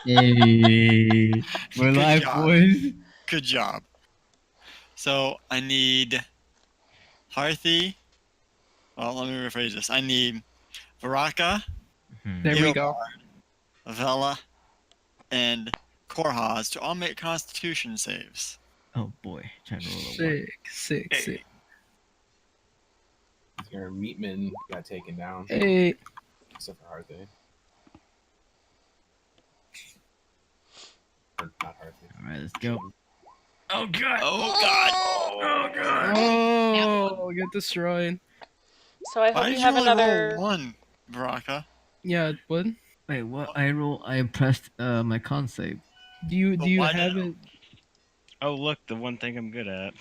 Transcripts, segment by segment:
Hey, we're Good live, job. boys. Good job. So I need Harthi. Well, let me rephrase this. I need Varaka, There we Eomar, go. Vela, and Korhaz to all make Constitution saves. Oh boy, trying to roll a one. Sick. Your Meatman got taken down, Hey, except for Harthay. Or not Harthay. All right, let's go. Oh god. Oh God! Oh god. oh, get destroyed. So I Why hope did you you have only another. roll one, Varaka? Yeah, what? Wait, what? I pressed my con save. Do you But why have did- it? Oh, look, the one thing I'm good at.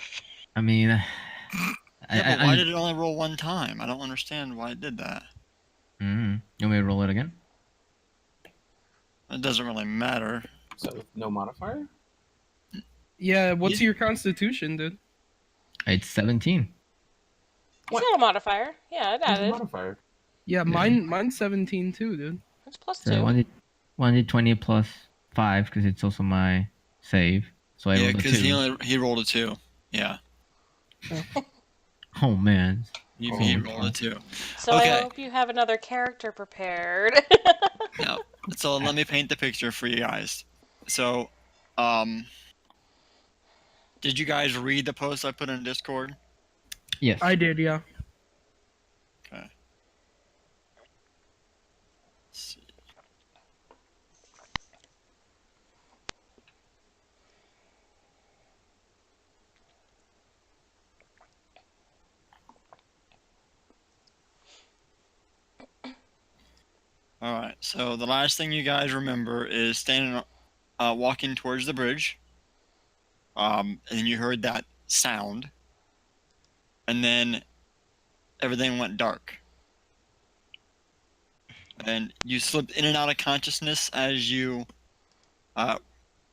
I mean, Yeah, but why did it only roll one time? I don't understand why it did that. You want me to roll it again? It doesn't really matter. So with no modifier? Yeah, what's your constitution, dude? It's 17. It's not a modifier. Yeah, it There's a added. modifier. Yeah, mine's 17 too, dude. It's plus So 2. 1d20 plus 5 because it's also my save. So I Yeah, rolled a because 2. he rolled a 2. Yeah, Oh man. he Oh, rolled a 2. So Okay. I hope you have another character prepared. No. So let me paint the picture for you guys. So, did you guys read the post I put in Discord? Yes. I did, yeah. Okay. Let's see. All right. So the last thing you guys remember is standing, walking towards the bridge. And you heard that sound, and then everything went dark. And you slipped in and out of consciousness as you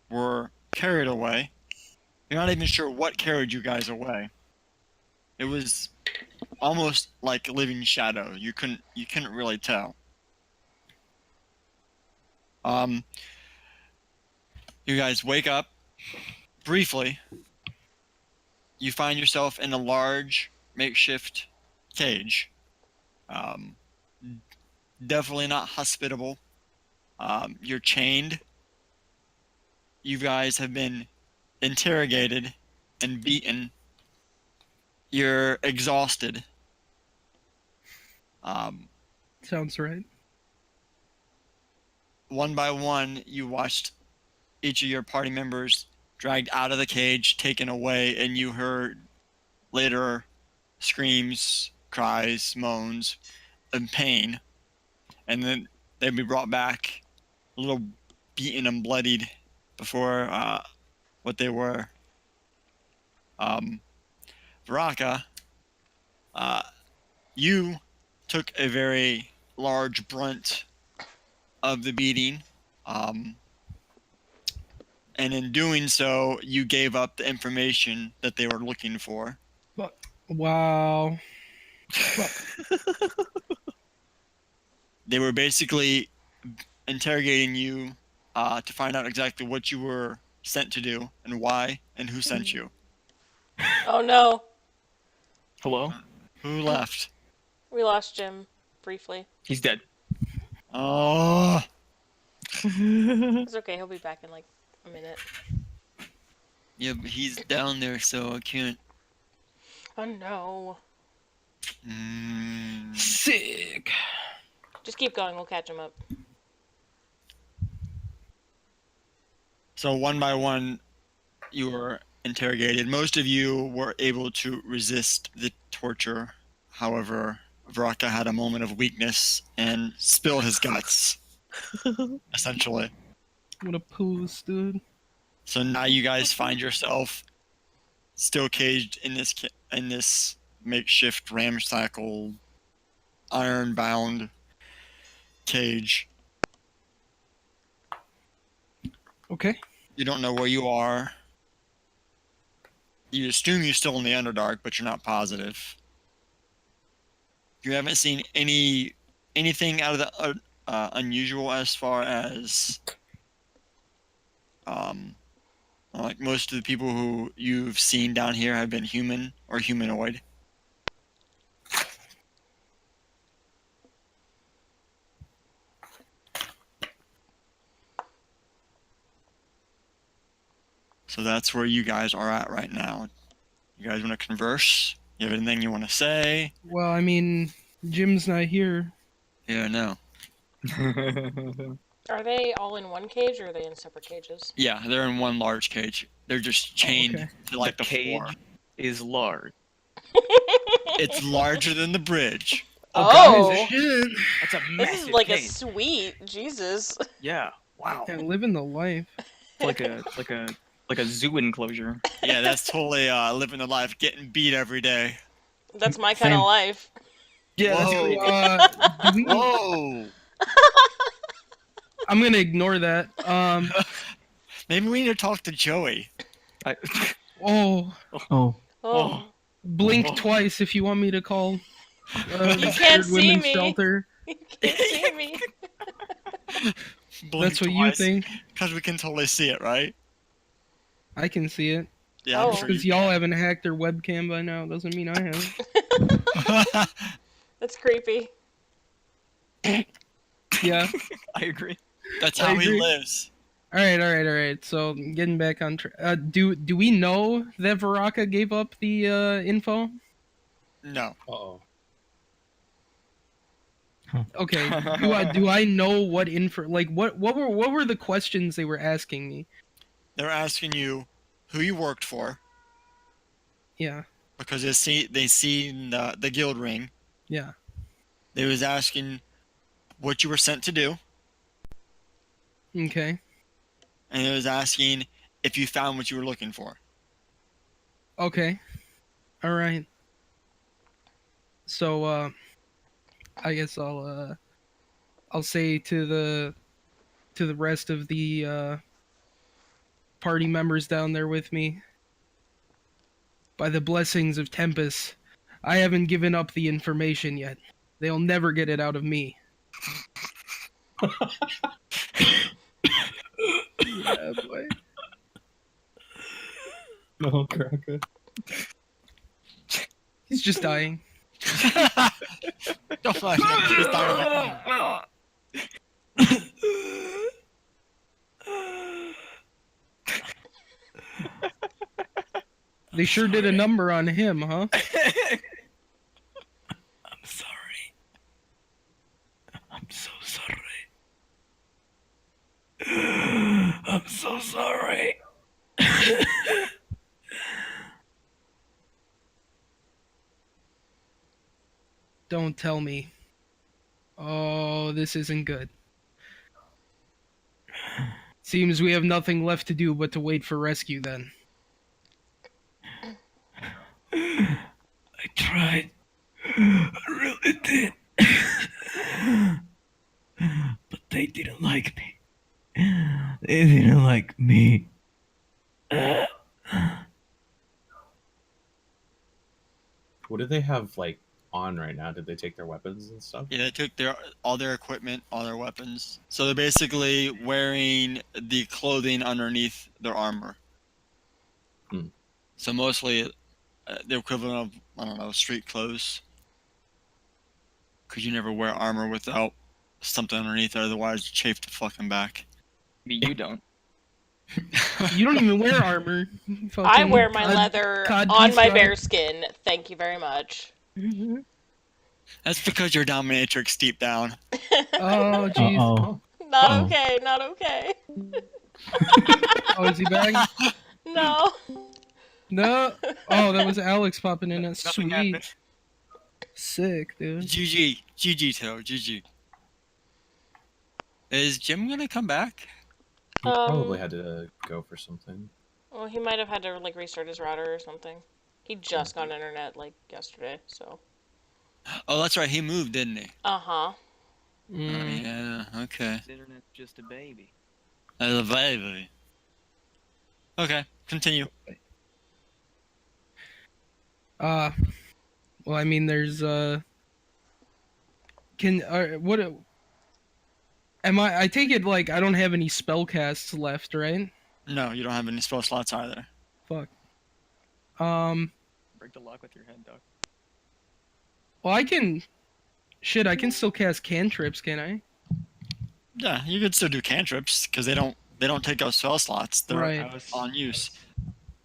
were carried away. You're not even sure what carried you guys away. It was almost like a living shadow. You couldn't really tell. You guys wake up briefly. You find yourself in a large makeshift cage. Definitely not hospitable. You're chained. You guys have been interrogated and beaten. You're exhausted. Sounds right. One by one, you watched each of your party members dragged out of the cage, taken away, and you heard later screams, cries, moans, and pain. And then they'd be brought back a little beaten and bloodied before what they were. Varaka, you took a very large brunt of the beating, and in doing so, you gave up the information that they were looking for. Wow. They were basically interrogating you to find out exactly what you were sent to do and why and who sent you. Oh no. Hello? Who left? We lost Jim briefly. He's dead. Oh, It's okay, he'll be back in like a minute. yeah, but he's down there, so I can't. Oh no. Sick. Just keep going, we'll catch him up. So one by one, you were interrogated. Most of you were able to resist the torture. However, Varaka had a moment of weakness and spilled his guts, essentially. What a puss, dude. So now you guys find yourself still caged in this makeshift ramshackle, iron-bound cage. Okay. You don't know where you are. You assume you're still in the Underdark, but you're not positive. You haven't seen anything out of the unusual as far as Like most of the people who you've seen down here have been human or humanoid. So that's where you guys are at right now. You guys want to converse? You have anything you want to say? Well, I mean, Jim's not here. Yeah, no. Are they all in one cage or are they in separate cages? Yeah, they're in one large cage. They're just chained okay. to like the the cage floor. is large. It's larger than the bridge. Oh, Shit. That's a this massive is like a cage. suite. Jesus. Yeah. Wow. Yeah, living the life. Like a zoo enclosure. Yeah, that's totally living the life, getting beat every day. That's my kind Same. of life. Yeah, that's Whoa. great. Do we, Whoa! I'm gonna ignore that. Maybe we need to talk to Joey. Oh, Oh, Oh. blink Oh. twice if you want me to call. You can't see women's me. shelter. You can't see me. That's what you think. Because we can totally see it, right? I can see it. Yeah, Oh. I'm sure Because you y'all haven't hacked their webcam by now doesn't mean I have. can. That's creepy. Yeah. I agree. That's I how he agree. lives. All right. So getting back on track. Do we know that Varaka gave up the info? No. Uh-oh. Okay. Do I know what info? Like what were the questions they were asking me? They're asking you who you worked for Yeah. because they seen the guild ring. Yeah. They was asking what you were sent to do, Okay. and it was asking if you found what you were looking for. Okay. All right. So I guess I'll say to the rest of the party members down there with me, by the blessings of Tempest, I haven't given up the information yet. They'll never get it out of me. Yeah, boy. No, Cracker. He's just dying. Don't mind him. He's dying. They sure did a number on him, huh? I'm sorry. I'm so sorry. I'm so sorry. Don't tell me. Oh, this isn't good. Seems we have nothing left to do but to wait for rescue then. I tried. I really did. But they didn't like me. They didn't like me. What do they have like on right now? Did they take their weapons and stuff? Yeah, they took all their equipment, all their weapons. So they're basically wearing the clothing underneath their armor. Hmm. So mostly the equivalent of, I don't know, street clothes. Because you never wear armor without something underneath it, otherwise you chafe the fucking back. You don't. You don't even wear armor. I Fucking wear my cod- leather cod on piece my guy. bear skin. Thank you very much. That's because you're dominatrix deep down. Oh, jeez. Uh-oh. Not Oh. okay, not okay. Oh, is he back? No. No. Oh, that was Alex popping in. That's Nothing sweet. happened. Sick, dude. GG, Toe, GG. Is Jim gonna come back? He probably had to go for something. Well, he might have had to like restart his router or something. He just got internet like yesterday, so. Oh, that's right, he moved, didn't he? Uh-huh. Oh, Mm. yeah, okay. The internet's just a baby. As a baby. Okay, continue. Well, I mean, there's what? Am I take it like I don't have any spell casts left, right? No, you don't have any spell slots either. Fuck. Break the lock with your head, dog. Well, I can. Shit, I can still cast cantrips, can I? Yeah, you could still do cantrips because they don't take out spell slots. They're Right. I was on use.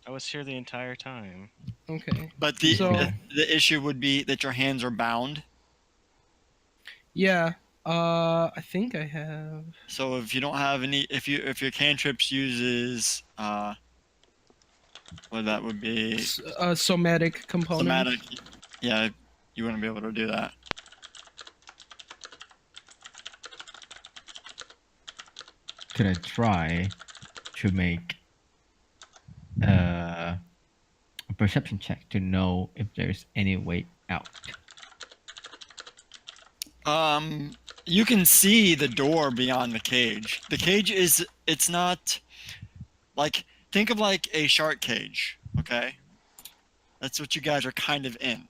I was here the entire time. Okay. But the So- the issue would be that your hands are bound. Yeah. I think I have. So if you don't have any, if your cantrips uses what that would be Somatic component. somatic, yeah, you wouldn't be able to do that. Could I try to make a perception check to know if there's any way out? You can see the door beyond the cage. The cage it's not like, think of like a shark cage, okay? That's what you guys are kind of in.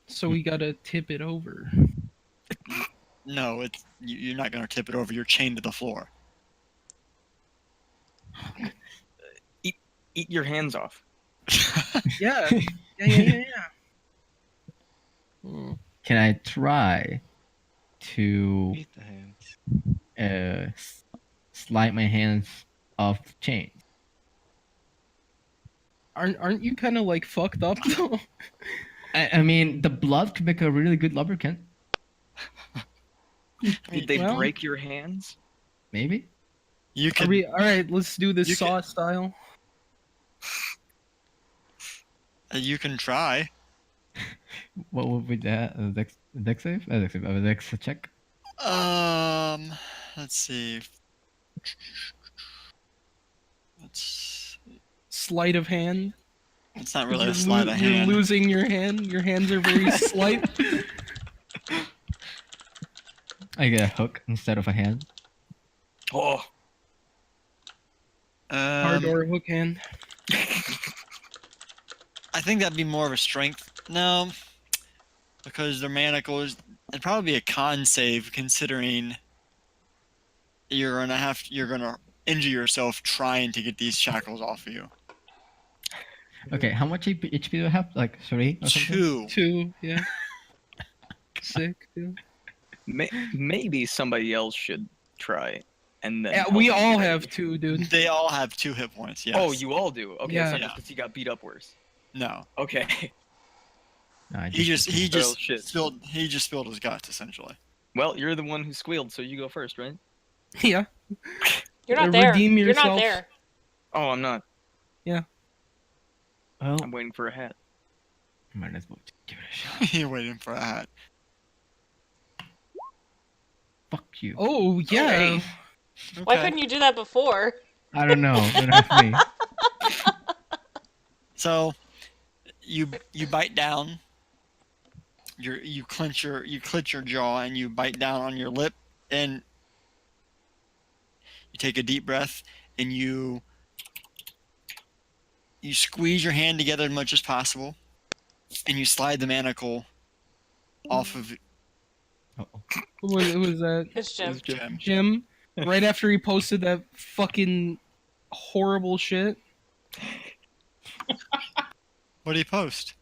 So we gotta tip it over. No, you're not gonna tip it over. You're chained to the floor. Eat your hands off. Yeah. Yeah. Can I try to Eat the hands. slide my hands off the chain? Aren't you kind of like fucked up though? I mean, the blood could make a really good lubricant. Did they Well- break your hands? Maybe. You Are can. we all right? Let's do this You saw style. You can try. What would be that? A dex save? A dex check? Let's see. Sleight of hand. It's not really You're a sleight of hand. You're losing your hand. Your hands are very slight. I get a hook instead of a hand. Oh, Hard or hook hand. I think that'd be more of a strength. No, because their manacles. It'd probably be a con save, considering you're gonna injure yourself trying to get these shackles off of you. Okay, how much HP do I have? Like 3 or something? 2. Yeah. Sick. Dude. maybe somebody else should try, and then Yeah, help we you all get have it. 2, dude. They all have 2 hit points. Yes. Oh, you all do. Okay, Yeah. it's not Yeah. just because he got beat up worse. No. Okay. No, I He just Oh, shit. spilled his guts essentially. Well, you're the one who squealed, so you go first, right? Yeah. You're not there. Redeem You're not yourself. there. Oh, I'm not. Well, I'm waiting for a hat. might as well give it a shot. You're waiting for a hat. Fuck you. Oh yeah. Okay. Why Okay. couldn't you do that before? I don't know. Don't ask me. So, you bite down. You clench your jaw and you bite down on your lip, and you take a deep breath and you squeeze your hand together as much as possible, and you slide the manacle off of Uh-oh. Who was that? It's Jim. Jim. Jim. Right after he posted that fucking horrible shit. What do you post?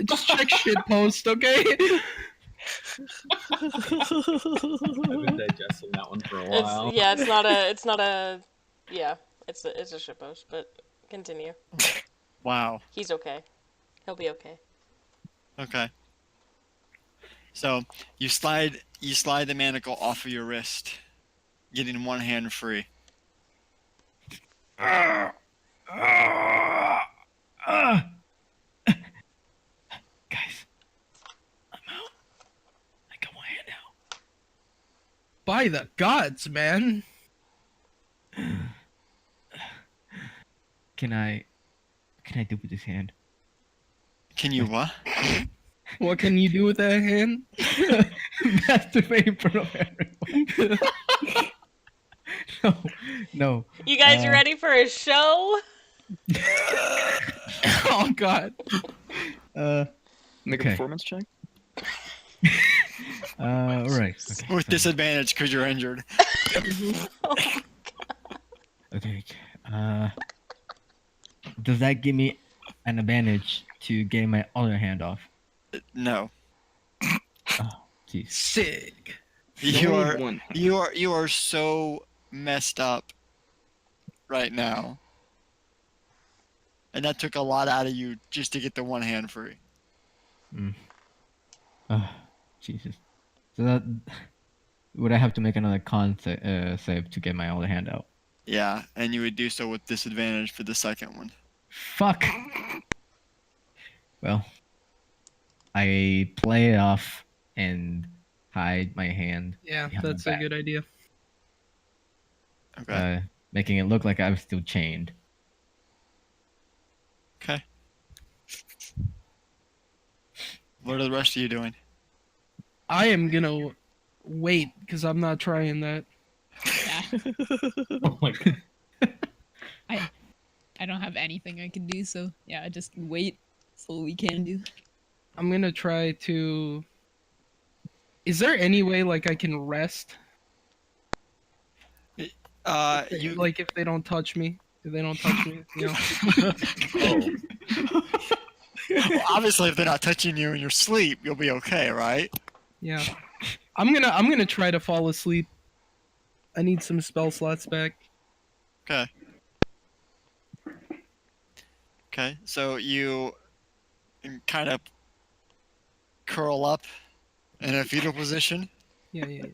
Just check shit post, okay? I've been digesting that one for a while. It's yeah. It's not a. Yeah. It's a shitpost. But continue. Wow. He's okay. He'll be okay. Okay. So you slide the manacle off of your wrist, getting one hand free. Guys, I'm out. I got one hand out. By the gods, man. Can I do with this hand? Can you what? What can you do with that hand? Masturbate in front of everyone. No. You guys Uh, ready for a show? Oh god. Make Okay. a performance check. All right. Okay. With so- disadvantage because you're injured. Oh, Okay. Does that give me an advantage to getting my other hand off? No. Oh, jeez. Sick. You Only are one. you are so messed up right now. And that took a lot out of you just to get the one hand free. Oh, Jesus. So that would I have to make another save to get my other hand out? Yeah, and you would do so with disadvantage for the second one. Fuck. Well, I play it off and hide my hand, Yeah, behind my that's a back. good idea. Okay. Making it look like I'm still chained. Okay. What are the rest of you doing? I am gonna wait because I'm not trying that. Yeah. Oh my god. I don't have anything I can do, so yeah, just wait. That's all we can do. I'm gonna try to. Is there any way like I can rest? You Like if they don't touch me, you know. Oh. well, obviously if they're not touching you in your sleep, you'll be okay, right? Yeah. I'm gonna try to fall asleep. I need some spell slots back. Okay. Okay, so you kind of curl up in a fetal position Yeah, yeah,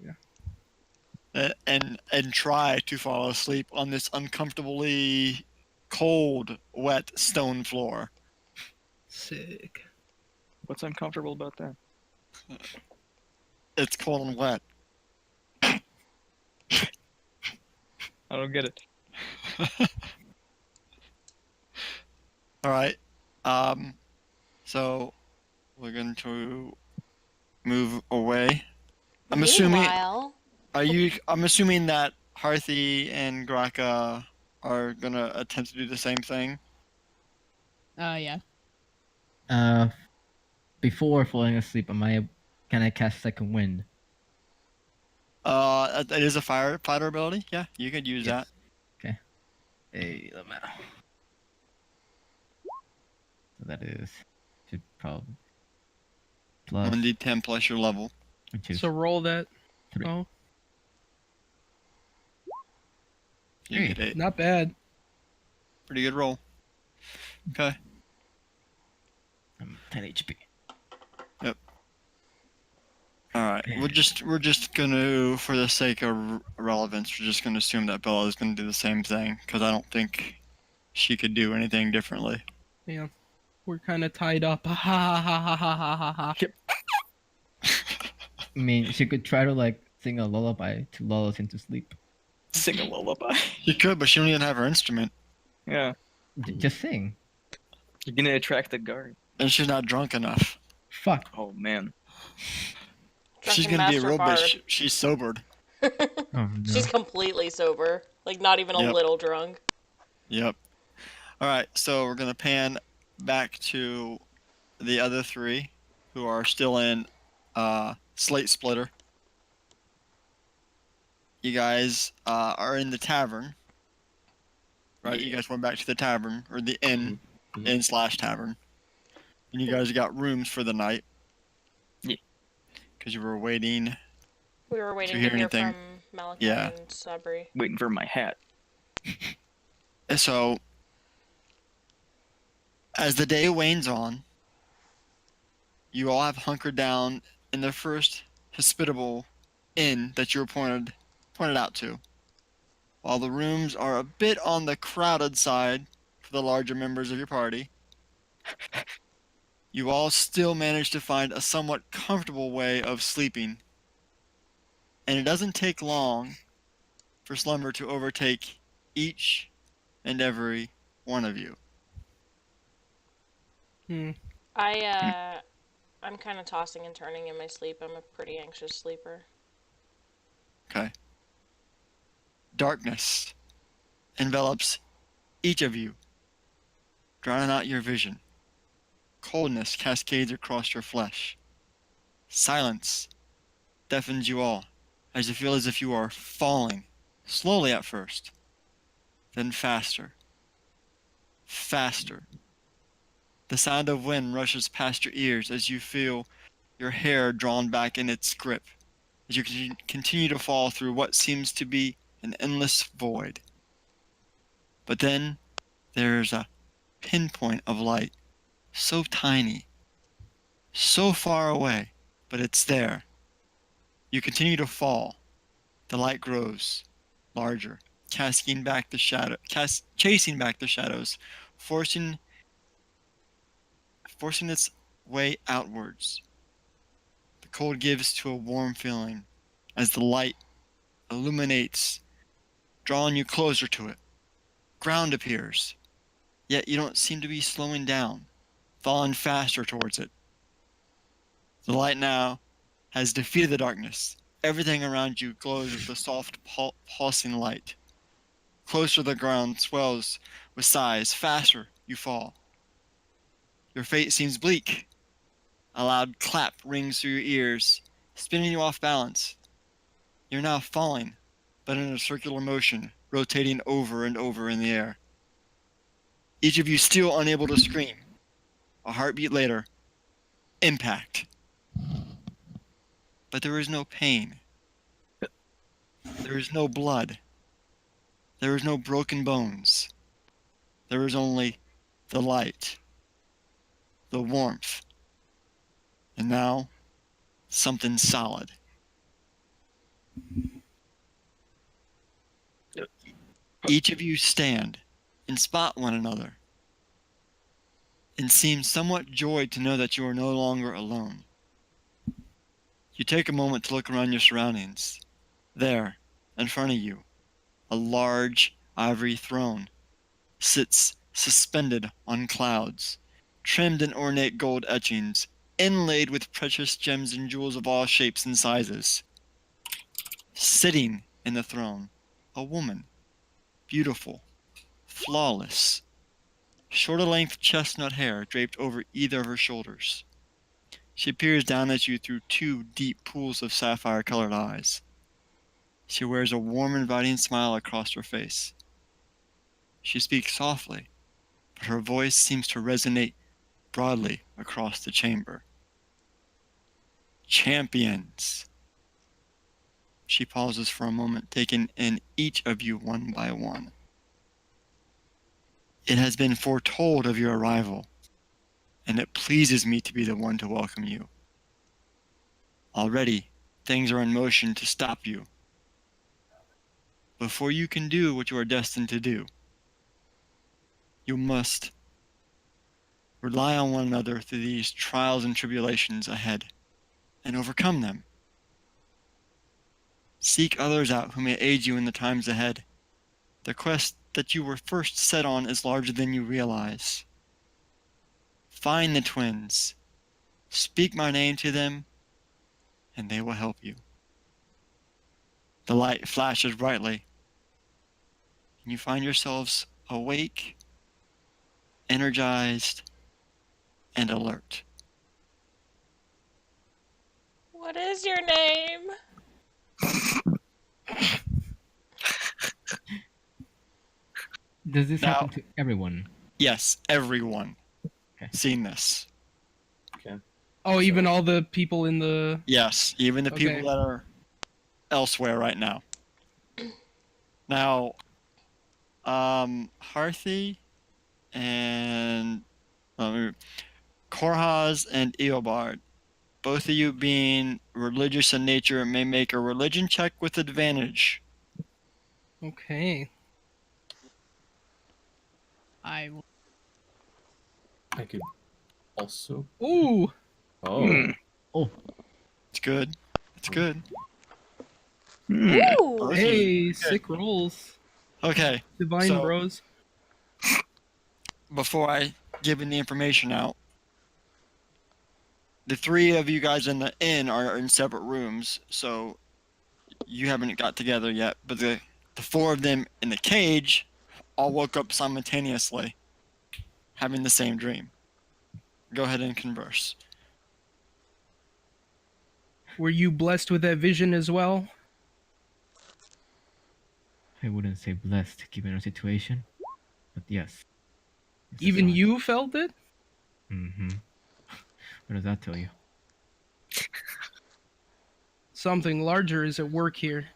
yeah. and try to fall asleep on this uncomfortably cold, wet stone floor. Sick. What's uncomfortable about that? It's cold and wet. I don't get it. All right. So we're going to move away. I'm assuming. Meanwhile, I'm assuming that Harthy and Graka are gonna attempt to do the same thing. Yeah. Before falling asleep, can I cast Second Wind? That is a fighter ability. Yeah, you could use Yes. Okay. Hey, the matter. So that is should probably that. plus 1d10 plus your level. which is So roll that. 3. Oh, You get it. not bad. Pretty good roll. Okay. 10 HP. All right. We're just gonna, for the sake of relevance, we're just gonna assume that Bella is gonna do the same thing because I don't think she could do anything differently. Yeah. We're kind of tied up. Ha ha ha ha ha ha ha ha. I mean, she could try to like sing a lullaby to lull us into sleep. Sing a lullaby. She could, but she don't even have her instrument, Yeah. Just sing. You're gonna attract the guard. and she's not drunk enough. Fuck. Oh man. She's Drunken gonna be a Master real Bard. bitch. She's sobered. Oh no. She's completely sober. Like, not even a Yep. little drunk. Yep. All right, so we're gonna pan back to the other three who are still in Slate Splitter. You guys are in the tavern, right? You guys went back to the tavern or the inn, Mhm. inn/tavern, and you guys got rooms for the night. Yeah. Because you were waiting. We were waiting to hear hear anything? from Malachi Yeah. and Sabri. Waiting for my hat. And so, as the day wanes on, you all have hunkered down in the first hospitable inn that you were pointed out to. While the rooms are a bit on the crowded side for the larger members of your party, you all still manage to find a somewhat comfortable way of sleeping. And it doesn't take long for slumber to overtake each and every one of you. I'm kind of tossing and turning in my sleep. I'm a pretty anxious sleeper. Okay. Darkness envelops each of you, drowning out your vision. Coldness cascades across your flesh. Silence deafens you all, as you feel as if you are falling, slowly at first, then faster. Faster. The sound of wind rushes past your ears as you feel your hair drawn back in its grip, as you continue to fall through what seems to be an endless void. But then there's a pinpoint of light, so tiny, so far away, but it's there. You continue to fall. The light grows larger, chasing back the shadows, forcing its way outwards. The cold gives to a warm feeling as the light illuminates, drawing you closer to it. Ground appears, yet you don't seem to be slowing down, falling faster towards it. The light now has defeated the darkness. Everything around you glows with the soft, pulsing light. Closer the ground swells with sighs. Faster you fall. Your fate seems bleak. A loud clap rings through your ears, spinning you off balance. You're now falling, but in a circular motion, rotating over and over in the air. Each of you still unable to scream. A heartbeat later, impact. But there is no pain. There is no blood. There is no broken bones. There is only the light, the warmth, and now something solid. Each of you stand and spot one another, and seem somewhat joyed to know that you are no longer alone. You take a moment to look around your surroundings. There, in front of you, a large ivory throne sits suspended on clouds, trimmed in ornate gold etchings, inlaid with precious gems and jewels of all shapes and sizes. Sitting in the throne, a woman, beautiful, flawless, shoulder-length chestnut hair draped over either of her shoulders. She peers down at you through two deep pools of sapphire-colored eyes. She wears a warm, inviting smile across her face. She speaks softly, but her voice seems to resonate broadly across the chamber. Champions. She pauses for a moment, taking in each of you one by one. It has been foretold of your arrival, and it pleases me to be the one to welcome you. Already, things are in motion to stop you. Before you can do what you are destined to do, you must rely on one another through these trials and tribulations ahead, and overcome them. Seek others out who may aid you in the times ahead. The quest that you were first set on is larger than you realize. Find the twins, speak my name to them, and they will help you. The light flashes brightly, and you find yourselves awake, energized, and alert. What is your name? Does this Now- happen to everyone? Yes, everyone Okay. seen this. Oh, even all the people in the. Yes, even the people Okay. that are elsewhere right now. Now, Harthi and Korhaz and Eobard, both of you being religious in nature, may make a religion check with advantage. Okay. I will. I could also. Ooh. Oh, It's good. It's good. Ooh! Hey, sick rolls. Okay, Divine So- bros. before I give the information out, the three of you guys in the inn are in separate rooms, so you haven't got together yet. But the four of them in the cage all woke up simultaneously, having the same dream. Go ahead and converse. Were you blessed with that vision as well? I wouldn't say blessed given our situation, but yes. Even you felt it? Mm-hmm. What does that tell you? Something larger is at work here.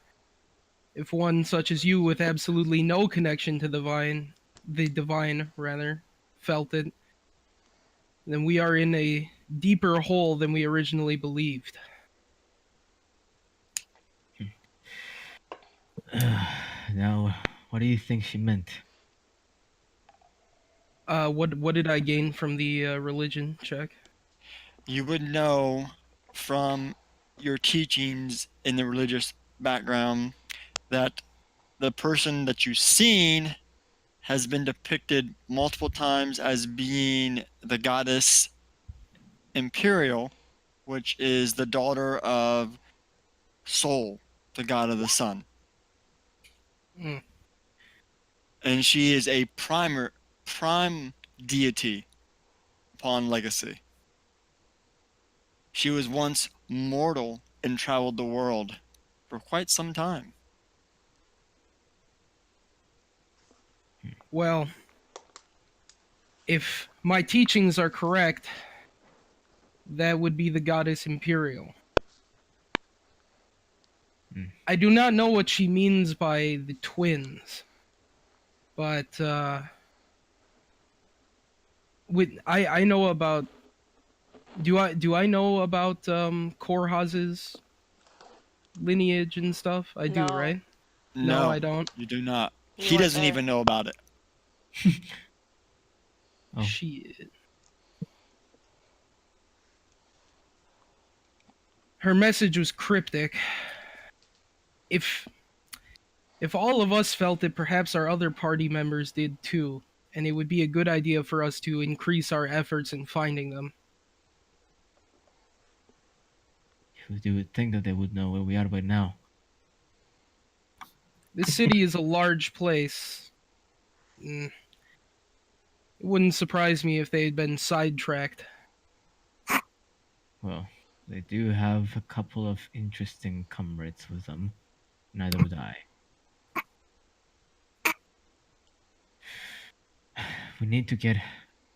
If one such as you with absolutely no connection to the divine rather, felt it, then we are in a deeper hole than we originally believed. Now, what do you think she meant? What did I gain from the religion check? You would know from your teachings in the religious background that the person that you've seen has been depicted multiple times as being the goddess Imperial, which is the daughter of Sol, the god of the sun. Mm. And she is a prime deity upon legacy. She was once mortal and traveled the world for quite some time. Well, if my teachings are correct, that would be the goddess Imperial. I do not know what she means by the twins, but I know about. Do I know about Korhaz's lineage and stuff? I do, No. right? No, I don't. You do not. You He weren't doesn't there. even know about it. Oh. Shit. Her message was cryptic. If all of us felt it, perhaps our other party members did too, and it would be a good idea for us to increase our efforts in finding them. You would think that they would know where we are by now. This city is a large place. It wouldn't surprise me if they had been sidetracked. Well, they do have a couple of interesting comrades with them. Neither would I. We need to get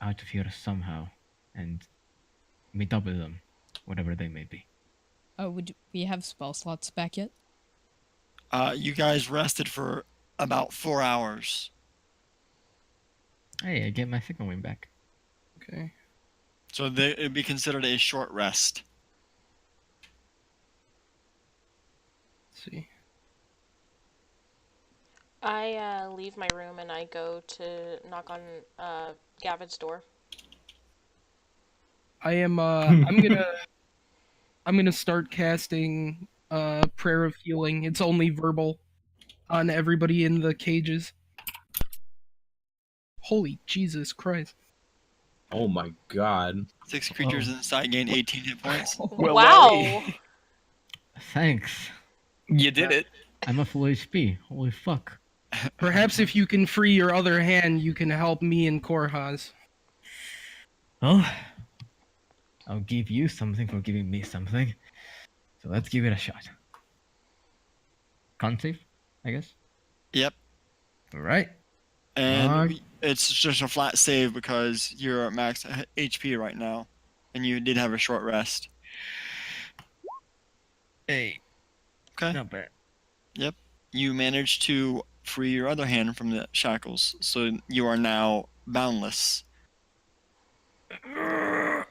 out of here somehow and meet up with them, whatever they may be. Oh, would we have spell slots back yet? You guys rested for about 4 hours. Hey, I get my second wing back. Okay. So it'd be considered a short rest. Let's see. I leave my room and I go to knock on Gavin's door. I am I'm gonna start casting Prayer of Healing. It's only verbal on everybody in the cages. Holy Jesus Christ. Oh my god. 6 creatures inside gain 18 hit points. Well, Wow! Thanks. You did it. I'm a full HP. Holy fuck. Perhaps if you can free your other hand, you can help me and Korhaz. Well, I'll give you something for giving me something. So let's give it a shot. Con save, I guess. Yep. Alright. And it's just a flat save because you're at max HP right now. And you did have a short rest. Hey. Okay. Not bad. Yep. You managed to free your other hand from the shackles. So you are now boundless. I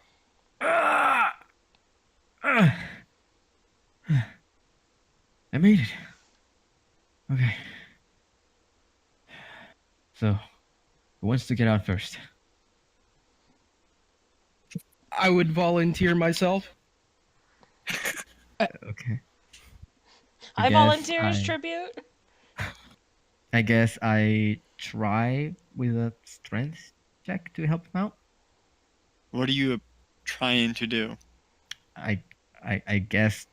made it. Okay. So, who wants to get out first? I would volunteer myself. Okay. I guess volunteer as I- tribute. I guess I try with a strength check to help him out. What are you trying to do? I guess.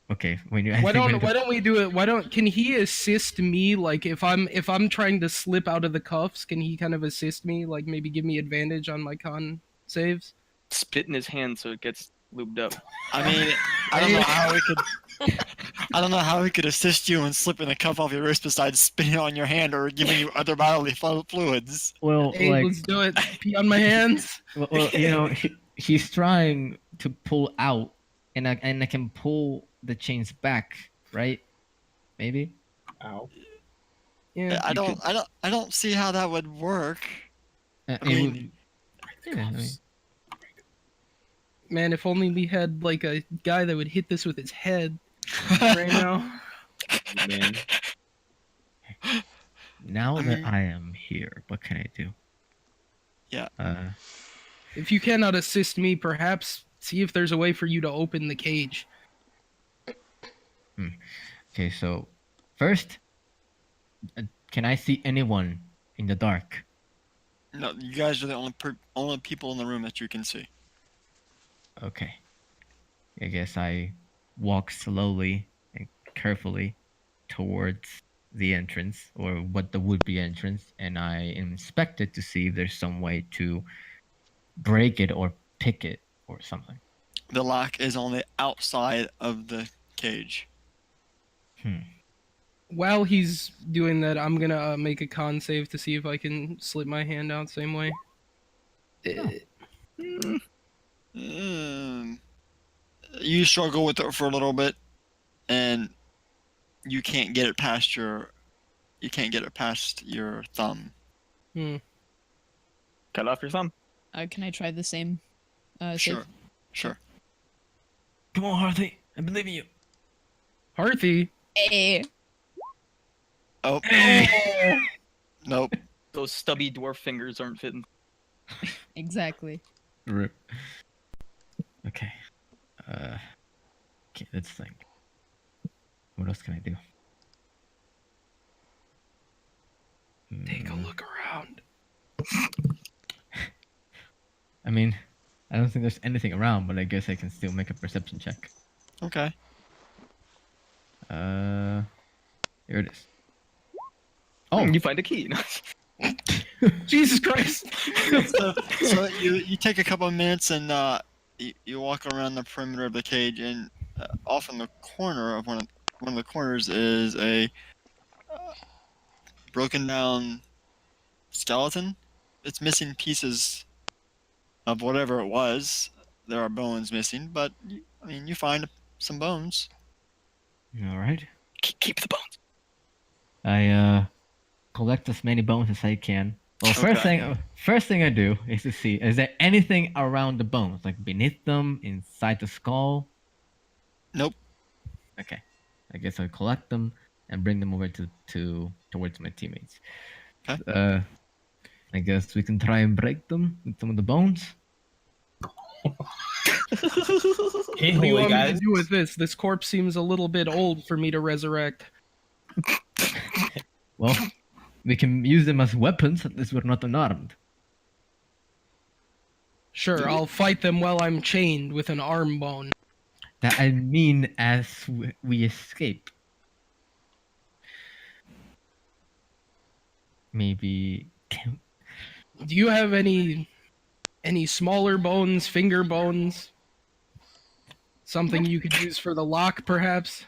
Okay, when you. Why don't we do it? Can he assist me? Like if I'm trying to slip out of the cuffs, can he kind of assist me? Like maybe give me advantage on my con saves? Spit in his hand so it gets lubed up. I mean, I don't know how we could. I don't know how he could assist you in slipping the cuff off your wrist besides spinning it on your hand or giving you other bodily fluids. Well, Hey, like, let's do it. Pee on my hands. well, he's trying to pull out, and I can pull the chains back, right? Maybe. Ow. Yeah. I don't see how that would work. It mean- would- yeah, I mean, Man, if only we had like a guy that would hit this with his head right now. Man. now I that mean- I am here, what can I do? Yeah. If you cannot assist me, perhaps see if there's a way for you to open the cage. Okay, so first, can I see anyone in the dark? No, you guys are the only people in the room that you can see. Okay. I guess I walk slowly and carefully towards the entrance, or what the would-be entrance, and I inspect it to see if there's some way to break it or pick it or something. The lock is on the outside of the cage. While he's doing that, I'm gonna make a con save to see if I can slip my hand out same way. You struggle with it for a little bit, and you can't get it past your thumb. Cut off your thumb. Can I try the same? Sure, sure. Come on, Harthy. I believe in you. Harthy, Hey. Oh, nope. Those stubby dwarf fingers aren't fitting. Exactly. Rip. Okay. Okay, let's think. What else can I do? take a look around. I mean, I don't think there's anything around, but I guess I can still make a perception check. Okay. Here it is. Oh, You find a key. Jesus Christ! So you take a couple of minutes and you walk around the perimeter of the cage, and off in the corner of one of the corners is a broken down skeleton. It's missing pieces of whatever it was. There are bones missing, but you find some bones. all right. Keep the bones. I collect as many bones as I can. Well, first thing I do is to see, is there anything around the bones, like beneath them, inside the skull? Nope. Okay, I guess I'll collect them and bring them over towards my teammates. Okay. I guess we can try and break them with some of the bones. Hey, What do you holy want me guys. to do with this? This corpse seems a little bit old for me to resurrect. Well, we can use them as weapons, at least we're not unarmed. Sure, I'll fight them while I'm chained with an arm bone. That I mean as we escape. Maybe... Do you have any smaller bones, finger bones? Something you could use for the lock, perhaps?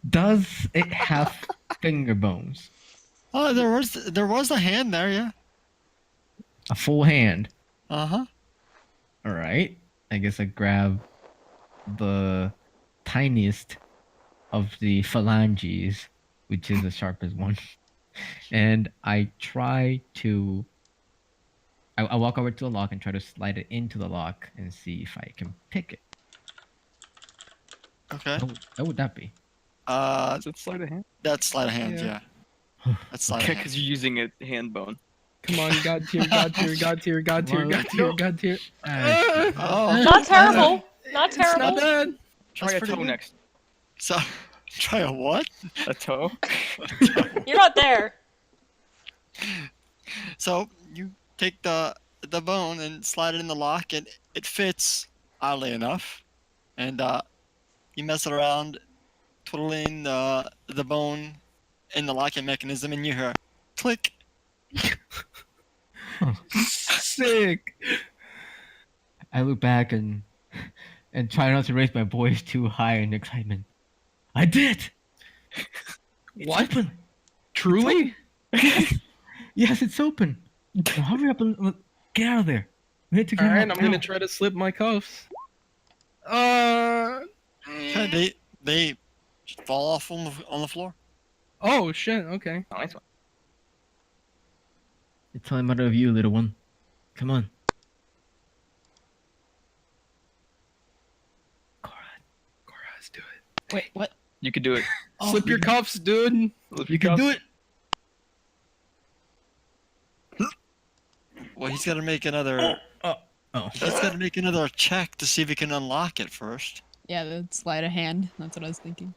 Does it have finger bones? Oh, there was a hand there, yeah. A full hand. Uh-huh. Alright. I guess I grab the tiniest of the phalanges, which is the sharpest one. And I try to... I walk over to the lock and try to slide it into the lock and see if I can pick it. Okay. How would that be? Is it sleight of hand? That's sleight of hand, Yeah. yeah. That's sleight of Okay, hand. because you're using a hand bone. Come on, God tier, God tier, God tier, God tier, God tier, God tier. Oh, Not terrible. Not It's not terrible. bad. Try That's a pretty toe good. next. so try a what? A toe? You're not there. So you take the bone and slide it in the lock, and it fits, oddly enough. And you mess it around, twiddling the bone in the locking mechanism, and you hear click. Sick. I look back and and try not to raise my voice too high in excitement. I did. It's What? open. Truly? Yes, it's open. Now hurry up and get out of there. We need to get All right, out I'm gonna now. try to slip my cuffs. They fall off on the floor. Oh shit. Okay. Nice one. It's all a matter of you, little one. Come on. Let's do it. Wait, what? You could do it. Slip your cuffs, dude. You can do it. Well, he's got to make another. Oh. He's got to make another check to see if he can unlock it first. Yeah, the sleight of hand. That's what I was thinking.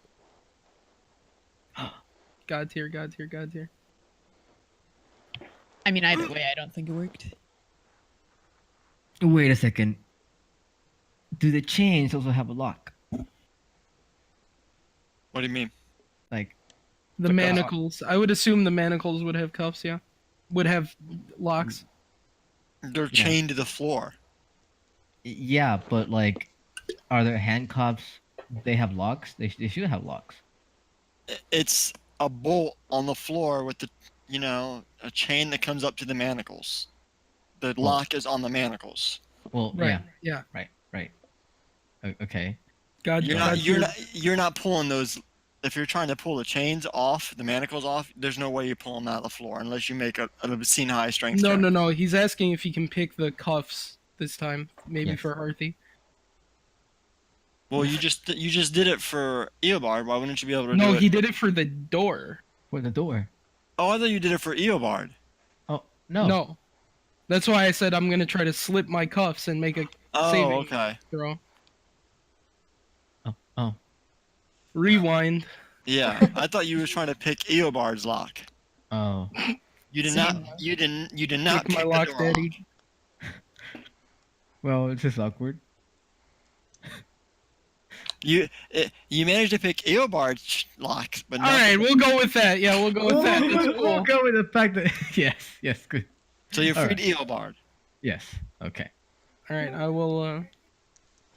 God tier, God tier, God tier. I mean, either way, I don't think it worked. Wait a second. Do the chains also have a lock? What do you mean? Like, The manacles. I would assume the manacles would have cuffs. Yeah, would have locks. They're Yeah. chained to the floor. yeah, but like, are there handcuffs? They have locks. They should have locks. It's a bolt on the floor with the, a chain that comes up to the manacles. The lock is on the manacles. Well, Right. yeah, Yeah. right. Okay. God. You're God not tier. you're not pulling those. If you're trying to pull the chains off, the manacles off, there's no way you pull them out of the floor unless you make an obscene high strength. No, check. no. He's asking if he can pick the cuffs this time. Maybe Yes. for Arthi. Well, you just did it for Eobard. Why wouldn't you be able to No, do it? he did it for the door. For the door. Oh, I thought you did it for Eobard. Oh no. No. That's why I said I'm gonna try to slip my cuffs and make a Oh, saving okay. throw. Oh. Rewind. Yeah, I thought you were trying to pick Eobard's lock. Oh. You did Same. not. You did not Pick my pick lock, the door daddy. Well, it's just awkward. You managed to pick Eobard's lock, but All not. right, we'll go with that. Yeah, we'll go with that. That's We'll cool. go with the fact that yes, good. So you All freed Eobard. Yes. Okay. All right, I will.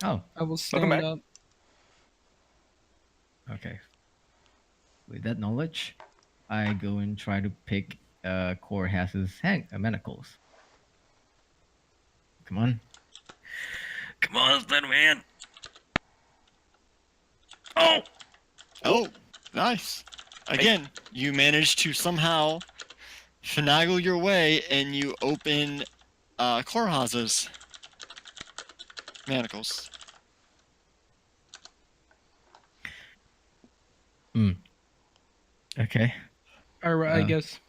Oh, I will stand back. up. okay. With that knowledge, I go and try to pick Korhas's manacles. Come on. Come on, Slenderman. Oh, nice. Again, you managed to somehow finagle your way, and you open Korhaz's manacles. Okay. All right, I Uh, guess.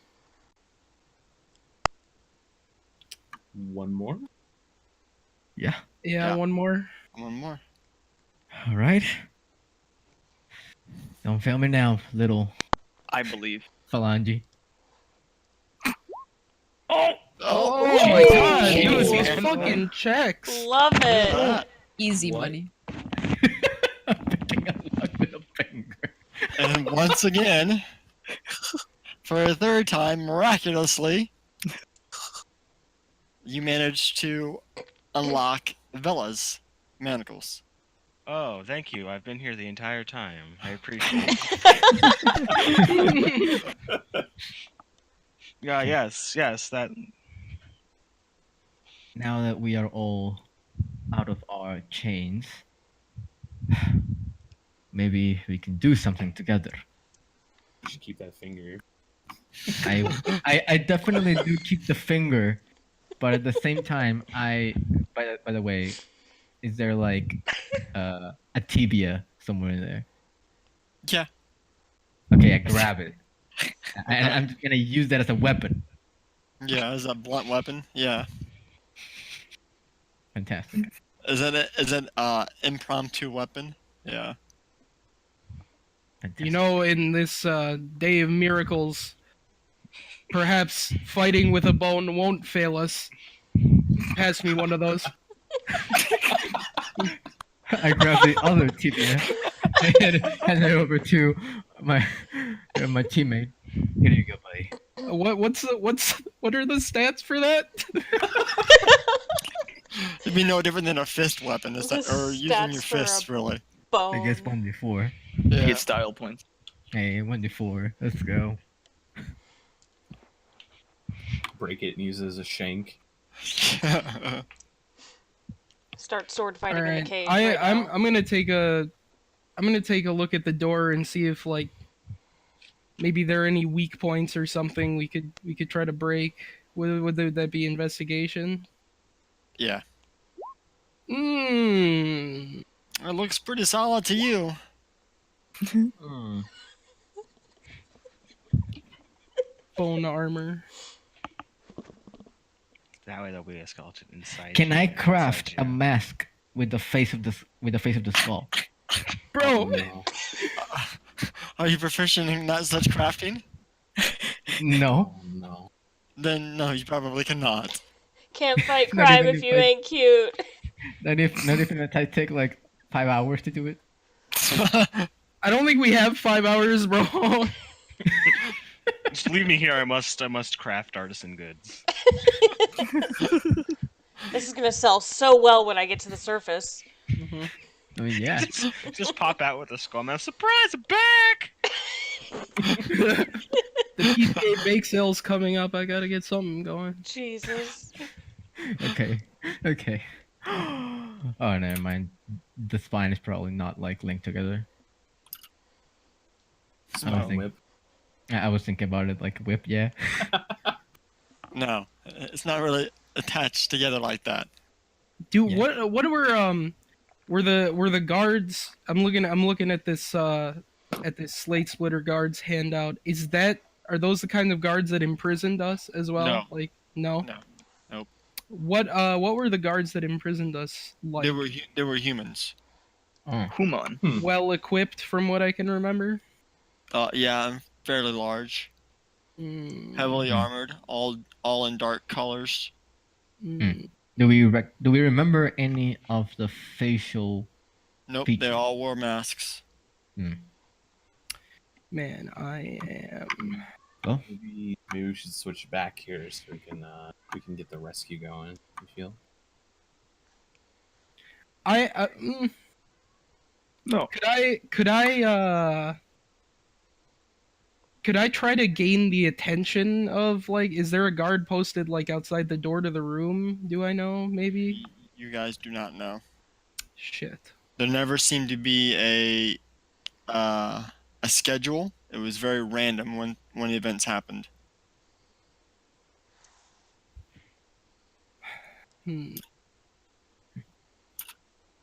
One more. Yeah. Yeah, yeah. one more. One more. All right. Don't fail me now, little I believe. Phalange. Oh my god, shit. dude, these fucking checks. Love it. Ah, Easy What? money. Picking a lock with a finger. and once again, for a third time, miraculously, you managed to unlock Vella's manacles. Oh, thank you. I've been here the entire time. I appreciate it. Yeah, yes, that. Now that we are all out of our chains, maybe we can do something together. You should keep that finger. I definitely do keep the finger, but at the same time, by the way, is there like a tibia somewhere in there? Yeah. Okay, I grab it. I'm just gonna use that as a weapon. Yeah, is that a blunt weapon? Yeah. Fantastic. Is that impromptu weapon? Yeah. Fantastic. You know, in this day of miracles, perhaps fighting with a bone won't fail us. Pass me one of those. I grab the other tibia and hand it over to my teammate. Here you go, buddy. What are the stats for that? It'd be no different than a fist weapon, or The using your stats for a fists, really. Bone. I guess 1d4. You Yeah. get style points. Hey, 1d4. Let's go. Break it and use it as a shank. Start sword fighting in Alright, the cage. I'm gonna take a look at the door and see if like maybe there are any weak points or something we could try to break. Would that be investigation? Yeah. Mmm. It looks pretty solid to you. Hmm. Bone armor. That way there'll be a skeleton inside. Can you I and craft outside a you. mask with the face of the skull? Bro, No. Are you proficient in that such crafting? No. Oh, no. Then no, you probably cannot. Can't fight Not crime even if if you I- ain't cute. Not if I take like 5 hours to do it. I don't think we have 5 hours, bro. Just leave me here. I must craft artisan goods. This is gonna sell so well when I get to the surface. I mean, yeah. Just pop out with a skull. Now, surprise! I'm back. The PK bake sale's coming up. I gotta get something going. Jesus. Okay. Okay. Oh, never mind. The spine is probably not like linked together. Small think- whip. Mm-hmm. I was thinking about it like whip, yeah. No, it's not really attached together like that. Dude, Yeah. what were the guards? I'm looking at this slate splitter guards handout. Are those the kind of guards that imprisoned us as well? No. Like no. No. Nope. What were the guards that imprisoned us like? They were humans. Oh. Human. Well equipped from what I can remember. Yeah, fairly large, Mm, heavily Mhm. armored, all in dark colors. mm. Do we remember any of the facial? Nope, Features. they all wore masks. Man, I am. Maybe we should switch back here so we can get the rescue going. You feel? No. Could I try to gain the attention of like? Is there a guard posted like outside the door to the room? Do I know? Maybe. You guys do not know. Shit. There never seemed to be a schedule. It was very random when events happened. Hmm.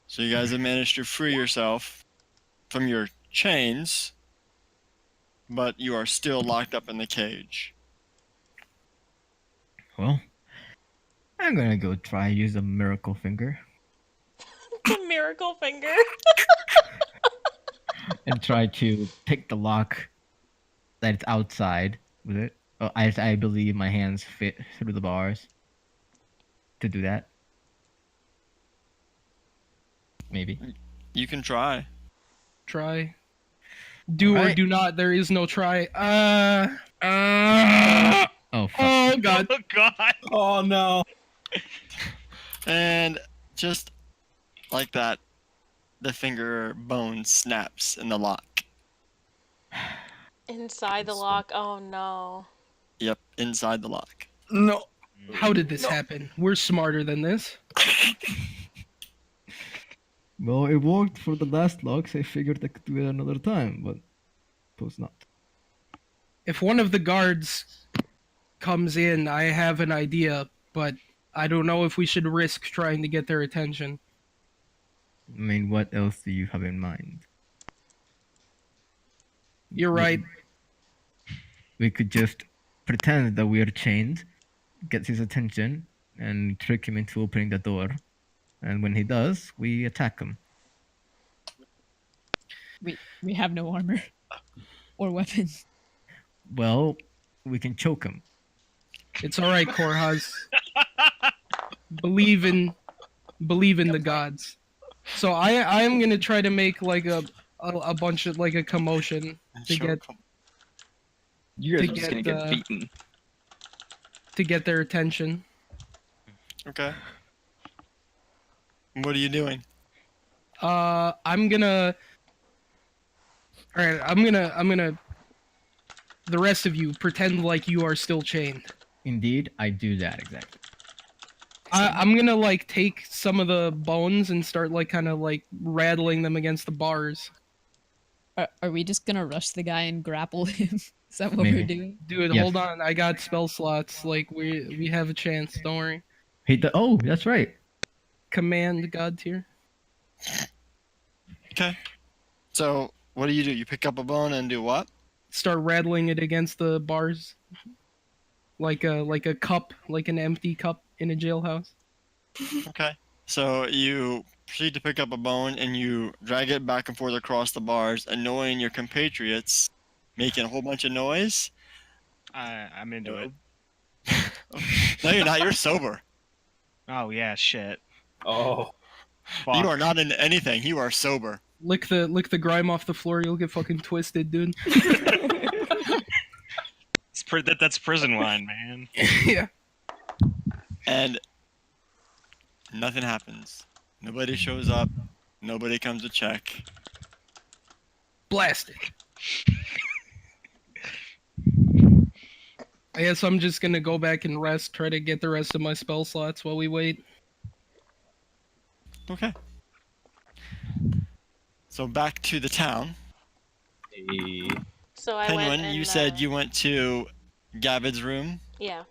So you guys have managed to free yourself from your chains, but you are still locked up in the cage. Well, I'm gonna go try use a miracle finger The miracle finger. and try to pick the lock that's outside with it. Oh, I believe my hands fit through the bars to do that. Maybe. You can try. Try. Do or Alright. do not. There is no try. Oh, fuck. Oh god. Oh God! Oh no! And just like that, the finger bone snaps in the lock. Inside the lock. Oh no. Yep, inside the lock. No. How did this happen? We're smarter than this. Well, it worked for the last lock, so I figured I could do it another time, but suppose not. If one of the guards comes in, I have an idea, but I don't know if we should risk trying to get their attention. I mean, what else do you have in mind? You're right. We could just pretend that we are chained, get his attention, and trick him into opening the door. And when he does, we attack him. We have no armor or weapons. Well, we can choke him. It's all right, Korhaz. Believe in the gods. So I am gonna try to make like a bunch of like a commotion to get You guys To are just get, gonna get beaten. to get their attention. Okay. What are you doing? I'm gonna. All right, I'm gonna. The rest of you pretend like you are still chained. Indeed, I do that exactly. I'm gonna like take some of the bones and start like kind of like rattling them against the bars. Are we just gonna rush the guy and grapple him? Is that what Maybe. we're doing? Dude, Yes. hold on. I got spell slots. Like we have a chance. Don't worry. Oh, that's right. Command God tier. Okay. So what do? You pick up a bone and do what? Start rattling it against the bars. Like a cup, like an empty cup in a jailhouse. Okay. So you proceed to pick up a bone and you drag it back and forth across the bars, annoying your compatriots, making a whole bunch of noise. I'm into it. No, you're not. You're sober. Oh yeah, shit. Oh. Fuck. You are not into anything. You are sober. Lick the grime off the floor. You'll get fucking twisted, dude. That's prison wine, man. Yeah. And nothing happens. Nobody shows up. Nobody comes to check. Blast it. I guess I'm just gonna go back and rest. Try to get the rest of my spell slots while we wait. Okay. So back to the town. Hey. So I went Penguin, and, you said you went to Gavid's room Yeah.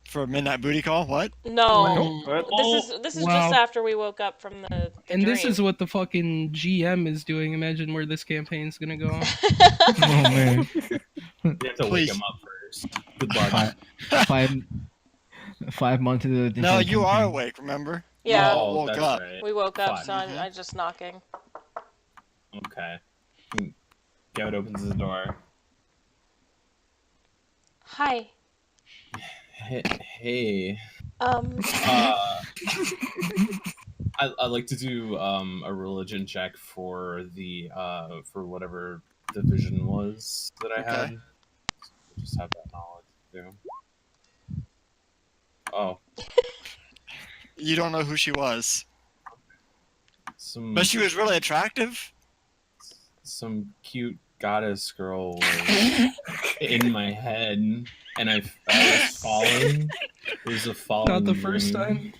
for a midnight booty call. What? No. Oh, This is wow. just after we woke up from the And this dream. is what the fucking GM is doing. Imagine where this campaign's gonna go. Oh man. You have to Please. wake him up first. Good luck. Five months into the. No, you are campaign. awake. Remember? Yeah. You all woke that's up. right. We woke up, Fine. so I'm just knocking. Okay. Gavid opens the door. Hi. Hey. I'd like to do a religion check for the for whatever the vision was that I had. Okay. Just have that knowledge too. Oh, You don't know who she was, some but she was really attractive. cute goddess girl was in my head, and I was falling. It was a falling. Not the first dream. time.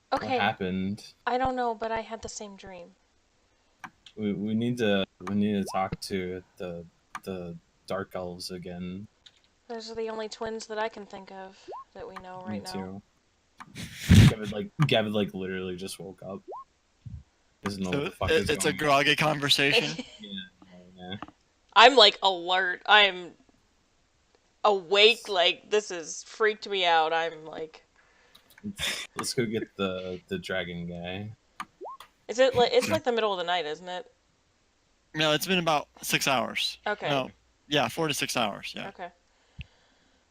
What Okay. happened? I don't know, but I had the same dream. We need to talk to the dark elves again. Those are the only twins that I can think of that we know right Me now. too. Gavid like literally just woke up. Doesn't know what the fuck is It's a going groggy conversation. on. I'm like alert. I'm awake. Like this has freaked me out. I'm like, Let's go get the dragon guy. is it like it's like the middle of the night, isn't it? No, it's been about 6 hours. Okay. No, yeah, 4 to 6 hours. Yeah, Okay.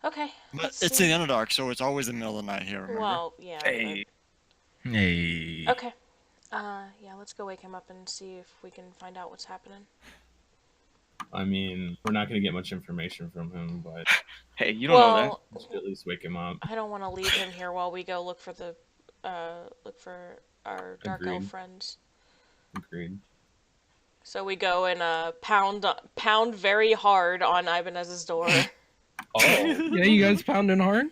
Okay. but let's it's see. in the Underdark, so it's always in the middle of the night here. Remember? Well, yeah. but- Hey. Hey. Okay. Yeah. Let's go wake him up and see if we can find out what's happening. I mean, we're not gonna get much information from him, but Hey, you don't know that. Well, we should at least wake him up. I don't want to leave him here while we go look for our dark elf Agreed. friends. Agreed. So we go and pound very hard on Ibanez's door. Oh, Yeah, you guys pounding hard?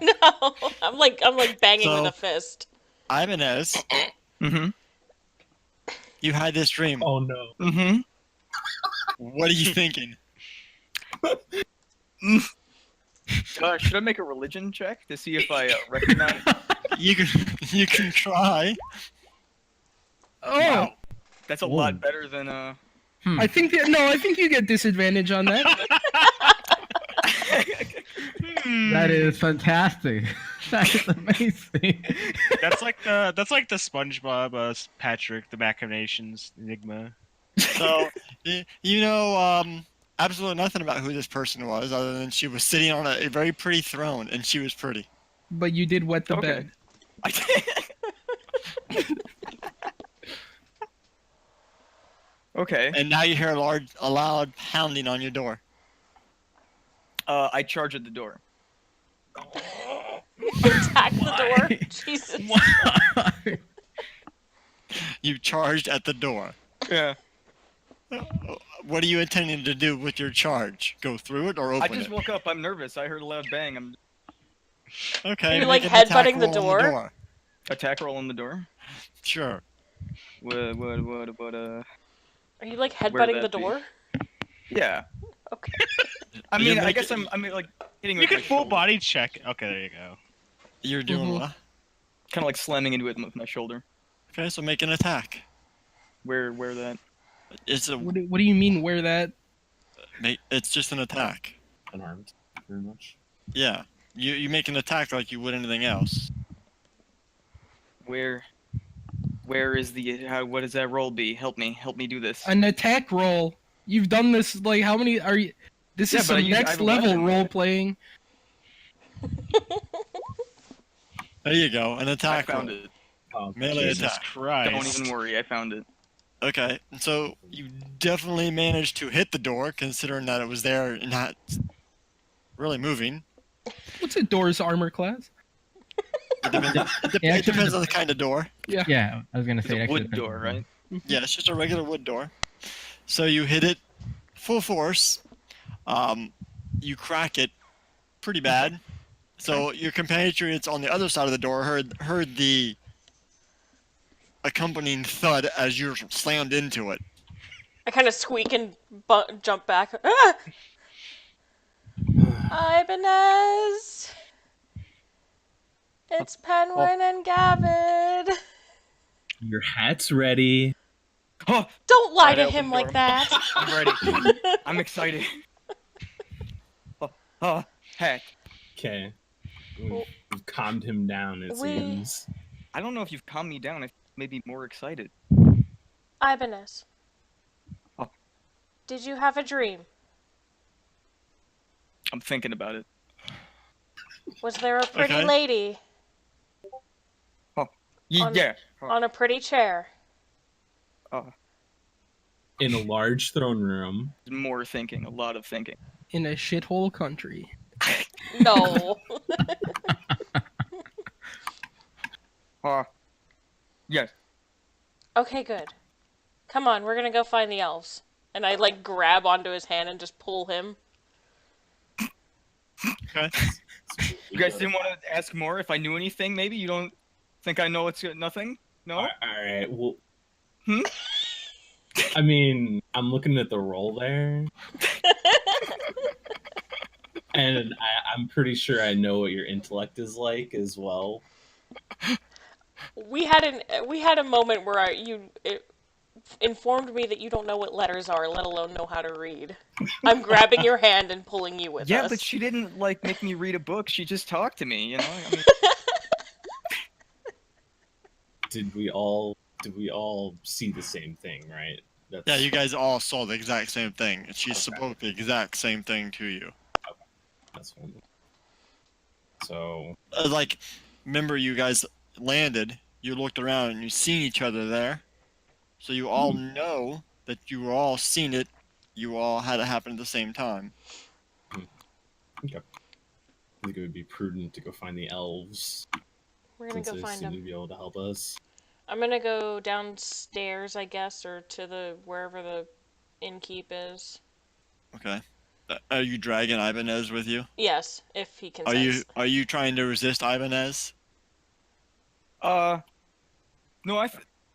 No, I'm like banging So- with a fist. Ibanez, Mm-hmm. you had this dream. oh no. Mm-hmm. What are you thinking? Should I make a religion check to see if I recognize? You can try. Oh, That's a Whoa. lot better than I think I think you get disadvantage on that. That is fantastic. That is amazing. That's like the SpongeBob, Patrick, the Machinations Enigma. So you know absolutely nothing about who this person was, other than she was sitting on a very pretty throne, and she was pretty. But you did wet the Okay. bed. Okay. And now you hear a loud pounding on your door. I charge at the door. Attack the door. Why? Jesus. Why? You charged at the door. Yeah. What are you intending to do with your charge? Go through it or I open just it? woke up. I'm nervous. I heard a loud bang. I'm Okay. You're, make like, an attack headbutting the roll on door? attack roll on the door. Sure. What? Are you like Where'd headbutting the that be? door? Yeah. Okay. I You're mean, I making- guess I'm like hitting You with my can full shoulder. body check. Okay, there you go. You're doing Mhm. what? Kind of like slamming into it with my shoulder. Okay, so make an attack. Where that? It's a. What do you mean where that? It's just an attack. Unarmed, very much. Yeah. You make an attack like you would anything else. Where is the? What does that roll be? Help me do this. An attack roll. You've done this like how many are you? This Yeah, is but I some use- I next have a level weapon. role playing. There you go. An I attack found roll. it. Oh, Melee Jesus attack. Christ. Don't even worry. I found it. Okay, so you definitely managed to hit the door, considering that it was there and not really moving. What's a door's armor class? It depends, Yeah, it depends on the kind of door. Yeah, I was gonna It's say a actually wood depends door, on- right? Yeah, it's just a regular wood door. So you hit it full force. You crack it pretty bad. So your compatriots on the other side of the door heard the accompanying thud as you slammed into it. I kind of squeak and jump back. Ah! Ibanez! It's Penguin and Gavin! Your hat's ready. Oh, Don't lie Alright, I to opened him the like door. that! I'm ready. I'm excited. Heck. Okay. Well, We've calmed him down, it we- seems. I don't know if you've calmed me down. I made me more excited. Ibanez. Oh. Did you have a dream? I'm thinking about it. Was there a pretty Okay. lady On- Yeah. on a pretty chair? In a large throne room. More thinking. A lot of thinking. In a shithole country. No. Yes. Okay, good. Come on, we're gonna go find the elves. And I like grab onto his hand and just pull him. Okay. You guys didn't want to ask more if I knew anything, maybe? You don't think I know it's nothing? No? Alright, well. Hmm? I mean, I'm looking at the roll there. And I'm pretty sure I know what your intellect is like as well. We had a moment where it informed me that you don't know what letters are, let alone know how to read. I'm grabbing your hand and pulling you with Yeah, us. but she didn't, like, make me read a book. She just talked to me, you know? I mean, Did we all see the same thing, right? That's, Yeah, you guys all saw the exact same thing. She Okay. spoke the exact same thing to you. That's fine. So Like, remember you guys landed, you looked around and you seen each other there. So you all know that you were all seen it. You all had it happen at the same time. I think it would be prudent to go find the elves. We're gonna Since go they find seem to them. be able to help us. I'm gonna go downstairs, I guess, or to the wherever the innkeep is. Okay. Are you dragging Ibanez with you? Yes, if he Are you consents. are you trying to resist Ibanez? no,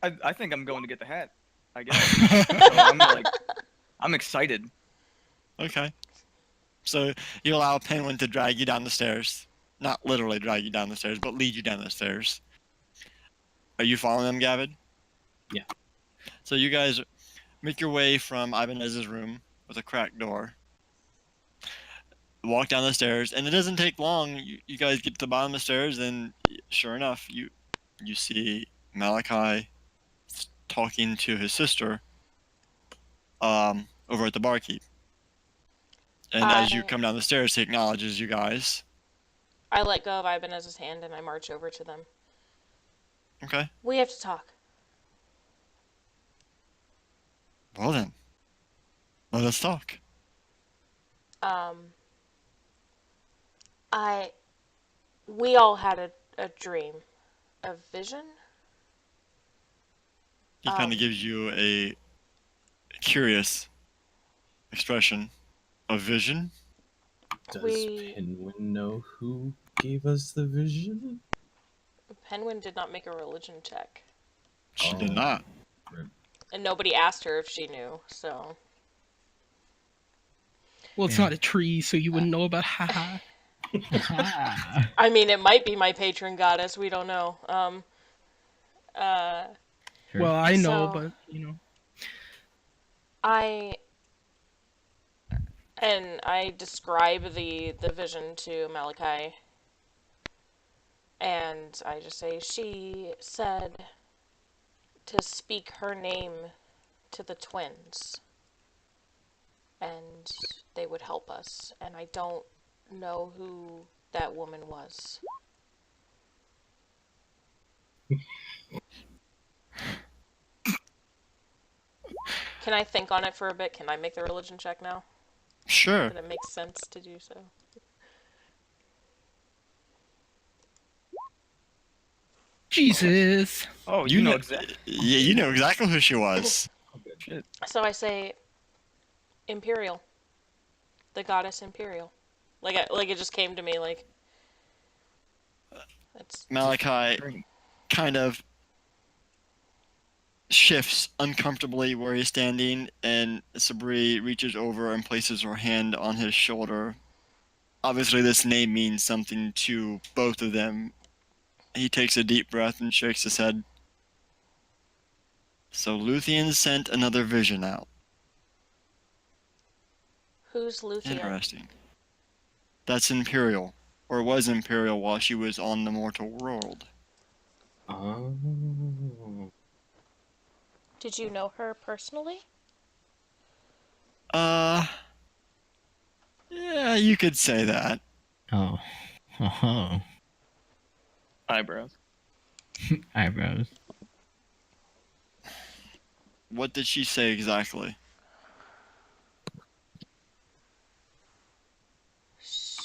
I think I'm going to get the hat, I guess. So I'm excited. Okay. So you allow Penguin to drag you down the stairs. Not literally drag you down the stairs, but lead you down the stairs. Are you following them, Gavin? Yeah. So you guys make your way from Ibanez's room with a cracked door. Walk down the stairs, and it doesn't take long. You guys get to the bottom of the stairs, and sure enough, you see Malachi talking to his sister over at the barkeep. And as you come down the stairs, he acknowledges you guys. I let go of Ibanez's hand and I march over to them. Okay. We have to talk. Well then, let us talk. we all had a dream, a vision. He kind of gives you a curious expression. A vision? Does We Pinwin know who gave us the vision? Penguin did not make a religion check, She did Oh. not. and nobody asked her if she knew. So Well, it's Yeah. not a tree, so you wouldn't know about haha. Ah. I mean, it might be my patron goddess. We don't know. Sure. Well, I know, So- but you know. I describe the vision to Malachi, and I just say she said to speak her name to the twins, and they would help us. And I don't know who that woman was. Can I think on it for a bit? Can I make the religion check now? Sure. That it makes sense to do so. Jesus. Oh, you know exactly. Yeah, you know exactly who she was. Shit. So I say Imperial. The goddess Imperial. Like it just came to me like that's Malachi kind of shifts uncomfortably where he's standing, and Sabri reaches over and places her hand on his shoulder. Obviously, this name means something to both of them. He takes a deep breath and shakes his head. So Luthien sent another vision out. who's Luthien? Interesting. That's Imperial, or was Imperial while she was on the mortal world. Oh. Did you know her personally? Yeah, you could say that. Oh. Oh. Eyebrows. Eyebrows. What did she say exactly?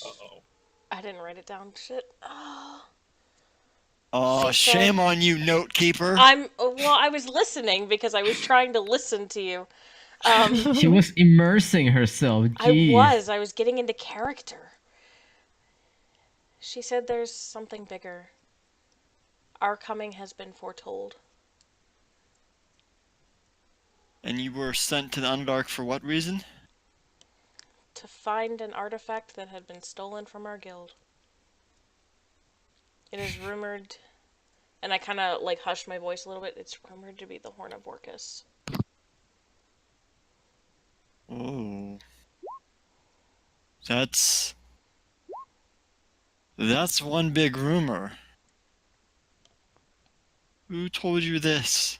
Uh-oh. I didn't write it down. Shit. Oh, She said- shame on you, note keeper. I was listening because I was trying to listen to you. She was immersing herself. Jeez. I was getting into character. She said there's something bigger. Our coming has been foretold. And you were sent to the Underdark for what reason? To find an artifact that had been stolen from our guild. It is rumored, and I kind of like hushed my voice a little bit, it's rumored to be the Horn of Orcus. Oh. That's one big rumor. Who told you this?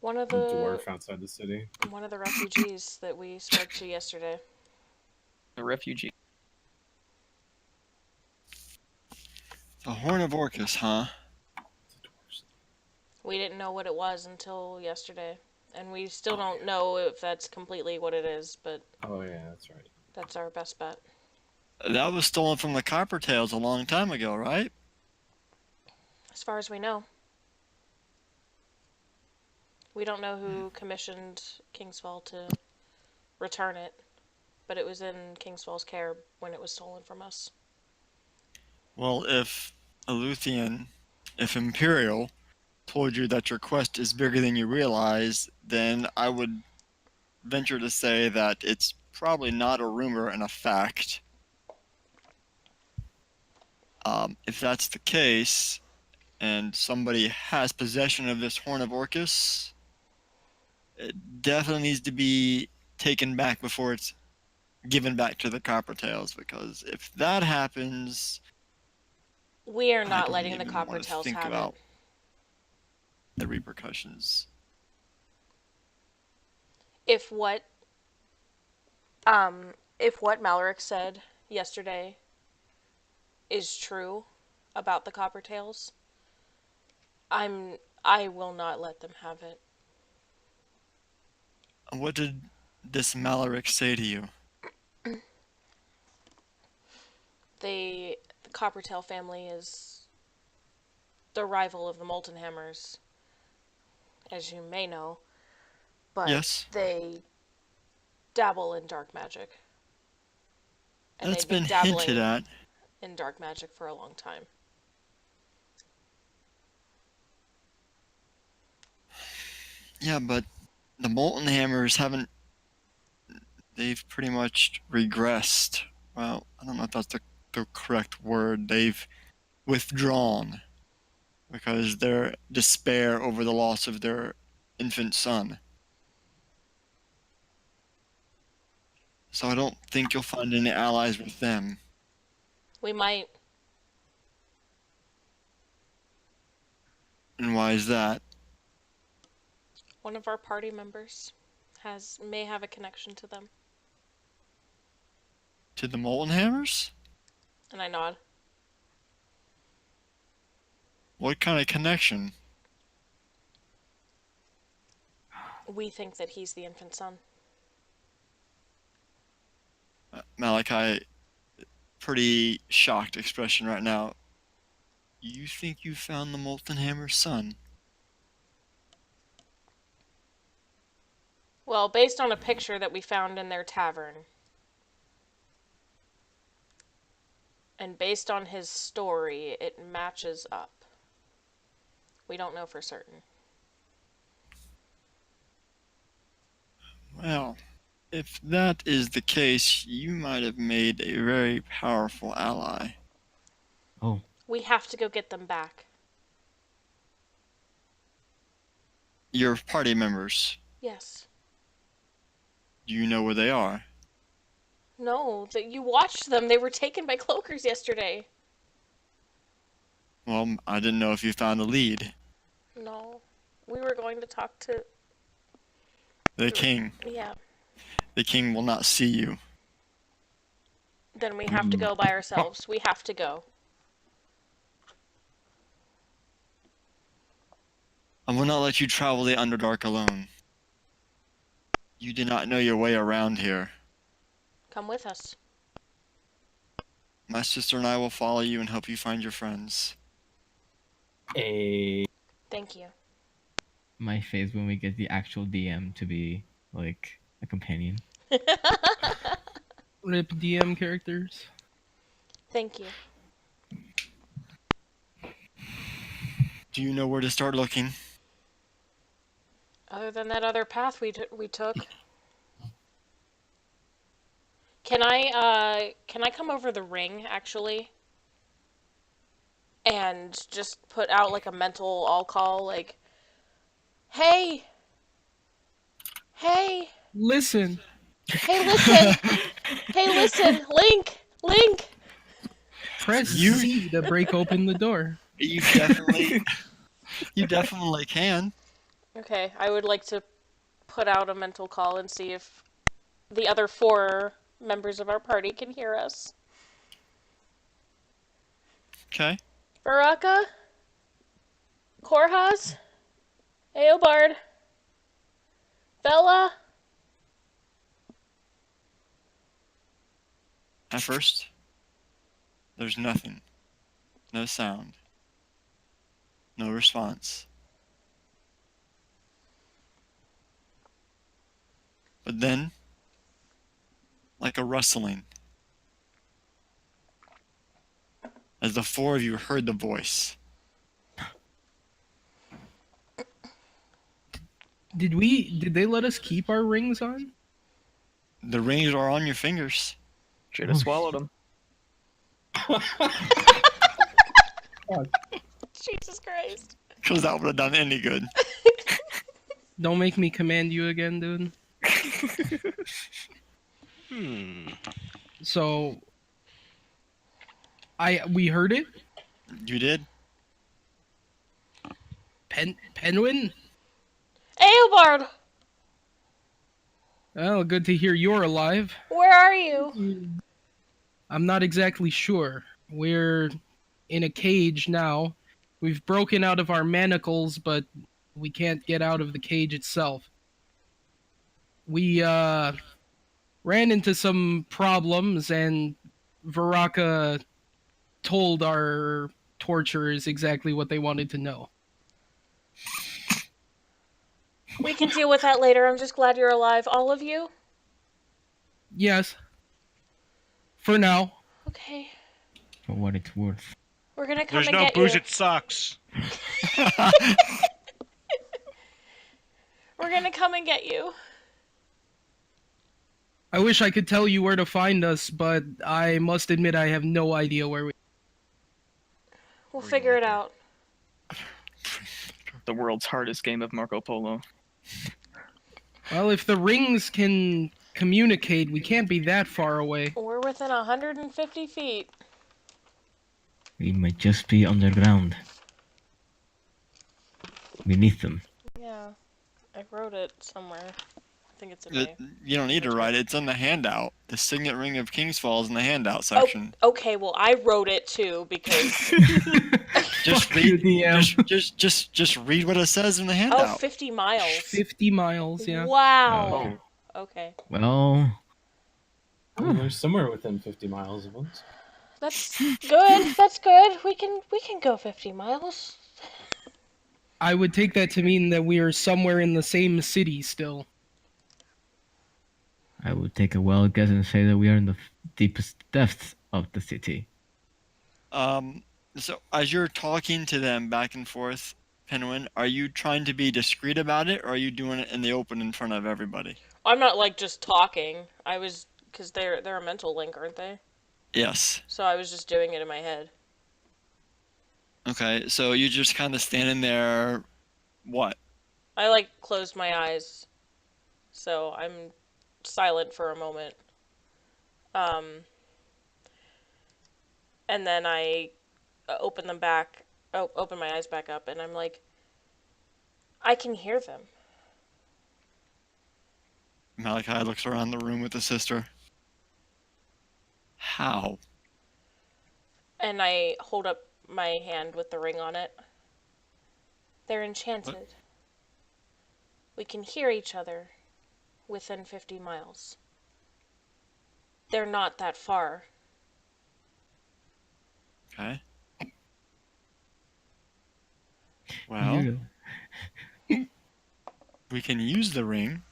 One of The the dwarf outside the city. one of the refugees that we spoke to yesterday. The refugee. The Horn of Orcus, huh? The dwarves. We didn't know what it was until yesterday, and we still don't know if that's completely what it is, but Oh yeah, that's right. that's our best bet. That was stolen from the Coppertails a long time ago, right? As far as we know. We don't know who commissioned Kingsfall to return it, but it was in Kingsfall's care when it was stolen from us. Well, if Eluthian, if Imperial, told you that your quest is bigger than you realize, then I would venture to say that it's probably not a rumor and a fact. If that's the case, and somebody has possession of this Horn of Orcus, it definitely needs to be taken back before it's given back to the Coppertails, because if that happens, We are I not don't letting the even wanna Coppertails think have about it. the repercussions. If what Maloric said yesterday is true about the Coppertails, I will not let them have it. What did this Maloric say to you? the Coppertail family is the rival of the Molten Hammers, as you may know. But Yes. they dabble in dark magic. And That's they've been been dabbling hinted at. in dark magic for a long time. Yeah, but the Molten Hammers haven't. They've pretty much regressed. Well, I don't know if that's the correct word. They've withdrawn because their despair over the loss of their infant son. So I don't think you'll find any allies with them. We might. And why is that? One of our party members may have a connection to them. To the Molten Hammers? And I nod. What kind of connection? We think that he's the infant son. Malachi, pretty shocked expression right now. You think you found the Molten Hammer's son? Well, based on a picture that we found in their tavern, and based on his story, it matches up. We don't know for certain. Well, if that is the case, you might have made a very powerful ally. Oh, We have to go get them back. Your party members, Yes. do you know where they are? No, that you watched them. They were taken by cloakers yesterday. Well, I didn't know if you found a lead. No. We were going to talk to... The king. Yeah. The king will not see you. Then we have to go by ourselves. We have to go. I will not let you travel the Underdark alone. You do not know your way around here. Come with us. My sister and I will follow you and help you find your friends. Thank you. my face when we get the actual DM to be like a companion. Rip DM characters. Thank you. Do you know where to start looking? Other than that other path we took. Can I come over the ring actually? And just put out like a mental all call like, hey, Listen. hey, listen, hey, listen, Link. Press C to break open the door. You definitely can. Okay, I would like to put out a mental call and see if the other 4 members of our party can hear us. Okay. Baraka, Korhaz, Eobard, Bella. At first, there's nothing. No sound. No response. But then, like a rustling, as the 4 of you heard the voice. Did they let us keep our rings on? The rings are on your fingers. Should have swallowed them. Jesus Christ. Because that would have done any good. Don't make me command you again, dude. So we heard it? You did? Penguin? Eobard, Oh, good to hear you're alive. where are you? I'm not exactly sure. We're in a cage now. We've broken out of our manacles, but we can't get out of the cage itself. We ran into some problems, and Varaka told our torturers exactly what they wanted to know. We can deal with that later. I'm just glad you're alive, all of you. Yes. For now. Okay. For what it's worth. We're gonna come There's and no get booze, you. it sucks. We're gonna come and get you. I wish I could tell you where to find us, but I must admit I have no idea where we... We'll figure it out. The world's hardest game of Marco Polo. Well, if the rings can communicate, we can't be that far away. We're within 150 feet. We might just be underground. Beneath them. Yeah. I wrote it somewhere. I think it's in my... You don't need to write it. It's in the handout. The Signet Ring of Kingsfall is in the handout section. Oh, okay, well, I wrote it too, because... Just Fuck you, read. DM. Just read what it says in the Oh, handout. 50 miles. 50 miles, yeah. Wow. Okay. Well, We're somewhere within 50 miles of us. That's good. That's good. We can go 50 miles. I would take that to mean that we are somewhere in the same city still. I would take a wild guess and say that we are in the deepest depths of the city. So as you're talking to them back and forth, Penguin, are you trying to be discreet about it, or are you doing it in the open in front of everybody? I'm not like just talking. I was because they're a mental link, aren't they? Yes. So I was just doing it in my head. Okay, so you're just kind of standing there. What? I like closed my eyes, so I'm silent for a moment. And then I open my eyes back up, and I'm like, I can hear them. Malachi looks around the room with his sister. How? And I hold up my hand with the ring on it. They're enchanted. What? We can hear each other within 50 miles. They're not that far. Okay. Well, we can use the ring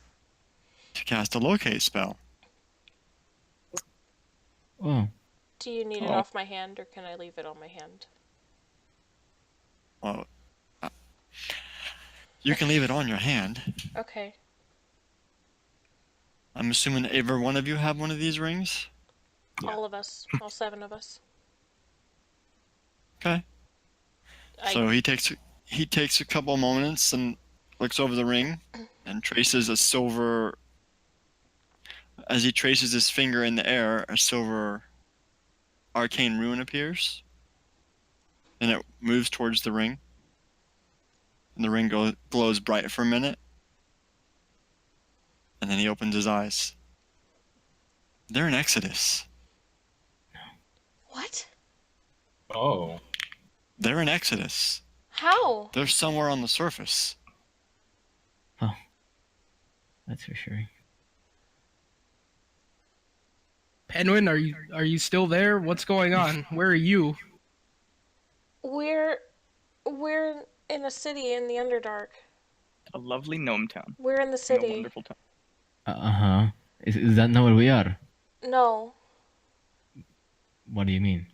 to cast a locate spell. Oh, Do you need it Oh. off my hand, or can I leave it on my hand? Well, you can leave it on your hand. Okay. I'm assuming every one of you have one of these rings? Yeah. All of us. All 7 of us. Okay. So he takes a couple moments and looks over the ring and traces a silver. As he traces his finger in the air, a silver arcane rune appears, and it moves towards the ring. And the ring glows bright for a minute, and then he opens his eyes. They're in Exodus. What? Oh. They're in Exodus. How? They're somewhere on the surface. that's for sure. Penguin, are you still there? What's going on? Where are you? We're in a city in the Underdark. A lovely gnome town. We're in the And a city. wonderful town. Uh-huh. Is that not where we are? No. What do you mean?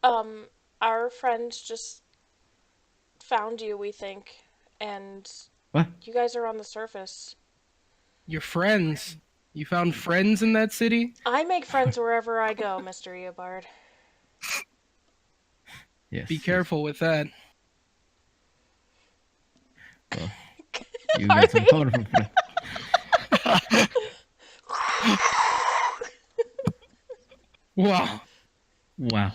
Our friends just found you, we think, and What? you guys are on the surface. Your friends. You found friends in that city? I make friends wherever I go, Mr. Eobard. Yes. Be yes. careful with that. Well, you got some powerful friends. Wow. Wow.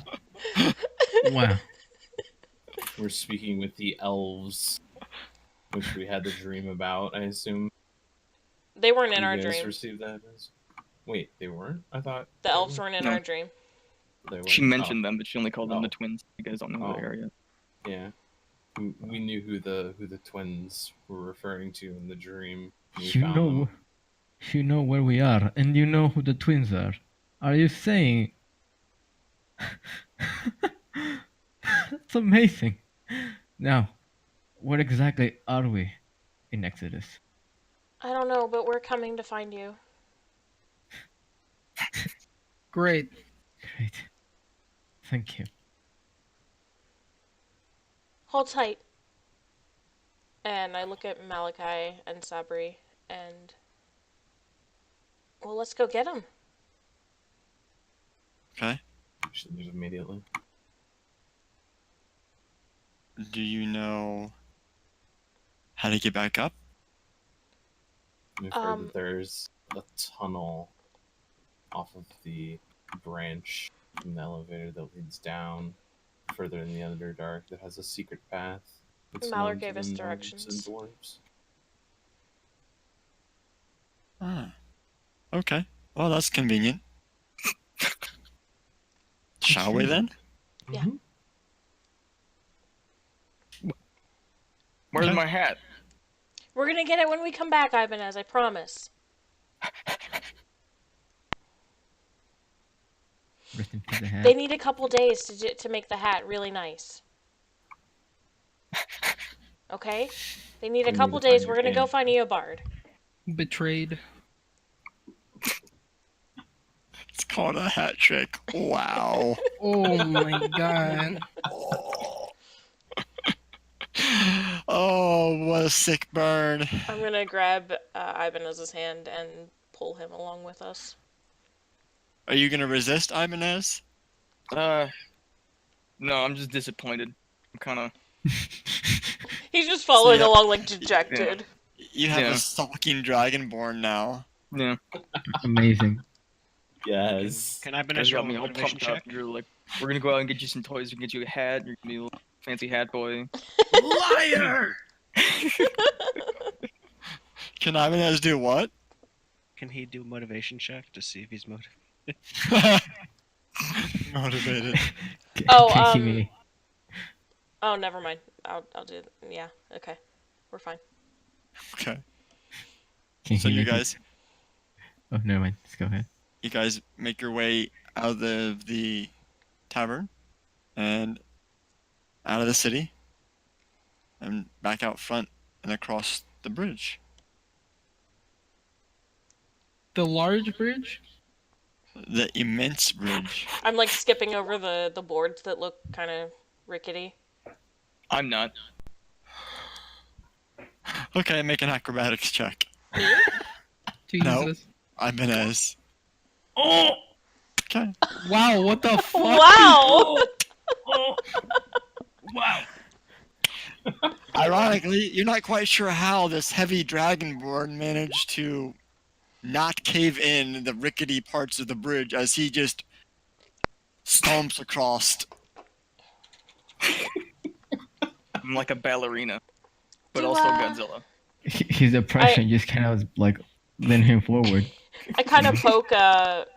Wow. We're speaking with the elves, which we had the dream about, I assume. They weren't in You our guys dream. received that as... Wait, they weren't? I thought... The elves weren't in No. our dream. They She weren't. mentioned them, but she only called them Oh. the twins. You guys don't know who they are yet. Yeah. We knew who the twins were referring to in the dream. We You found know, them. you know where we are, and you know who the twins are. Are you saying? It's amazing. Now, what exactly are we in Exodus? I don't know, but we're coming to find you. Great. Great. Thank you. Hold tight. And I look at Malachi and Sabri, and well, let's go get him. Okay. Should leave immediately. Do you know how to get back up? We've heard that there's a tunnel off of the branch from the elevator that leads down further in the Underdark that has a secret path. That's Mallard known to gave the us gnomes directions. and dwarves. Ah. Okay. Well, that's convenient. Shall we then? Yeah. Where's Okay. my hat? We're gonna get it when we come back, Ibanez, I promise. Rest into the hat. They need a couple days to make the hat really nice. Okay? They need a We need couple to find days. your We're gonna go band. find Eobard. Betrayed. It's called a hat trick. Wow. Oh my god. Oh, what a sick burn. I'm gonna grab Ibanez's hand and pull him along with us. Are you gonna resist, Ibanez? No, I'm just disappointed. I'm kind of. He's just following yeah. along like dejected. You have Yeah. a sulking dragonborn now. Yeah. Amazing. Yes. Can I You finish got roll a me all motivation pumped up. check? You're like, we're gonna go out and get you some toys. We can get you a hat. You're gonna be a little fancy hat boy. Liar! Can Ibanez do what? Can he do a motivation check to see if he's motivated? Motivated. Oh, Kimi. Oh, never mind. I'll do it. Yeah, okay. We're fine. Okay. Can So he you make it? guys, Oh, never mind. Let's go ahead. you guys make your way out of the tavern and out of the city and back out front and across the bridge. The large bridge? The immense bridge. I'm like skipping over the boards that look kind of rickety. I'm not. Okay, make an acrobatics check. No. Jesus. Ibanez. Oh! Okay. Wow, what the fuck? Wow! Oh! Wow! Ironically, you're not quite sure how this heavy dragonborn managed to not cave in the rickety parts of the bridge as he just stomps across. I'm like a ballerina, but Do, also uh, Godzilla. His oppression just kind of like led him forward. I kind of poke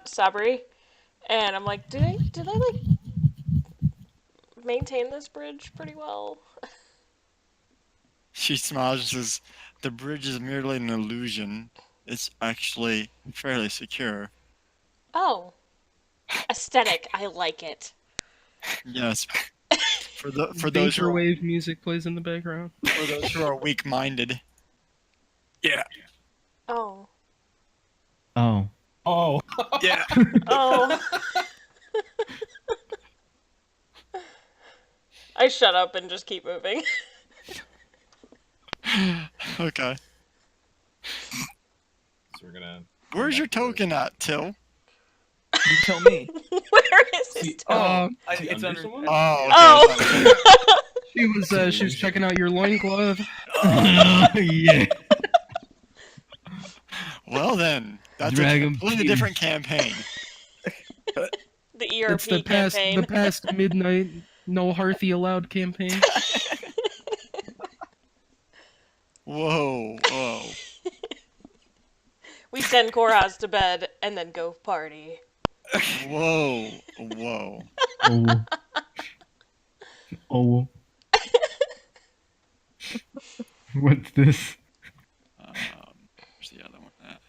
Sabri, and I'm like, do they like maintain this bridge pretty well? She smiles and says, "The bridge is merely an illusion. It's actually fairly secure." Oh, aesthetic. I like it. Yes. For those who are, Vaporwave music plays in the background. for those who are weak-minded. Yeah. Oh. Oh. Oh. Yeah. Oh. I shut up and just keep moving. Okay. So we're gonna. Where's your token at, Till? You tell me. Where is his See, toe? Oh, Is he it's under under. someone? Oh. Okay. Oh. She was checking out your loincloth. Yeah. Well then, that's Dragon a completely penis. different campaign. The ERP It's the past campaign. the past midnight no Hearthy allowed campaign. Whoa. We send Koraz to bed and then go party. Whoa. Oh. Oh. What's this? Where's the other one at?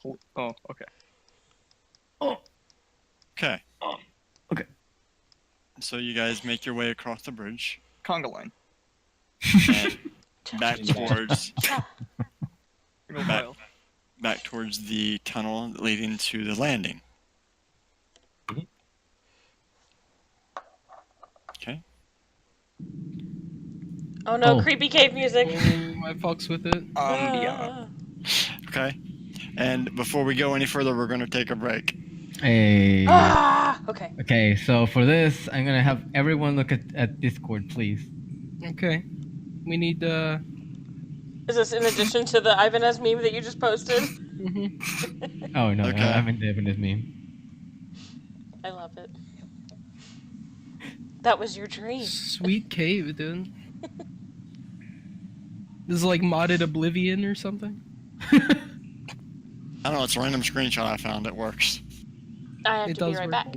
Oh, okay. Okay. Okay. So you guys make your way across the bridge Conga line. and back towards Single Back. file. back towards the tunnel leading to the landing. Mhm. Okay. Oh no, Oh. creepy cave music. Oh, I fucks with it. Yeah. Okay. And before we go any further, we're going to take a break. Hey. Okay. Okay, so for this, I'm gonna have everyone look at Discord, please. Okay. We need Is this in addition to the Ibanez meme that you just posted? Oh no, Okay. I'm in Japanese meme. I love it. That was your dream. sweet cave, dude. This is like modded Oblivion or something. I don't know. It's a random screenshot I found. It works. I have It to be does right work. back.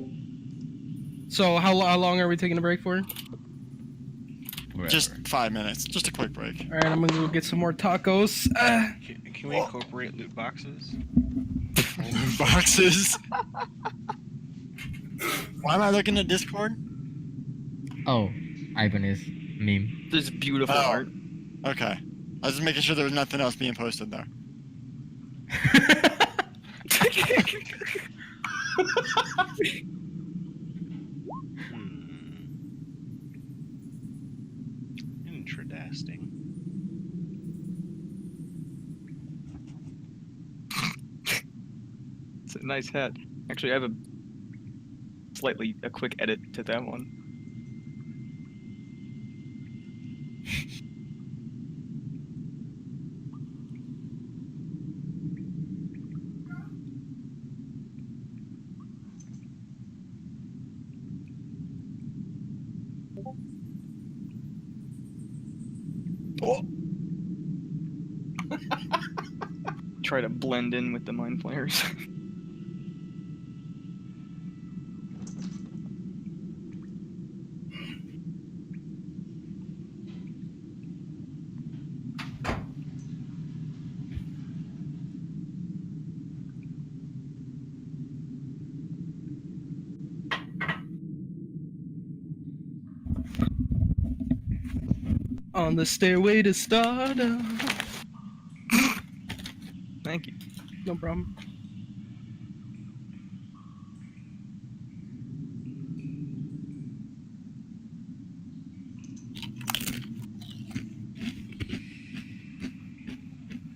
So how long are we taking a break for? Just 5 minutes. Just a quick break. All right, I'm gonna go get some more tacos. Can we incorporate loot boxes? Boxes. Why am I looking at Discord? Oh, Ibanez meme. This beautiful Oh. art. Okay. I was just making sure there was nothing else being posted there. Interesting. It's a nice hat. Actually, I have a quick edit to that one. Oh. Try to blend in with the mind flayers. On the stairway to stardom. Thank you. No problem.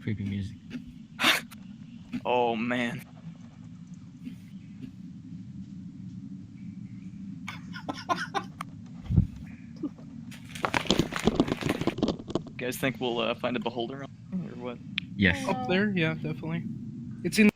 Creepy music. Oh man. You guys think we'll find a beholder or what? Yes. Up there, yeah, definitely. It's in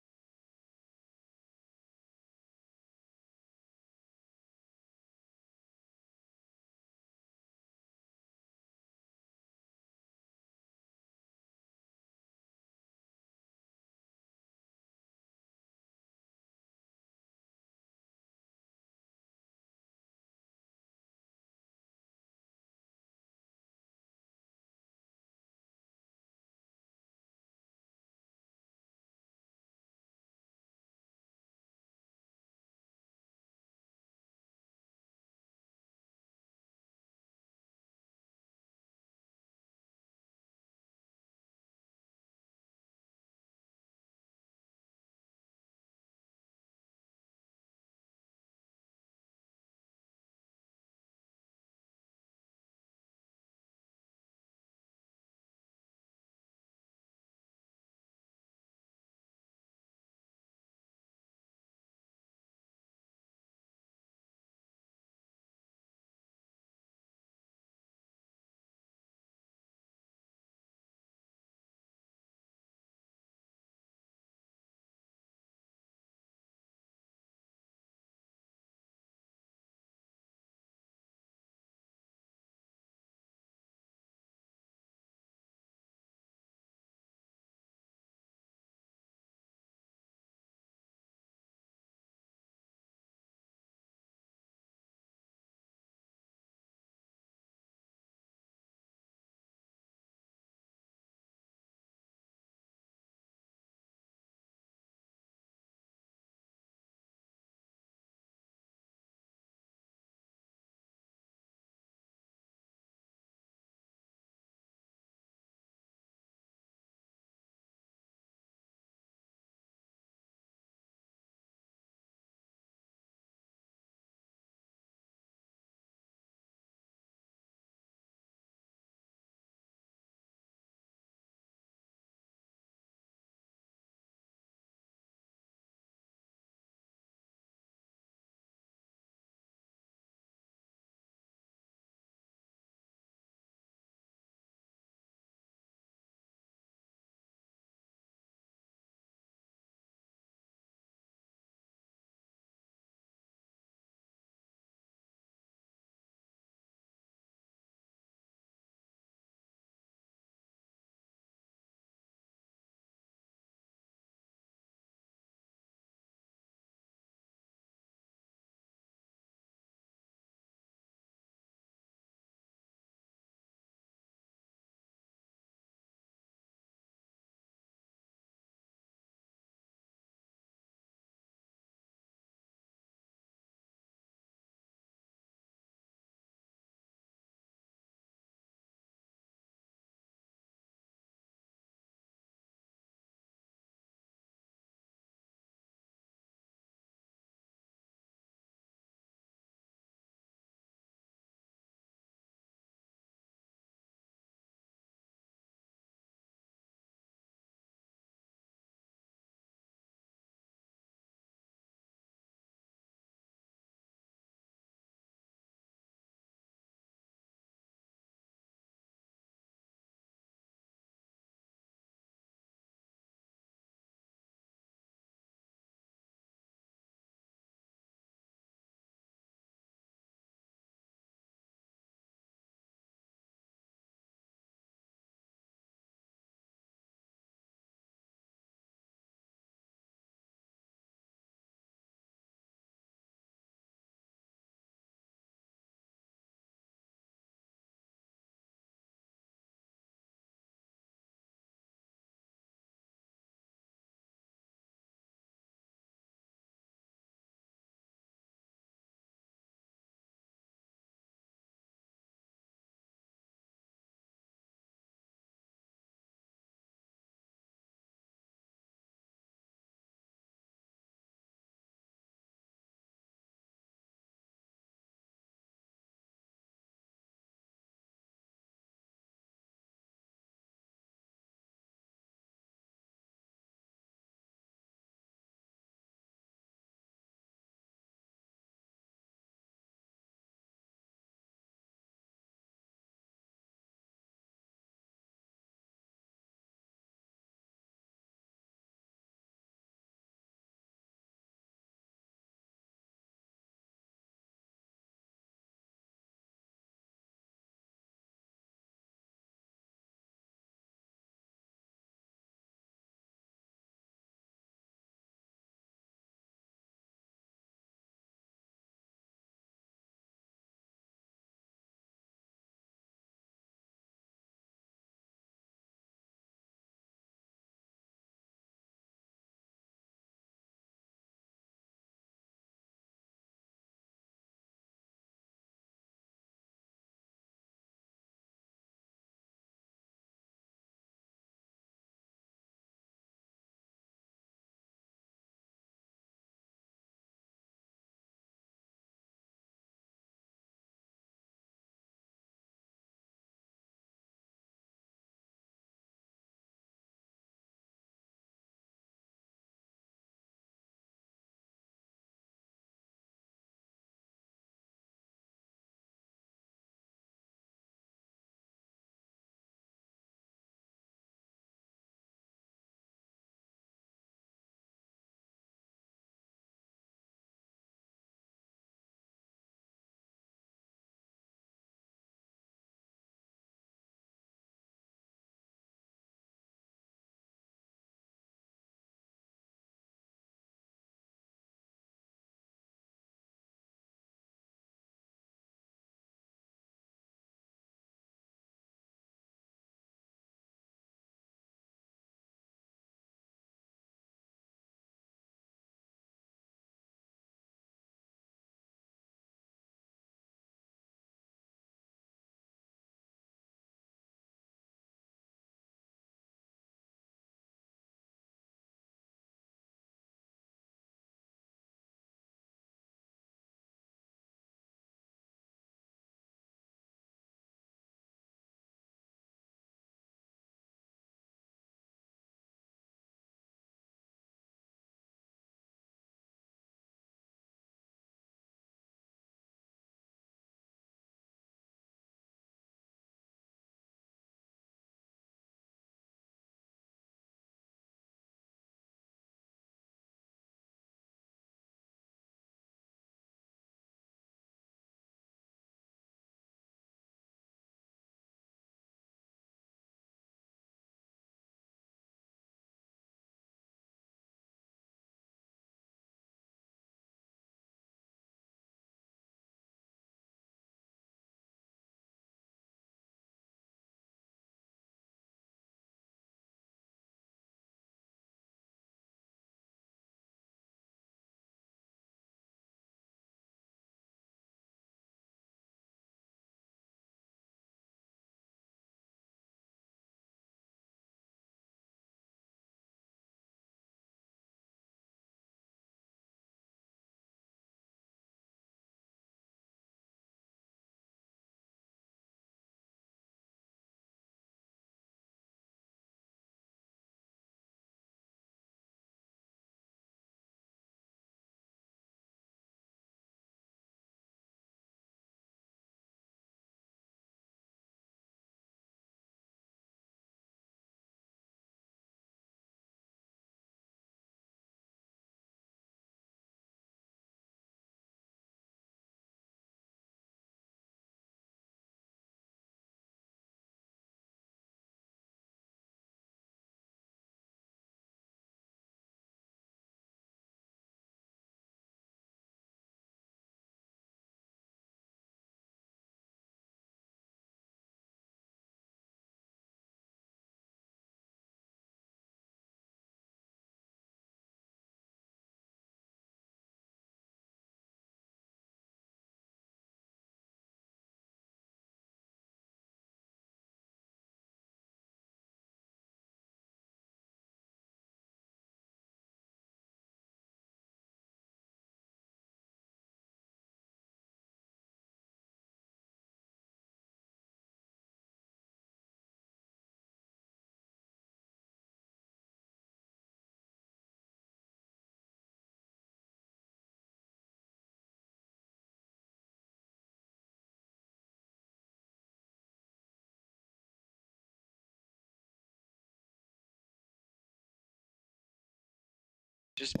Just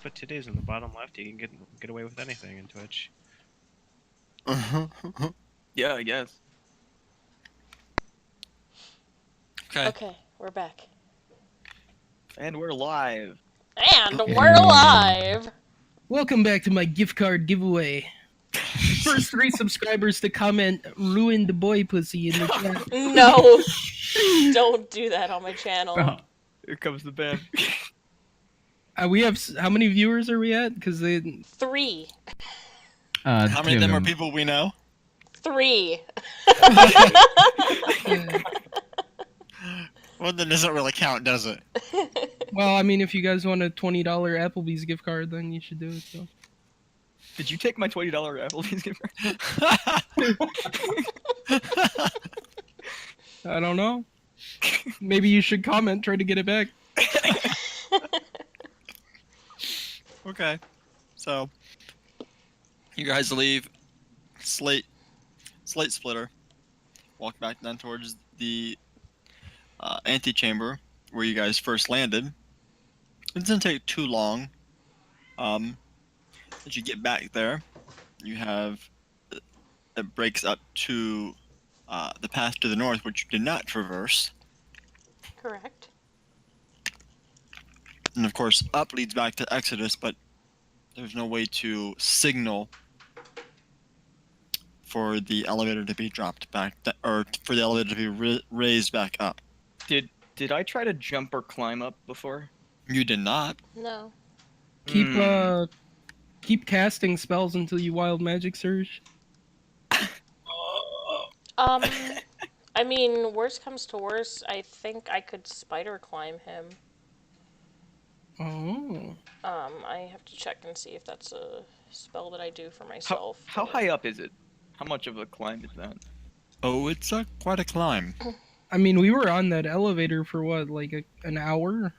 put titties in the bottom left. You can get away with anything in Twitch. Yeah, I guess. Okay. Okay, we're back. And we're live. And we're live! Welcome back to my gift card giveaway. First 3 subscribers to comment "ruined the boy pussy" in the chat. No! Don't do that on my channel. Here comes the band. We have how many viewers are we at? Because they 3. How many of them are people we know? 3. Well, that doesn't really count, does it? Well, I mean, if you guys want a $20 Applebee's gift card, then you should do it. So. Did you take my $20 Applebee's gift card? I don't know. Maybe you should comment, try to get it back. Okay. So, you guys leave Slate Splitter. Walk back down towards the antechamber where you guys first landed. It doesn't take too long. As you get back there, you have it breaks up to the path to the north, which you did not traverse, Correct. and of course up leads back to Exodus, but there's no way to signal for the elevator to be dropped back, or for the elevator to be raised back up. Did I try to jump or climb up before? You did not. No. Keep casting spells until you wild magic surge. I mean, worst comes to worst, I think I could spider climb him. Oh. I have to check and see if that's a spell that I do for myself. How high up is it? How much of a climb is that? Oh, it's quite a climb. I mean, we were on that elevator for what, like an hour?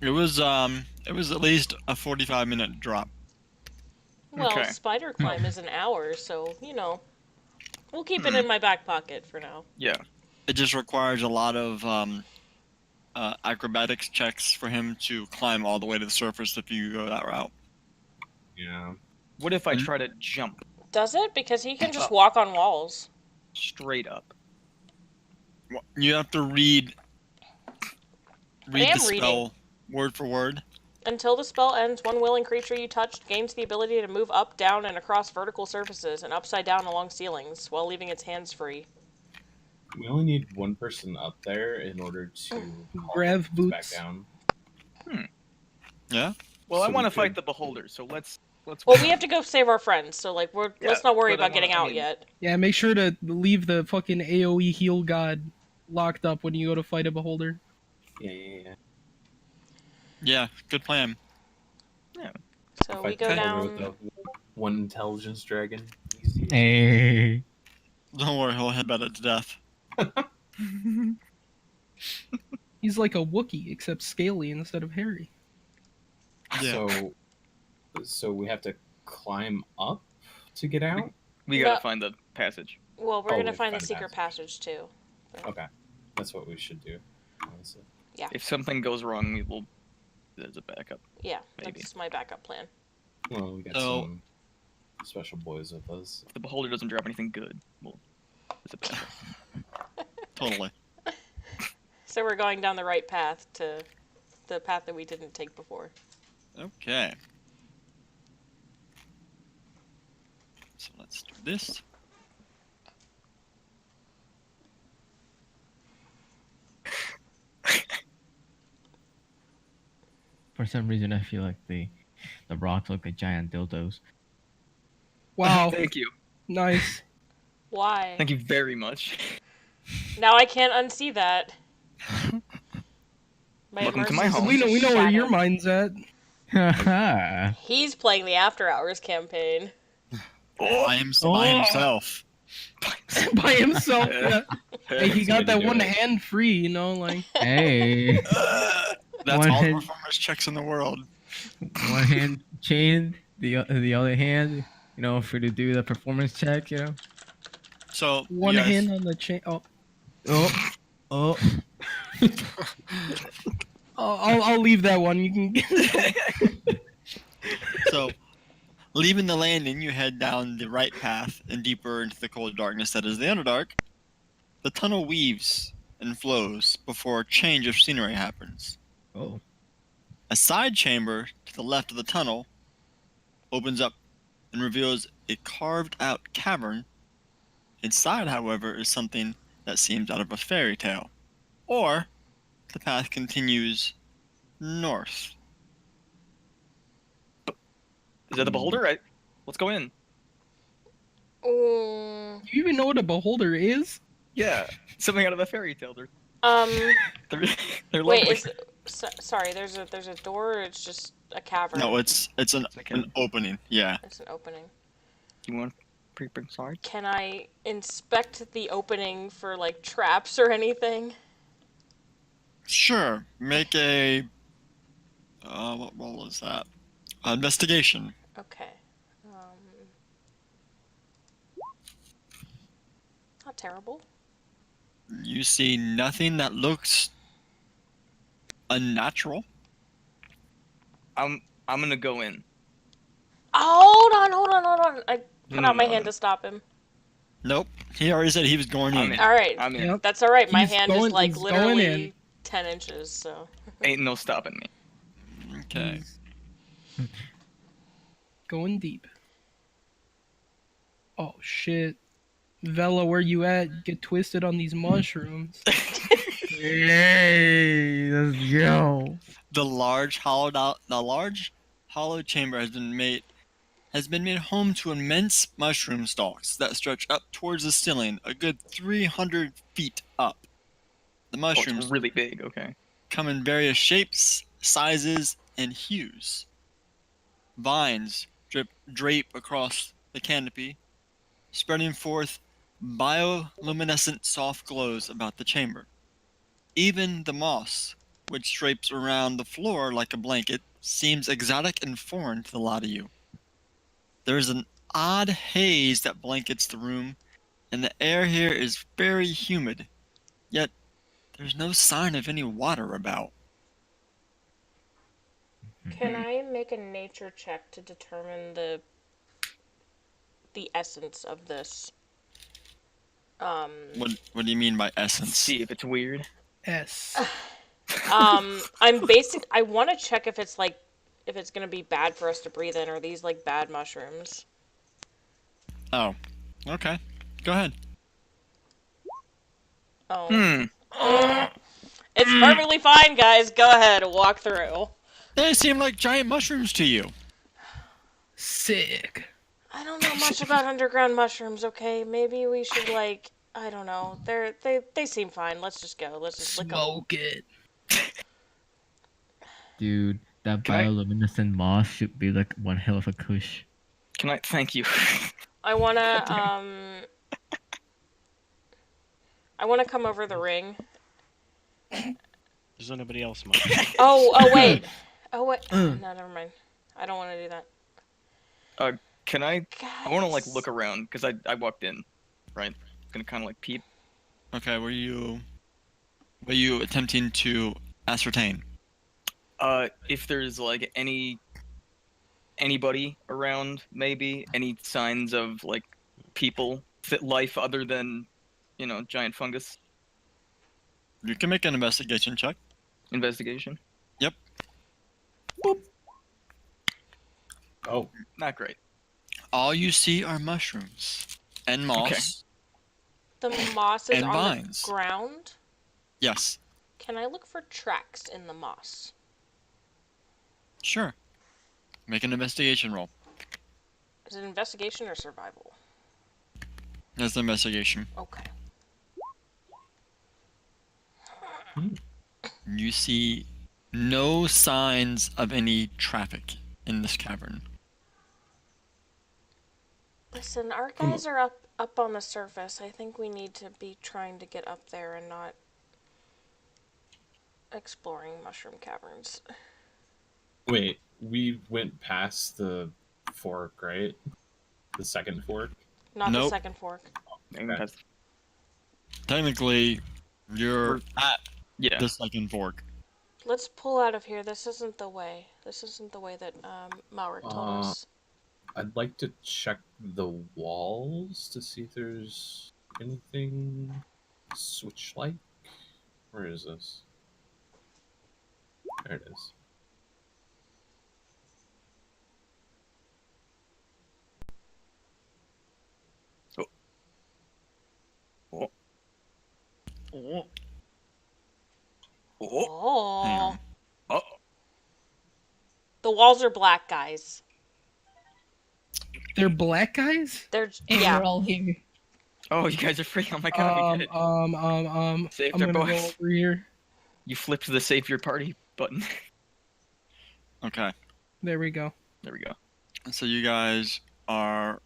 It was at least a 45-minute drop. Well, Okay. spider climb is an hour, so, you know. We'll keep it in my back pocket for now. Yeah. It just requires a lot of acrobatics checks for him to climb all the way to the surface if you go that route. Yeah. What if I try to jump Does it? Because he can just walk on walls. straight up? Well, you have to read am the spell reading. word for word. Until the spell ends, one willing creature you touched gains the ability to move up, down, and across vertical surfaces and upside down along ceilings, while leaving its hands free. We only need one person up there in order to Grav back boots. down. Yeah. Well, So I want to we fight could- the beholder, so let's. Well, we have to go save our friends, so, like, let's Yeah, not worry but I about getting wanna- I out mean- yet. Yeah, make sure to leave the fucking AoE heal god locked up when you go to fight a beholder. Yeah. Yeah. Good plan. So If we I go take over down. with the one intelligence dragon. Easy. Hey. Don't worry, he'll headbutt it to death. He's like a Wookiee, except scaly instead of hairy. Yeah. So we have to climb up to get out? We gotta No. find the passage. Well, we're Oh, gonna we find the find secret passage, too. Okay. That's what we should do. Honestly. If something goes wrong, we will. There's a backup. Yeah, Maybe. that's my backup plan. Well, we got So- some special boys with us. If the beholder doesn't drop anything good, well, there's a backup. Totally. So we're going down the right path to the path that we didn't take before. Okay. So let's do this. For some reason, I feel like the rocks look like giant dildos. Wow, Thank you. nice. Why? Thank you very much. Now I can't unsee that. Welcome to my immersive home. We know where your shadow. mind's at. Haha. He's playing the After Hours campaign. By himself. By himself. Yeah. Hey, he got That's the way that to one do it. hand free, you know, like. Hey. That's One all the head- performance checks in the world. One hand chained, the other hand, you know, for to do the performance check, you know. So One you guys- hand on the chain. Oh, Oh. I'll leave that one. You can. So, leaving the landing, you head down the right path and deeper into the cold darkness that is the Underdark. The tunnel weaves and flows before a change of scenery happens. Oh. A side chamber to the left of the tunnel opens up and reveals a carved-out cavern. Inside, however, is something that seems out of a fairy tale. Or, the path continues north. Is that the beholder? Right. Let's go in. Mm, Do you even know what a beholder is? Yeah, something out of a fairy tale. They're they're wait, lovely. sorry. There's a door. Or it's just a cavern. No, it's an opening. Yeah. It's an opening. You want to bring swords? Can I inspect the opening for like traps or anything? Sure. Make a. What roll is that? Investigation. Okay. Not terrible. You see nothing that looks unnatural. I'm gonna go in. Hold on. I put out my No. hand to stop him. Nope. He already said he was going I'm in. in. All right. I'm in. Yep. That's all right. My He's hand going- is like he's going literally in. 10 inches, so. Ain't no stopping me. Okay. Going deep. Oh shit. Vela, where you at? Get twisted on these mushrooms. Yay! Let's go. The large hollow chamber has been made home to immense mushroom stalks that stretch up towards the ceiling, a good 300 feet up. The Oh, it's mushrooms really big. Okay. come in various shapes, sizes, and hues. Vines drape across the canopy, spreading forth bioluminescent soft glows about the chamber. Even the moss, which drapes around the floor like a blanket, seems exotic and foreign to the lot of you. There is an odd haze that blankets the room, and the air here is very humid, yet there's no sign of any water about. Can I make a nature check to determine the essence of this? What do you mean by essence? See if it's weird. S. I want to check if it's gonna be bad for us to breathe in. Are these like bad mushrooms? Oh, okay. Go ahead. Oh. It's perfectly fine, guys. Go ahead, walk through. They seem like giant mushrooms to you. Sick. I don't know much about underground mushrooms, okay? Maybe we should I don't know. They seem fine. Let's just go. Let's just lick 'em. Smoke it. Dude, that Can I- bioluminescent moss should be like one hell of a kush. Can I? Thank you. I wanna come over the ring. There's nobody else, Mike. Oh wait. No, never mind. I don't want to do that. Can I? I want to Guys. look around because I walked in, right? Gonna kind of peep. Okay, were you attempting to ascertain? If there's anybody around, maybe any signs of people, life other than, giant fungus. You can make an investigation check. Investigation. Yep. Oh, Not great. All you see are mushrooms and moss. The moss is And on vines. the ground. Yes, Can I look for tracks in the moss? sure. Make an investigation roll. Is it investigation or survival? That's the investigation. Okay. You see no signs of any traffic in this cavern. Listen, our guys are up on the surface. I think we need to be trying to get up there and not exploring mushroom caverns. wait. We went past the fork, right? The second fork? Not the Nope. second fork. Maybe Okay. that's- Technically, you're at Yeah. the second fork. Let's pull out of here. This isn't the way. This isn't the way that Maurik told us. I'd like to check the walls to see if there's anything switch-like. Where is this? There it is. Oh. Oh. on. Oh. The walls are black, guys. They're black guys? They're And yeah. we're all here. Oh, you guys are free. Oh my god, we did it. Saved I'm our gonna go boys. over here. You flipped the save your party button. Okay. There we go. There we go. So you guys are.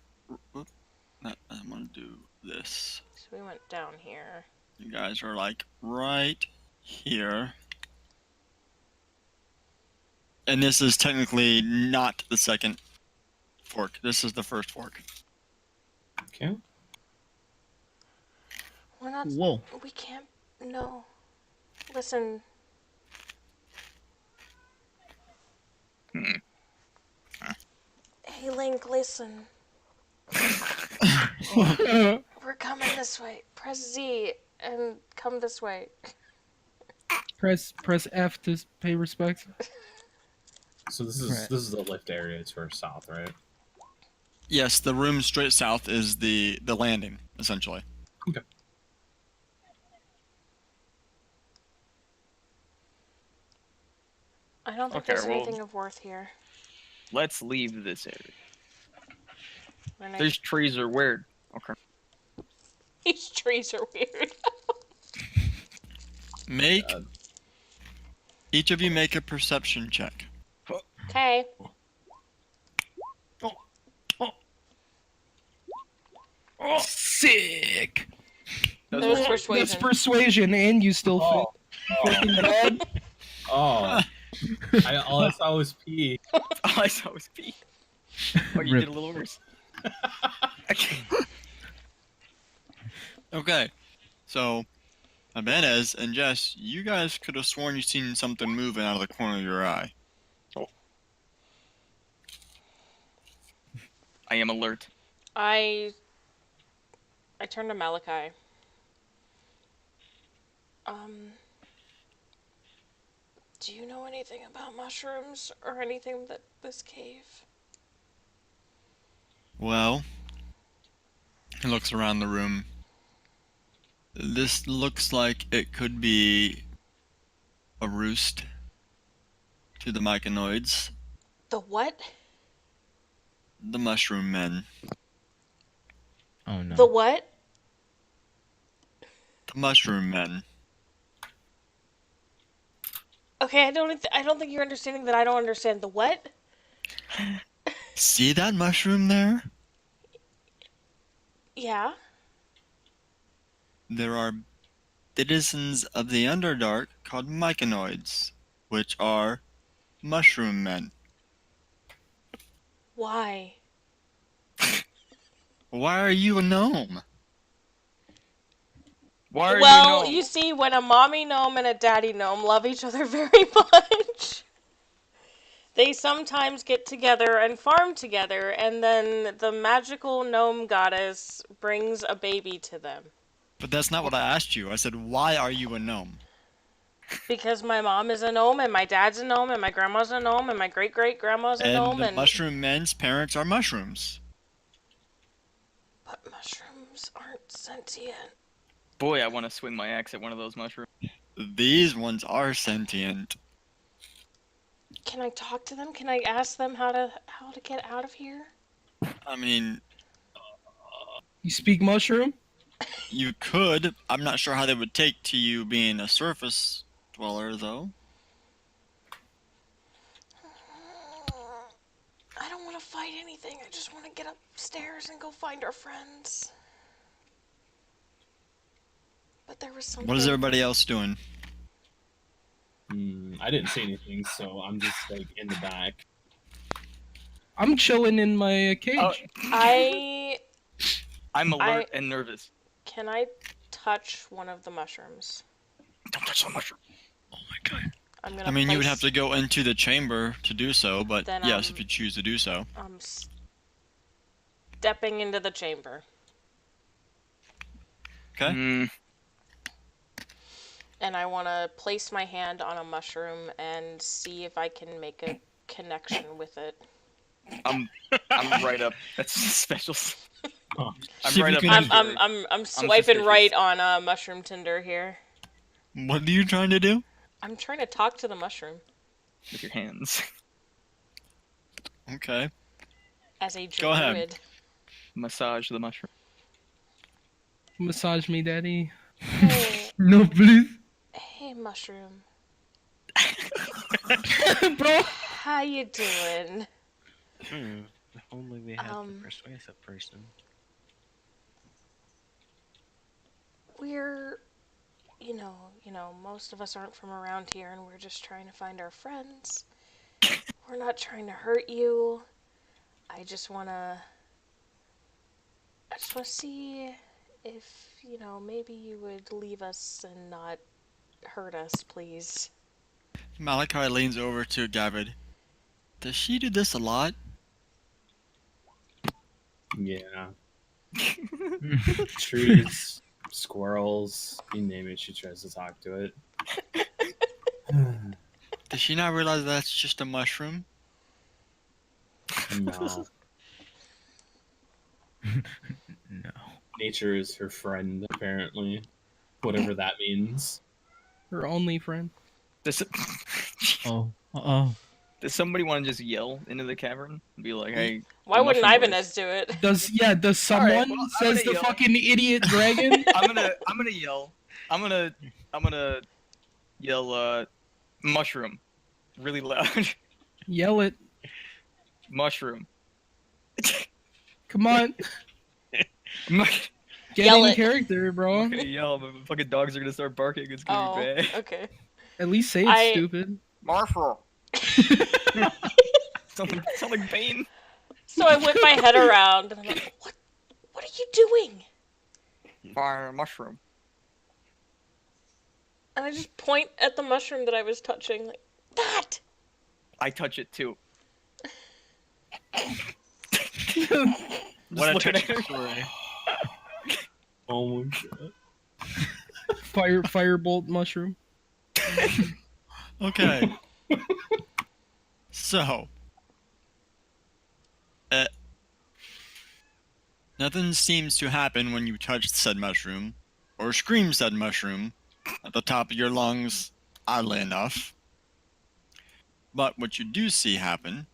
I'm gonna do this. So we went down here. You guys are like right here. And this is technically not the second fork. This is the first fork. Okay. We're not. Whoa. We can't. No. Listen. Hey, Link, listen. We're coming this way. Press Z and come this way. Press F to pay respects. So this is Right. this is the lift area to our south, right? Yes, the room straight south is the landing, essentially. I don't think Okay, there's well- anything of worth here. Let's leave this area. We're gonna- These trees are weird. Okay. These trees are weird. Make Uh, each of you make a perception check. Okay. Sick. There's That's persuasion. persuasion, and you still Oh. fucking bad. Oh. All I saw was pee. All I saw was pee. Oh, you Rip. did a little worse. Okay. So, Ibanez and Jess, you guys could have sworn you seen something moving out of the corner of your eye. I am alert. I turned to Malachi. Do you know anything about mushrooms or anything that this cave? Well, he looks around the room. This looks like it could be a roost to the myconoids, The what? the mushroom men. Oh no. The what? The mushroom men. Okay, I don't think you're understanding that I don't understand. The what? See that mushroom there? Yeah. There are citizens of the Underdark called myconoids, which are mushroom men. Why? Why are you a gnome? Why are Well, you you see, when a mommy gnome and a daddy gnome love each other very much, they sometimes get together and farm together, and then the magical gnome goddess brings a baby to them. But that's not what I asked you. I said, why are you a gnome? Because my mom is a gnome, and my dad's a gnome, and my grandma's a gnome, and my great-great-grandma's a And gnome, the and... mushroom men's parents are mushrooms. But mushrooms aren't sentient. Boy, I want to swing my axe at one of those mushrooms. These ones are sentient. Can I talk to them? Can I ask them how to get out of here? I mean, You speak mushroom? you could. I'm not sure how they would take to you being a surface dweller, though. I don't want to fight anything. I just want to get upstairs and go find our friends. But there was something. What is everybody else doing? I didn't see anything, so I'm just like in the back. I'm chilling in my cage. Oh. I'm alert and nervous. Can I touch one of the mushrooms? Don't touch the mushroom. Oh my god. I'm gonna. I mean, you would place- have to go into the chamber to do so, but Then, yes, if you choose to do so. I'm stepping into the chamber, Okay. and I want to place my hand on a mushroom and see if I can make a connection with it. I'm right up. That's special. I'm See if right you up. can- next to it. I'm swiping suspicious. right on Mushroom Tinder here. What are you trying to do? I'm trying to talk to the mushroom With your hands. Okay. as a druid. Go ahead. Massage the mushroom. Massage me, daddy. Hey, No, please. hey, mushroom. Bro. How you doing? If only we had the persuasive person. We're, you know, most of us aren't from around here, and we're just trying to find our friends. We're not trying to hurt you. I just wanna see if, maybe you would leave us and not hurt us, please. Malachi leans over to Gavid. Does she do this a lot? Yeah. Trees, squirrels, you name it, she tries to talk to it. Does she not realize that's just a mushroom? No. No. Nature is her friend, apparently. Whatever that means. Her only friend. Does, Oh. Oh. does somebody want to just yell into the cavern and be like, "Hey"? Why wouldn't mushroom Ibanez do it? Does Alright, someone well, I'm says gonna the yell. fucking idiot dragon? I'm gonna yell. I'm gonna yell. Mushroom, really loud. Yell it. Mushroom. Come on. Mush- Get Yell in it. character, bro. I'm gonna yell, but fucking dogs are gonna start barking. It's gonna be bad. Okay. At least say it's I- stupid. Mushroom. Sound like Bane. So I whip my head around, and I'm like, what are you doing? Fire mushroom. And I just point at the mushroom that I was touching, like, that! I touch it too. What a looking at touching her. story. Oh my god. Firebolt mushroom. Okay. So. Nothing seems to happen when you touch said mushroom, or scream said mushroom, at the top of your lungs, oddly enough. But what you do see happen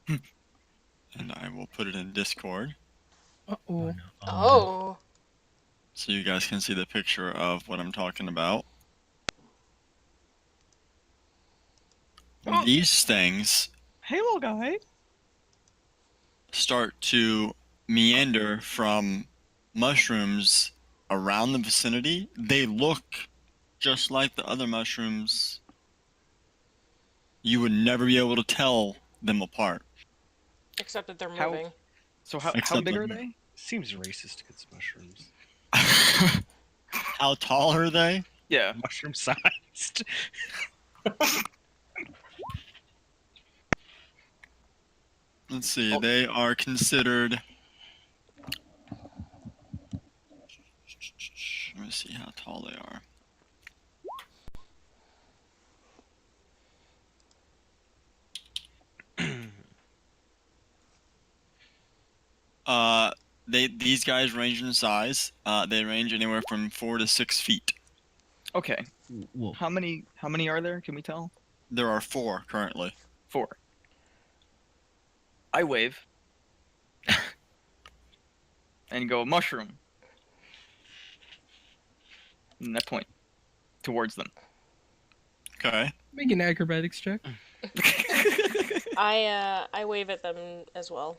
and I will put it in Discord Uh-oh. Oh. so you guys can see the picture of what I'm talking about. These things Hey, little guy. start to meander from mushrooms around the vicinity. They look just like the other mushrooms. You would never be able to tell them apart. Except that they're How- moving. So how Except big are that- they? Seems racist against mushrooms. How tall are they? Yeah. Mushroom sized. Let's see. Oh. They are considered. Let me see how tall they are. These guys range in size. They range anywhere from 4 to 6 feet. Okay. Whoa. How many are there? Can we tell? There are 4 currently. 4. I wave. And go mushroom. And I point towards them. Okay. Make an acrobatics check. I wave at them as well.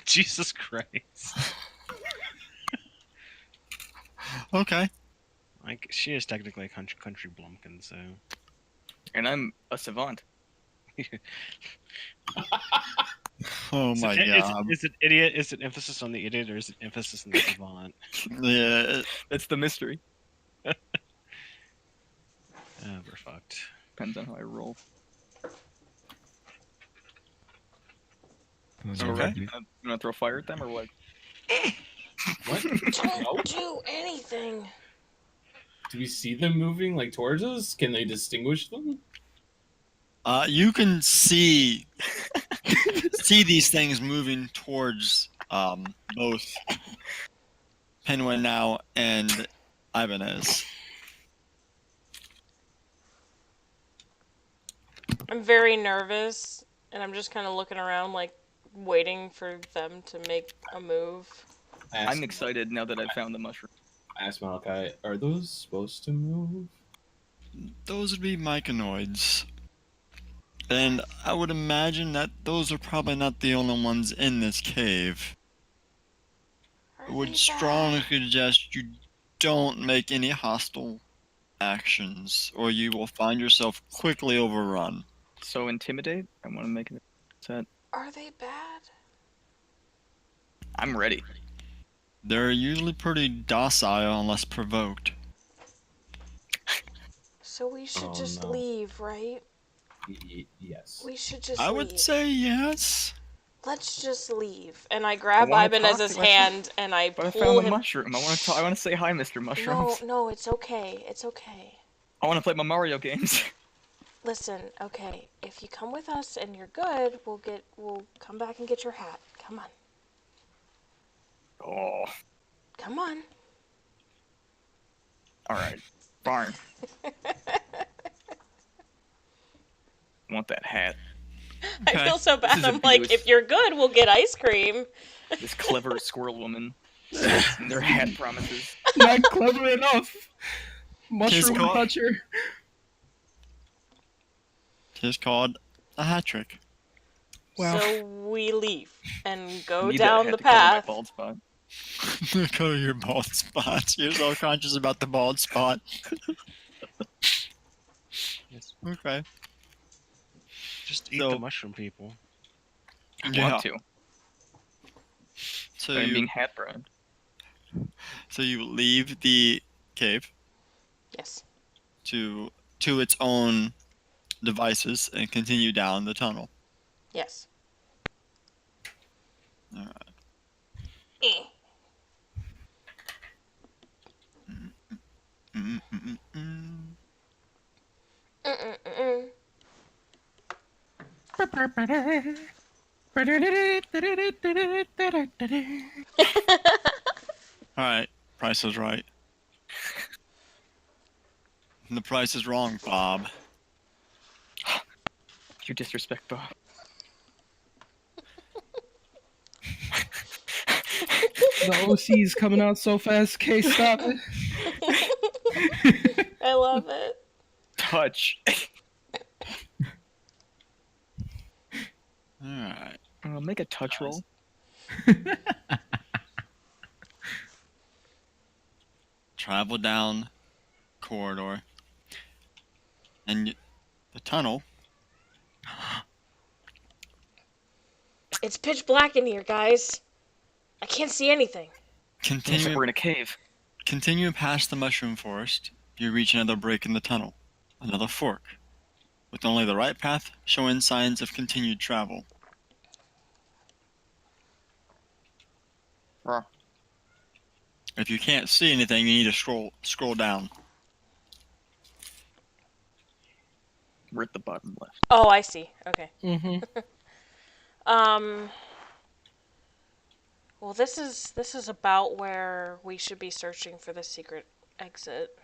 Jesus Christ. Okay. Like, she is technically a country blumpkin, so. And I'm a savant. Oh So my is, god. is it idiot? Is it emphasis on the idiot or is it emphasis on the savant? Yeah. That's the mystery. Oh, we're fucked. Depends on how I roll. Okay. You wanna throw fire at them or what? What? Don't No? do anything. Do we see them moving like towards us? Can they distinguish them? You can see these things moving towards both Penguin now and Ibanez. I'm very nervous, and I'm just kind of looking around, like, waiting for them to make a move. I'm excited now that I found the mushroom. I asked Malachi, are those supposed to move? Those would be myconoids. And I would imagine that those are probably not the only ones in this cave. I would strongly suggest you don't make any hostile actions, or you will find yourself quickly overrun. So intimidate? I want to make it set. Are they bad? I'm ready. They're usually pretty docile unless provoked. So we should Oh, just no. leave, right? Yes. We should just I leave. would say yes. Let's just leave. And I grab wanna talk Ibanez's to myself, hand and I But I pull found the him. mushroom. I want to. I want to say hi, Mr. Mushrooms. No, it's okay. It's okay. I want to play my Mario games. Listen, okay. If you come with us and you're good, we'll come back and get your hat. Come on. Oh, Come on. all right. Fine. I want that hat. I feel so This bad. is I'm like, abuse. if you're good, we'll get ice cream. This clever squirrel woman. And their hat promises. Not clever enough. Mushroom called- toucher. It's called a hat trick. Wow. So we leave and go Need that down hat the to cover my path. bald spot. Cover your bald spots. You're so conscious about the bald spot. Okay. Just eat So- the mushroom, people. I Yeah. want to. So I'm you being hat bred. leave the cave Yes. to its own devices and continue down the tunnel. Yes. Alright. Eh. Mm-mm-mm-mm. Mm-mm-mm-mm. Alright, Price is right. The price is wrong, Bob. You disrespect Bob. The OC's coming out so fast. Okay, stop it. I love it. Touch. Alright. Make a touch roll. Travel down corridor. And the tunnel. It's pitch black in here, guys. I can't see anything. Continue We're in a cave. Continue past the mushroom forest. You reach another break in the tunnel. Another fork. With only the right path showing signs of continued travel. Huh. If you can't see anything, you need to scroll down. We're at the bottom left. Oh, I see. Okay. Mm-hmm. Well, this is about where we should be searching for the secret exit.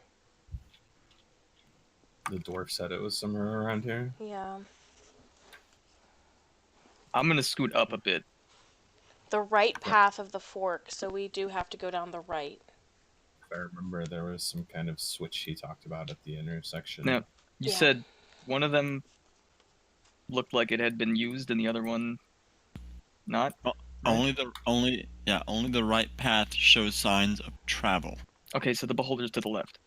The dwarf said it was somewhere around here. Yeah. I'm gonna scoot up a bit. The right path of the fork, so we do have to go down the right. If I remember, there was some kind of switch he talked about at the intersection. Now, you Yeah. said one of them looked like it had been used, and the other one not. Only the right path shows signs of travel. Okay, so the beholder's to the left.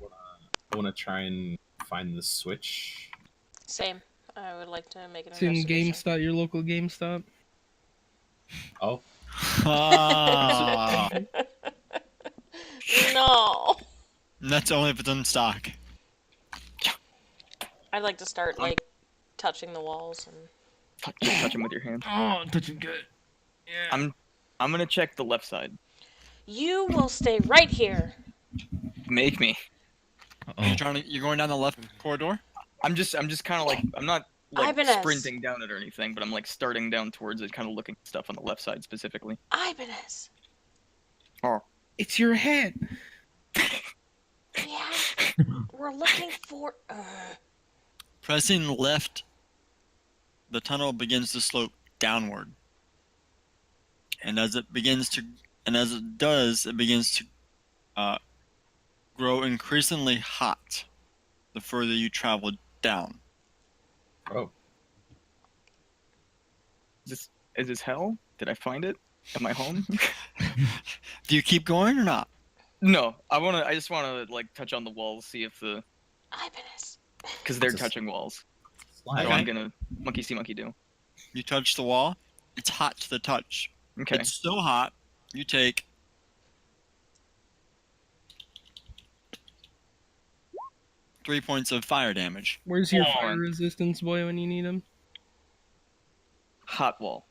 I want to try and find the switch. Same. I would like to make an It's in investigation. GameStop, your local GameStop. Oh, Ah, No. that's only if it's in stock. I'd like to start like touching the walls and. Just touch him with your hand. Oh, touching good. Yeah. I'm gonna check the left side. You will stay right here. Make me. Oh. You're going down the left corridor? I'm just kind of like, I'm not like Ibanez. sprinting down it or anything, but I'm like starting down towards it, kind of looking at stuff on the left side specifically. Ibanez. Oh. It's your head. Yeah. We're looking for. Pressing left, the tunnel begins to slope downward. And as it begins to grow increasingly hot the further you travel down. oh. Is this hell? Did I find it? Am I home? Do you keep going or not? No, I just wanna like touch on the walls, see if the, Ibanez. because they're It's a touching walls. Slide. So I'm gonna monkey see, monkey do. You touch the wall. It's hot to the touch. Okay. It's so hot, you take 3 points of fire damage. Where's your Oh. fire resistance boy when you need him? Hot wall.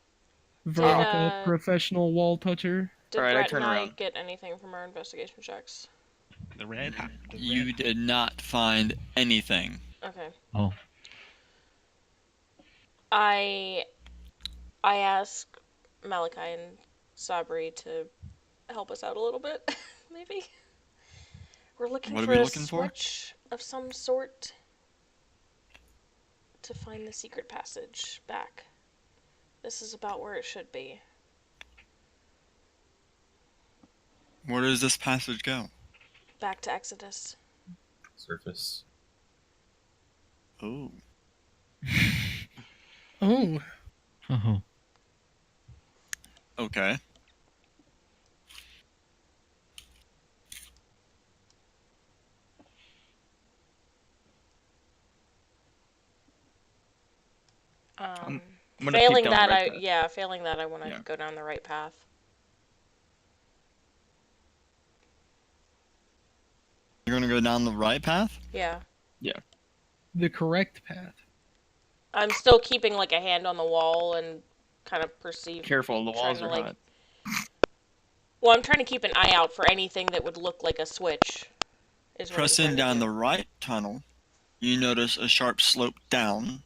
Veronica, uh, professional wall toucher. Did Alright, I Brett turn and I around. get anything from our investigation checks? The red. The You red. did not find anything. Okay. Oh. I ask Malachi and Sabri to help us out a little bit, maybe. We're looking What are for we a looking for? switch of some sort to find the secret passage back. This is about where it should be. Where does this passage go? Back to Exodus. Surface. Oh. Oh, Oh. Okay. Um, I'm gonna failing keep down that, the right path. failing that, I want to Yeah. go down the right path. You're gonna go down the right path? Yeah. the correct path. I'm still keeping like a hand on the wall and kind of perceive. Careful, the trying walls to, are like- hot. Well, I'm trying to keep an eye out for anything that would look like a switch. Is what I'm Pressing trying to down do. the right tunnel, you notice a sharp slope down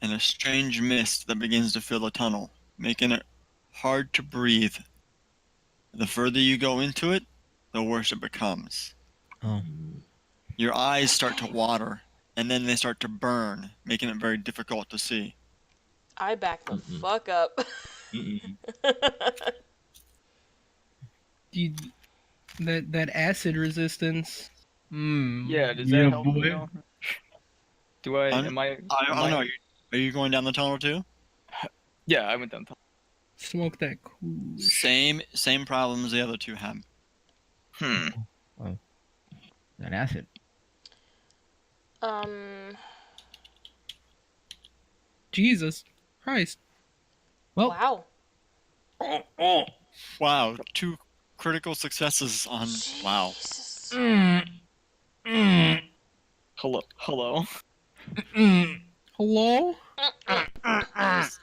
and a strange mist that begins to fill the tunnel, making it hard to breathe. The further you go into it, the worse it becomes. Oh. Your eyes start to water, and then they start to burn, making it very difficult to see. I back the Mm-mm. fuck up. Mm-mm. You, that acid resistance. Yeah, does Yeah, that help me boy. at all? Do I? I'm- Am I? I am don't know. Are you going down the tunnel too? Yeah, I went down. Smoke that cool. Same problems the other two had. That acid. Jesus Christ. Well, Wow. Wow, 2 critical successes on. Wow. Jesus. Hello. Hello. Hello?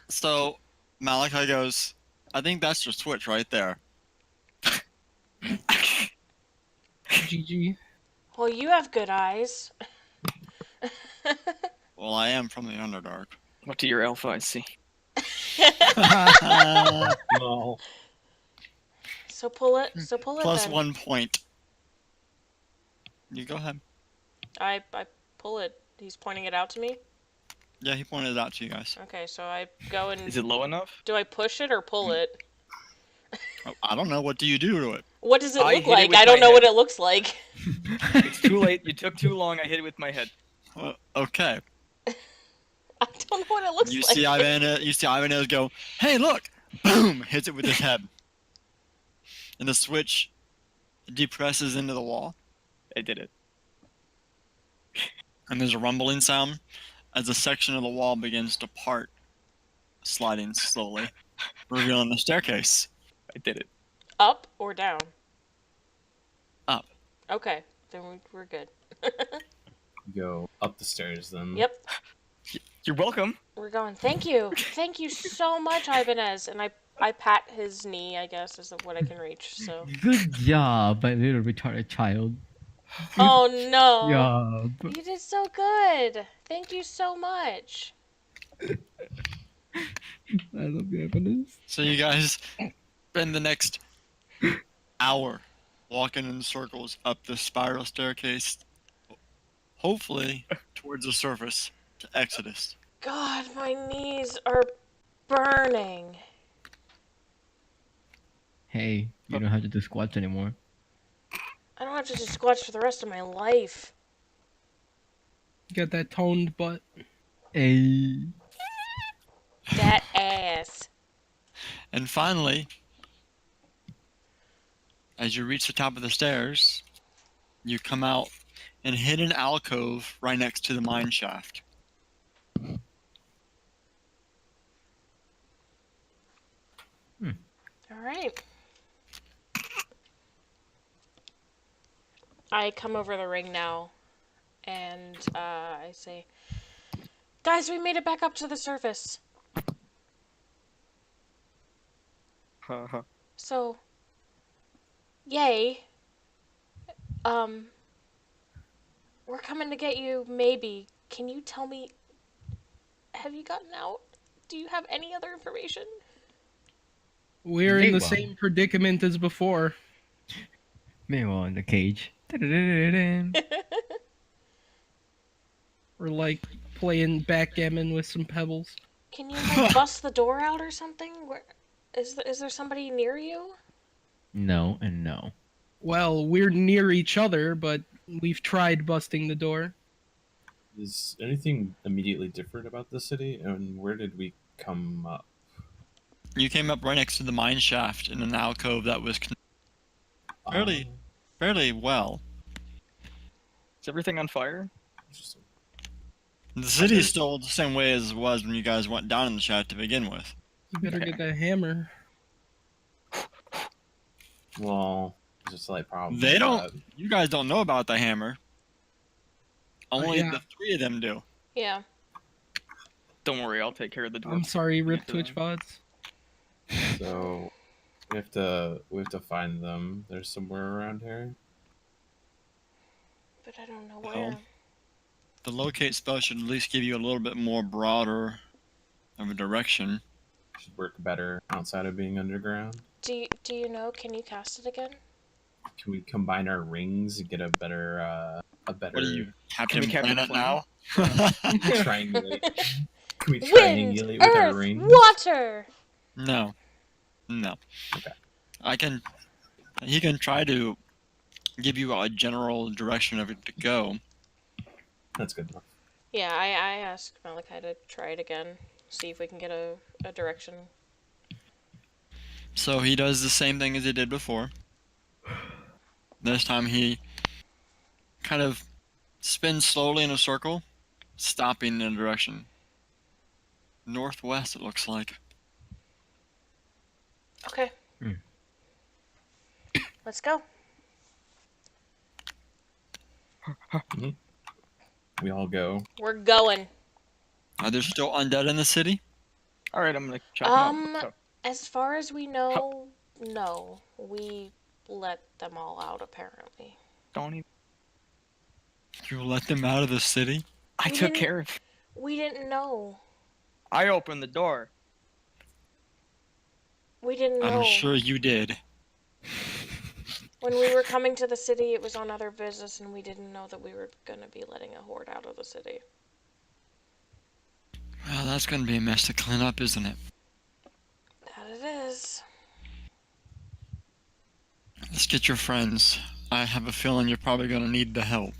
So Malachi goes, I think that's your switch right there. GG. Well, you have good eyes. Well, I am from the Underdark. What do your elf eyes see? No. So pull it. So pull it. Plus then. 1 point. You go ahead. I pull it. He's pointing it out to me. Yeah, he pointed it out to you guys. Okay, so I go and. Is it low enough? Do I push it or pull it? Oh, I don't know. What do you do to it? What does it I look hit it like? with I don't my know what head. it looks like. It's too late. You took too long. I hit it with my head. Okay. I don't know what it looks You like. see Ivanez go, hey, look! Boom! Hits it with his head. And the switch depresses into the wall. I did it. And there's a rumbling sound as a section of the wall begins to part, sliding slowly. revealing the staircase. I did it. Up or down? Up. Okay, then we're good. Go up the stairs then. Yep, You're welcome. we're going. Thank you. Thank you so much, Ibanez. And I pat his knee, I guess, is what I can reach, so. Good job, my little retarded child. Oh no. Job. You did so good. Thank you so much. I love you, Evanes. So you guys spend the next hour walking in circles up the spiral staircase, hopefully towards the surface to Exodus. God, my knees are burning. Hey, you don't have to do squats anymore. I don't have to do squats for the rest of my life. Got that toned butt. Hey. That ass. And finally, as you reach the top of the stairs, you come out in a hidden alcove right next to the mine shaft. All right. I come over the ring now, and I say, "Guys, we made it back up to the surface. So, yay. We're coming to get you, maybe. Can you tell me, have you gotten out? Do you have any other information?" We're in the Meanwhile- same predicament as before. Meanwhile, in the cage. Da-da-da-da-da. We're like playing backgammon with some pebbles. Can you, like, bust the door out or something? Where, is there somebody near you? No and no. Well, we're near each other, but we've tried busting the door. Is anything immediately different about the city, and where did we come up? You came up right next to the mine shaft in an alcove that was fairly well. Is everything on fire? Interesting. The city is still the same way as it was when you guys went down in the shaft to begin with. You better get that hammer. Well, it's just like probably They don't. You guys don't know about the hammer. Only yeah. the three of them do. Yeah. Don't worry, I'll take care of the door. I'm sorry, Rip After Twitch that. bots. So we have to find them. They're somewhere around here. But I don't know Well, where. The locate spell should at least give you a little bit more broader of a direction. Should work better outside of being underground. Do you know? Can you cast it again? Can we combine our rings and get a better What are you, Captain we Captain Planet Planet? now? triangulate? Can we Wind, triangulate with our earth, rings? water. No. Okay. He can try to give you a general direction of it to go. That's good enough. Yeah, I asked Malachi to try it again. See if we can get a direction. So he does the same thing as he did before. This time he kind of spins slowly in a circle, stopping in a direction. Northwest, it looks like. Okay. Let's go. We all go. We're going. Are there still undead in the city? All right, I'm gonna chop them up. As far as we know, no. We let them all out, apparently. Don't even. You let them out of the city? I We took didn't- care of. We didn't know. I opened the door. We didn't know. I'm sure you did. When we were coming to the city, it was on other business, and we didn't know that we were going to be letting a horde out of the city. Well, that's going to be a mess to clean up, isn't it? That it is. Let's get your friends. I have a feeling you're probably going to need the help.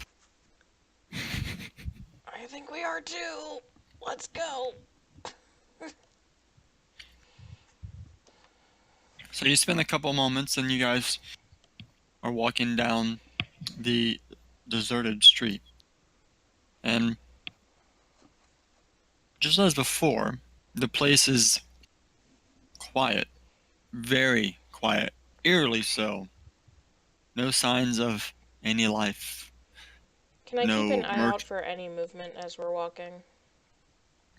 I think we are too. Let's go. So you spend a couple moments and you guys are walking down the deserted street. And just as before, the place is quiet. Very quiet. Eerily so. No signs of any life. Can I keep No an eye out for any movement as we're walking?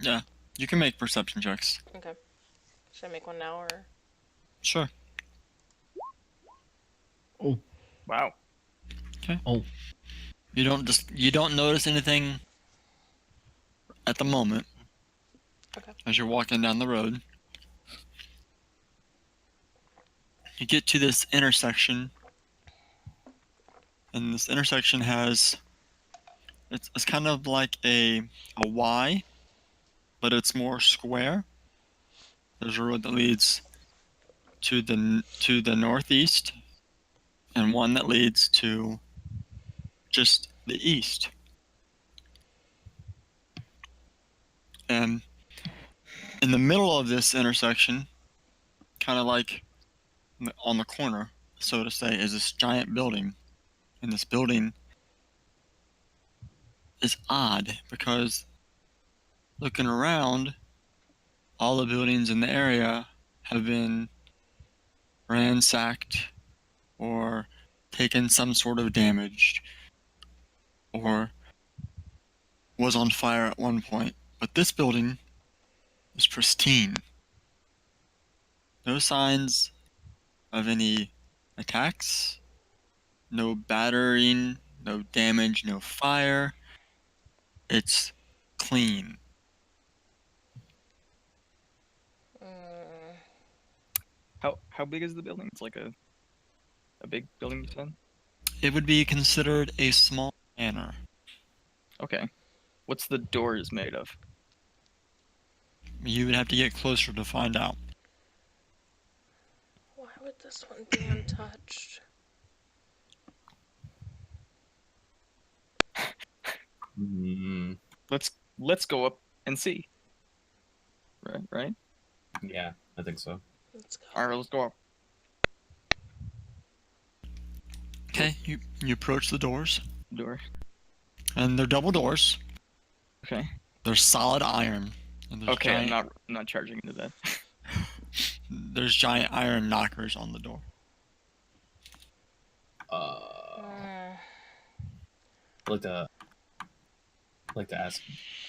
Yeah, you can make perception checks. Okay. Should I make one now or? Sure. Oh, Wow. oh, You don't notice anything at the moment. Okay. As you're walking down the road. You get to this intersection. And this intersection has it's kind of like a Y, but it's more square. There's a road that leads to the northeast and one that leads to just the east. And in the middle of this intersection, kind of like on the corner, so to say, is this giant building. And this building is odd because looking around, all the buildings in the area have been ransacked or taken some sort of damage or was on fire at one point. But this building is pristine. No signs of any attacks, no battering, no damage, no fire. It's clean. How big is the building? It's like a big building, you said? It would be considered a small manor. Okay. What's the doors made of? You would have to get closer to find out. Why would this one be untouched? Let's go up and see. Right? Yeah, I think so. Let's go. Alright, let's go up. Okay, you approach the doors, Door. and they're double doors. Okay. They're solid iron. And there's Okay, giant, I'm not charging into that. There's giant iron knockers on the door. I'd like to ask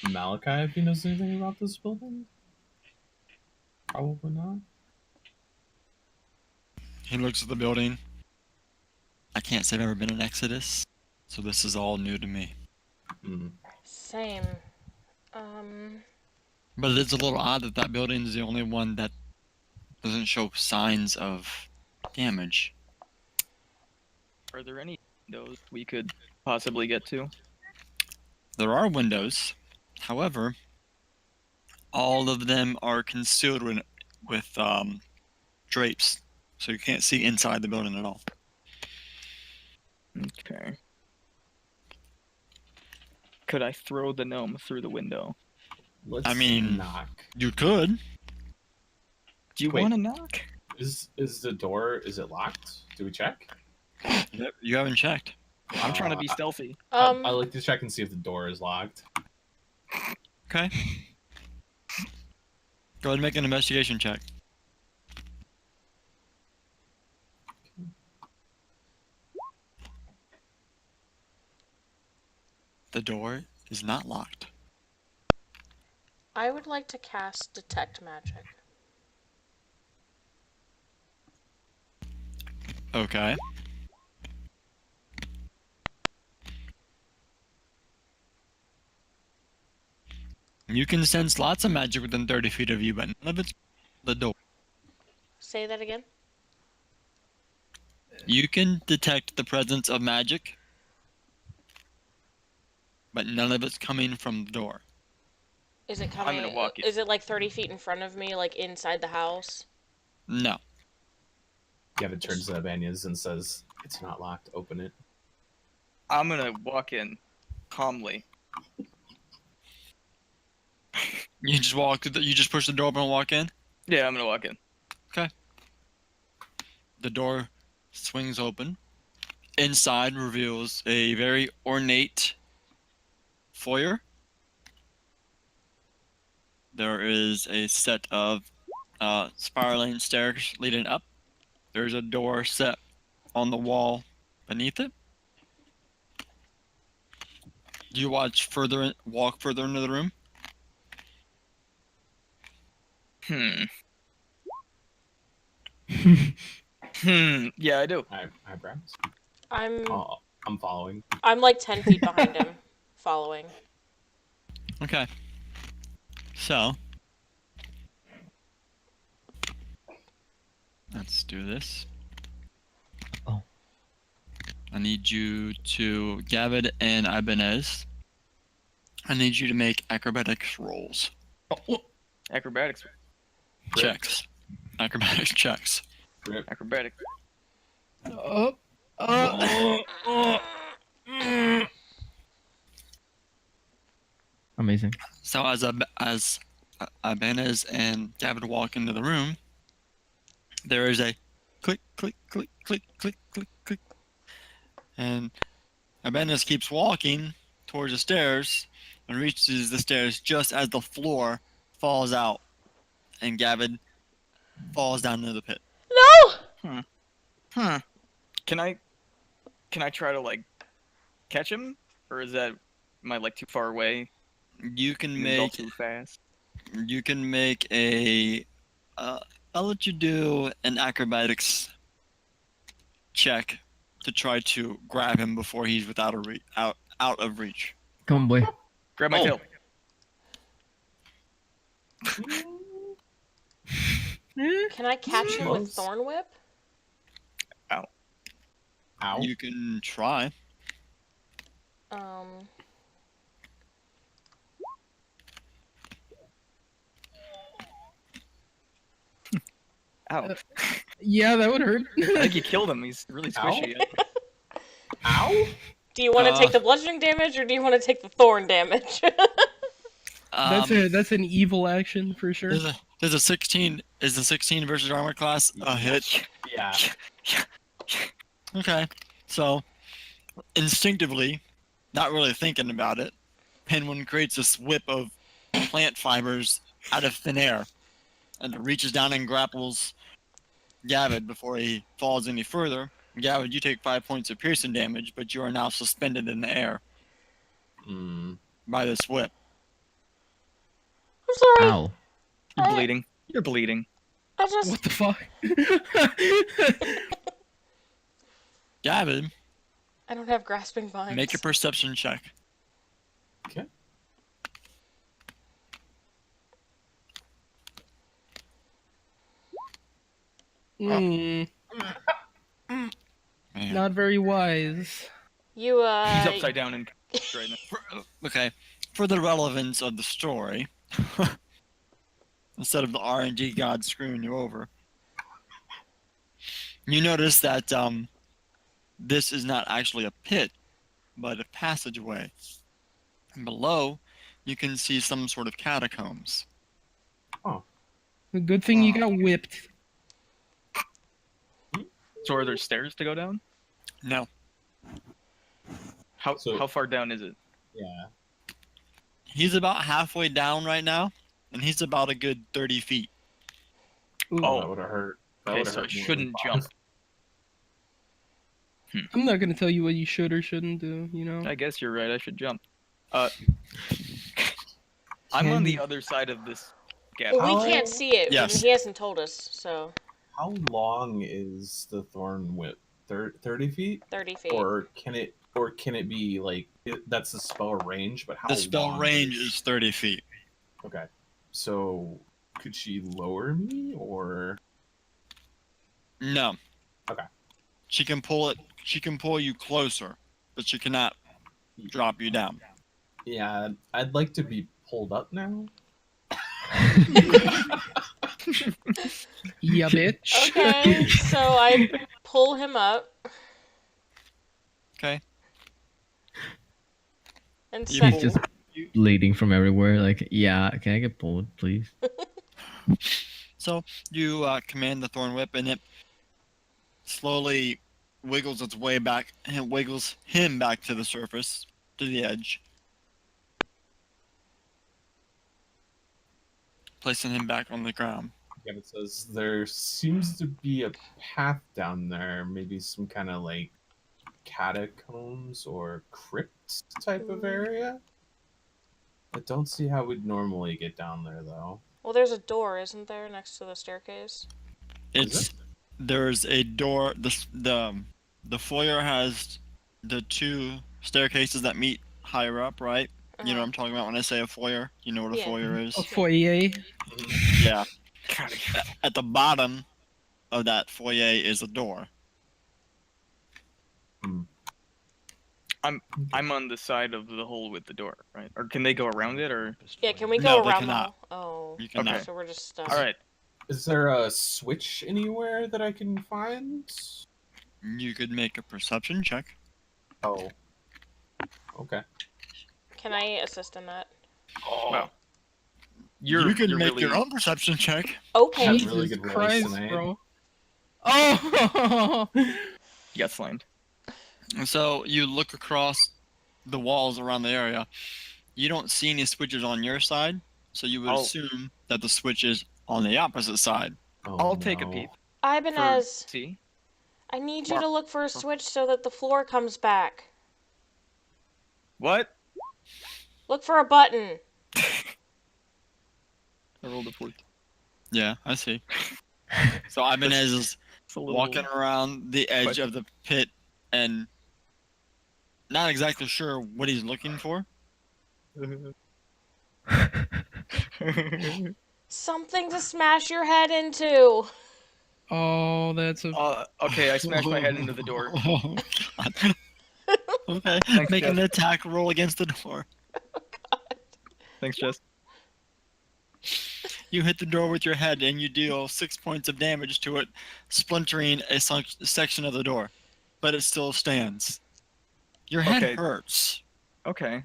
Malachi if he knows anything about this building. Probably not. He looks at the building. I can't say I've ever been in Exodus, so this is all new to me. Same. But it is a little odd that that building is the only one that doesn't show signs of damage. Are there any windows we could possibly get to? There are windows, however, all of them are concealed with drapes, so you can't see inside the building at all. Okay. Could I throw the gnome through the window? Let's knock. You could. Do you Wait. want to knock? Is the door? Is it locked? Do we check? Yep, you haven't checked. I'm trying to be stealthy. I like to check and see if the door is locked. Okay. Go ahead and make an investigation check. The door is not locked. I would like to cast Detect Magic. Okay. You can sense lots of magic within 30 feet of you, but none of it's the door. Say that again? You can detect the presence of magic, but none of it's coming from the door. Is it coming? I'm gonna walk in. Is it like 30 feet in front of me, like inside the house? No. Gavin turns to Abanyas and says, "It's not locked. Open it." I'm gonna walk in calmly. You just walk. You just push the door open and walk in. Yeah, I'm gonna walk in. Okay. The door swings open. Inside reveals a very ornate foyer. There is a set of spiraling stairs leading up. There's a door set on the wall beneath it. Do you walk further into the room? Yeah, I do. Eyebrows. I'm I'm following. I'm like 10 feet behind him, following. Okay. So let's do this. Oh. I need you to Gavid and Ibanez. I need you to make acrobatics rolls. Acrobatics. Checks. Acrobatics checks. Acrobatics. Amazing. So as Ibanez and Gavid walk into the room, there is a click, click, click, click, click, click, click. And Ibanez keeps walking towards the stairs and reaches the stairs just as the floor falls out and Gavid falls down into the pit. No! Can I try to like catch him, or am I like too far away? You can Is it all make too fast. You can make a. I'll let you do an acrobatics check to try to grab him before he's out of reach. Come on, boy. Grab my tail. Can I catch him with Thorn Whip? Ow. You can try. Ow. Yeah, that would hurt. I think you killed him. He's really squishy. Ow? Do you want to take the bludgeoning damage or do you want to take the thorn damage? That's an evil action for sure. There's a 16. Is the 16 versus armor class a hit? Yeah. Okay. So, instinctively, not really thinking about it, Penguin creates this whip of plant fibers out of thin air and reaches down and grapples Gavid before he falls any further. Gavid, you take 5 points of piercing damage, but you are now suspended in the air by this whip. I'm sorry. Ow. You're bleeding. You're bleeding. I just. What the fuck? Gavid, I don't have grasping vines. make a perception check. Okay. Not very wise. You He's upside down and right now. Okay. For the relevance of the story, instead of the RNG god screwing you over, you notice that this is not actually a pit, but a passageway. And below, you can see some sort of catacombs. Good thing you got whipped. So are there stairs to go down? No. How far down is it? Yeah. He's about halfway down right now, and he's about a good 30 feet. Ooh. Oh, that would have hurt. That Okay, would've so I hurt more shouldn't than jump. I'm not gonna tell you what you should or shouldn't do, you know? I guess you're right. I should jump. I'm on the other side of this gap. Well, we can't see it. Yes. And he hasn't told us, so. How long is the thorn whip? 30 feet? 30 feet. Or can it be like that's the spell range? But how The spell long range is 30 feet. Okay, so could she lower me or? No. Okay. She can pull it. She can pull you closer, but she cannot drop you down. Yeah, I'd like to be pulled up now. Yeah, bitch. Okay, so I pull him up. Okay. And You say, He's just bleeding from everywhere. Like, yeah, can I get pulled, please? So you command the thorn whip, and it slowly wiggles its way back, and wiggles him back to the surface, to the edge, placing him back on the ground. Gavin says there seems to be a path down there, maybe some kind of like catacombs or crypt type of area. I don't see how we'd normally get down there though. Well, there's a door, isn't there, next to the staircase? There's a door. The foyer has the 2 staircases that meet higher up, right? You know what I'm talking about when I say a foyer? You know what a Yeah. foyer is? A foyer. Yeah. At the bottom of that foyer is a door. I'm on the side of the hole with the door, right? Or can they go around it, or? Yeah, can we No, go they around cannot. the hole? Oh. You cannot. Okay. So we're just stuck. All right. Is there a switch anywhere that I can find? You could make a perception check. Oh. Okay. Can I assist in that? Wow. You can make really... your own perception check. Okay. Have Jesus really good rolls Christ, tonight. bro. Oh! You got slimed. And so you look across the walls around the area. You don't see any switches on your side, so you would assume that the switch is on the opposite side. Oh, I'll take a no. peep. Ibanez, See? I need you to look for a switch so that the floor comes back. What? Look for a button. I rolled a 14. Yeah, I see. So Ibanez is It's a little... walking around the edge of the pit and not exactly sure what he's looking for. Something to smash your head into. Oh, that's a. Okay, I smashed my head into the door. Okay, Thanks, make an Jeff. attack roll against the door. Thanks, Jess. You hit the door with your head and you deal 6 points of damage to it, splintering a section of the door. But it still stands. Your head Okay. hurts. Okay.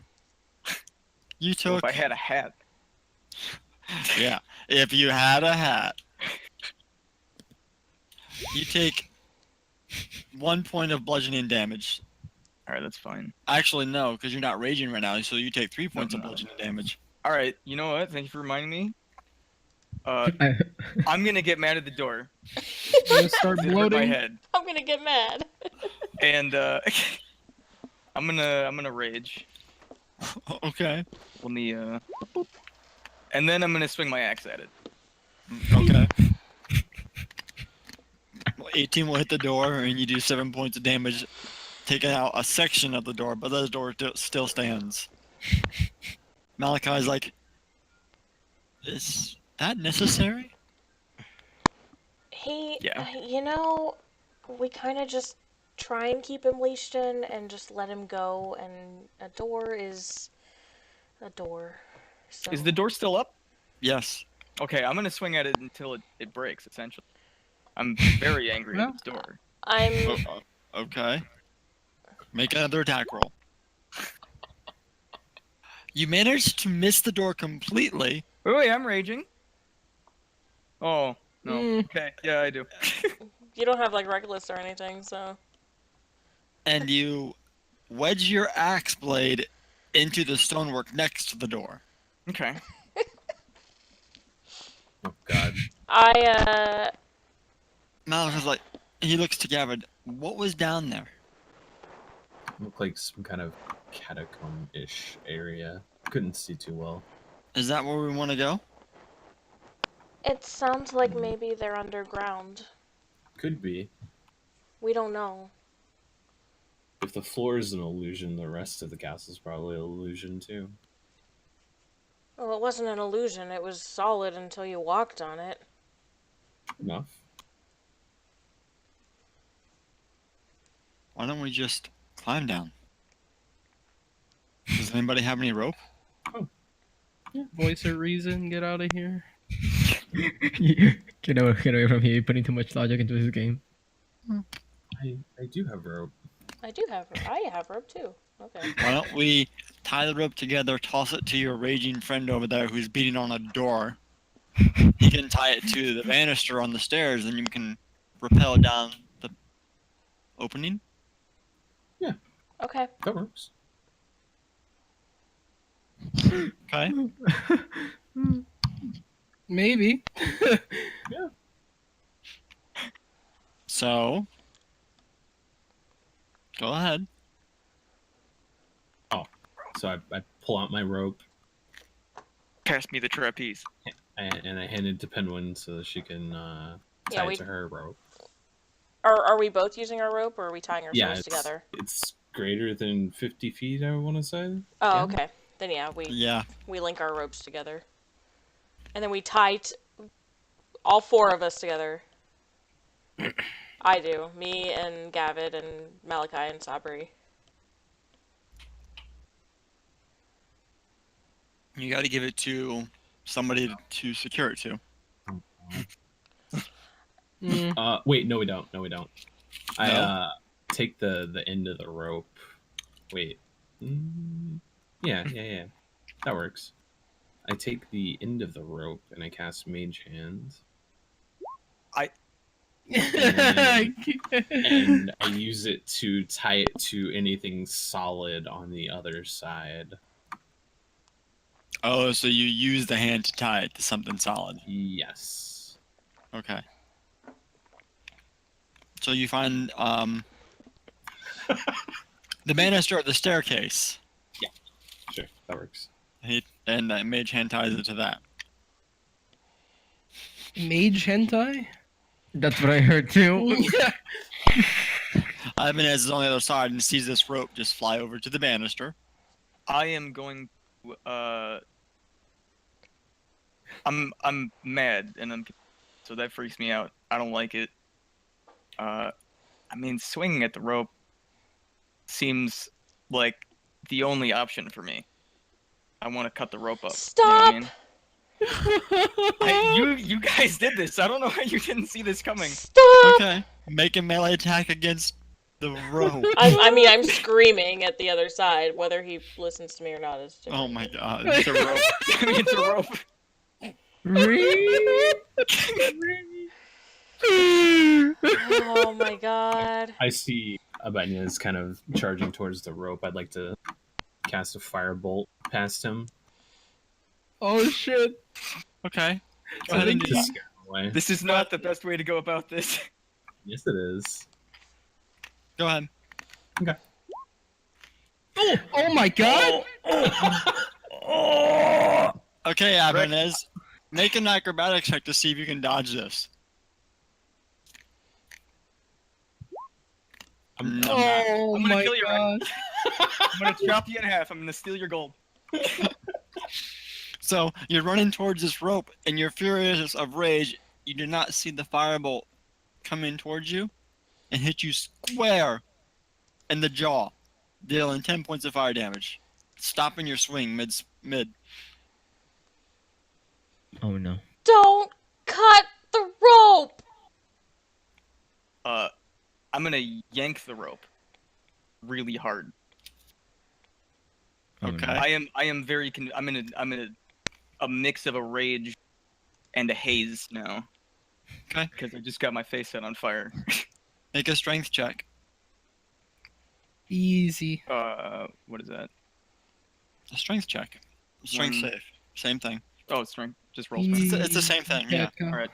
You Well, took... if I had a hat. Yeah, if you had a hat. You take 1 point of bludgeoning damage. Alright, that's fine. Actually, no, because you're not raging right now, so you take 3 points of no. bludgeoning damage. Alright, you know what? Thank you for reminding me. I'm gonna get mad at the door. Gonna start It hurt my bloating. head. I'm gonna get mad. And I'm gonna rage. Okay. Let me boop. And then I'm gonna swing my axe at it. Okay. 18 will hit the door, and you do 7 points of damage, taking out a section of the door, but the door still stands. Malachi's like, is that necessary? He, Yeah. you know, we kind of just try and keep him leashed in and just let him go, and a door is a door. So. Is the door still up? Yes. Okay, I'm gonna swing at it until it breaks, essentially. I'm very angry at this door. I'm... Okay. Make another attack roll. You managed to miss the door completely. Wait, I'm raging. Oh, no. Okay, yeah, I do. You don't have, like, Reckless or anything, so... And you wedge your axe blade into the stonework next to the door. Okay. Oh god. Malachi's like, he looks to Gavin. What was down there? Looked like some kind of catacomb-ish area. Couldn't see too well. Is that where we want to go? It sounds like maybe they're underground. Could be. We don't know. If the floor is an illusion, the rest of the castle's probably an illusion too. Well, it wasn't an illusion. It was solid until you walked on it. Enough. Why don't we just climb down? Does anybody have any rope? Voice of reason, get out of here. Get away from here. You're putting too much logic into this game. I do have rope. I have rope too. Okay. Why don't we tie the rope together, toss it to your raging friend over there who's beating on a door. He can tie it to the banister on the stairs, and you can rappel down the opening. Okay. That works. Okay. Maybe. So, go ahead. So I pull out my rope Pass me the trapeze. and I hand it to Penguin so that she can Yeah, tie we- it to her rope. Are we both using our rope, or are we tying Yeah, ourselves together? it's greater than 50 feet, I want to say. Oh, Yeah. okay. Then yeah, Yeah. we link our ropes together, and then we tie all four of us together. I do. Me and Gavid and Malachi and Sabri. You got to give it to somebody to secure it to. Wait, no, we don't. No, we don't. I take the end of the rope. Wait. Yeah. That works. I take the end of the rope and I cast Mage Hand. And I use it to tie it to anything solid on the other side. Oh, so you use the hand to tie it to something solid. Yes. Okay. So you find the banister of the staircase. Sure, that works. And that mage hand ties it to that. Mage hentai? That's what I heard too. Ibanez is on the other side and sees this rope just fly over to the banister. I am going to, I'm mad, and so that freaks me out. I don't like it. I mean, swinging at the rope seems like the only option for me. I want to cut the rope up. Stop! You know what I mean? You guys did this. I don't know how you didn't see this coming. Stop! Okay. Make a melee attack against the rope. I mean, I'm screaming at the other side. Whether he listens to me or not is different. Oh my god. It's a rope. I mean, it's a rope. Oh my god. I see Ibanez kind of charging towards the rope. I'd like to cast a firebolt past him. Oh shit. Okay. Go I ahead and think do to that. scare him away. This is not the best way to go about this. Yes, it is. Go ahead. Oh my god. Okay, Ibanez. Make an acrobatics check to see if you can dodge this. I'm Oh I'm gonna my kill you, god. I'm gonna chop you in half. I'm gonna steal your gold. So you're running towards this rope, and you're furious of rage. You do not see the firebolt come in towards you and hit you square in the jaw, dealing 10 points of fire damage, stopping your swing mid. Oh no. Don't cut the rope! I'm gonna yank the rope really hard. Oh, Okay. no. I am very I'm in a mix of a rage and a haze now. Okay. Because I just got my face set on fire. Make a strength check. Easy. What is that? A strength check. Strength One. save. Same thing. Oh, strength. Just roll strength. It's the same thing. Yeah. Yeah. All right.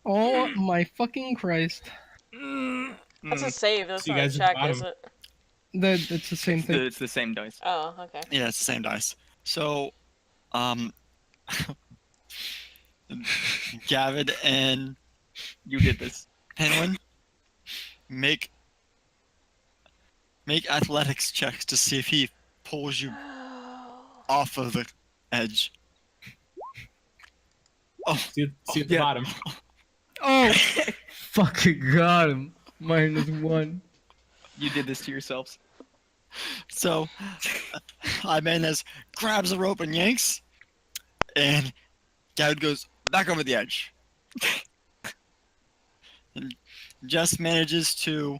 Oh my fucking Christ. That's a save, that's See you not a guys at the check, is bottom. it? That's the same thing. It's the same dice. Oh, okay. Yeah, it's the same dice. So, Gavid and You did this. Penguin, make athletics checks to see if he pulls you off of the edge. Oh, See at the yeah. bottom. Oh, Fucking got him. -1. You did this to yourselves. so Ibanez grabs the rope and yanks, and Gavid goes back over the edge. And Jess manages to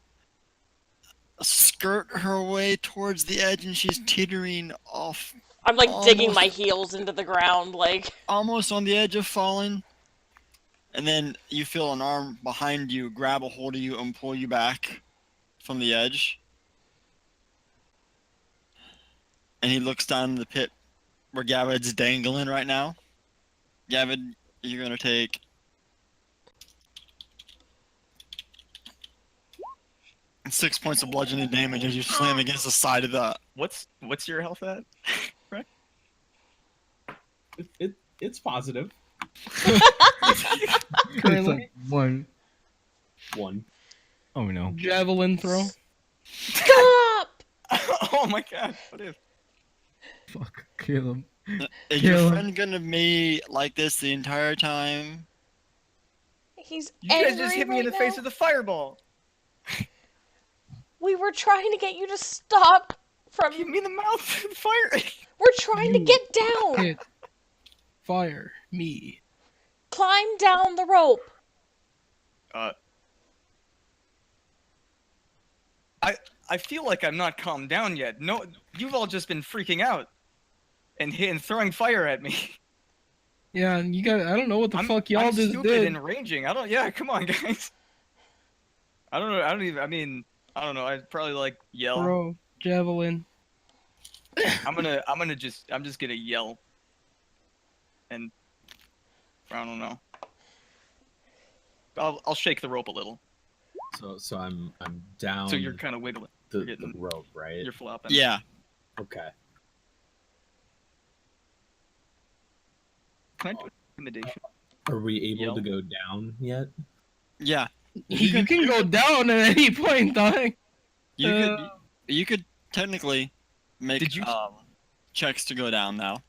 skirt her way towards the edge, and she's teetering off, I'm like digging Almost. my heels into the ground, like. almost on the edge of falling. And then you feel an arm behind you grab a hold of you and pull you back from the edge. And he looks down in the pit where Gavid's dangling right now. Gavin, you're gonna take 6 points of bludgeoning damage as you slam against the side of the. What's your health at? It's positive. It's Currently, like one. One. Oh no. javelin throw. Stop! Oh my god! What if? Fuck. Kill him. Is Kill your him. friend gonna be like this the entire time? He's You guys angry just hit me in the right face now. with a fireball. We were trying to get you to stop from. Hit me in the mouth with fire. We're trying to You get down. Hit. Fire. Me. Climb down the rope. I feel like I'm not calmed down yet. No, you've all just been freaking out and throwing fire at me. Yeah, and you got. I don't know what the fuck y'all I'm just stupid did. and ranging. I don't. Yeah, come on, guys. I don't know. I don't even. I mean, I don't know. I'd probably like yell. Throw. Javelin. I'm just gonna yell. And I don't know. I'll shake the rope a little. So I'm down. So you're kind of wiggling. the you're getting- rope, right? You're flopping. Yeah. Okay. Can I do intimidation? Are we able Yell? to go down yet? Yeah. You can go down at any point in time. You could technically make Did you- checks to go down now.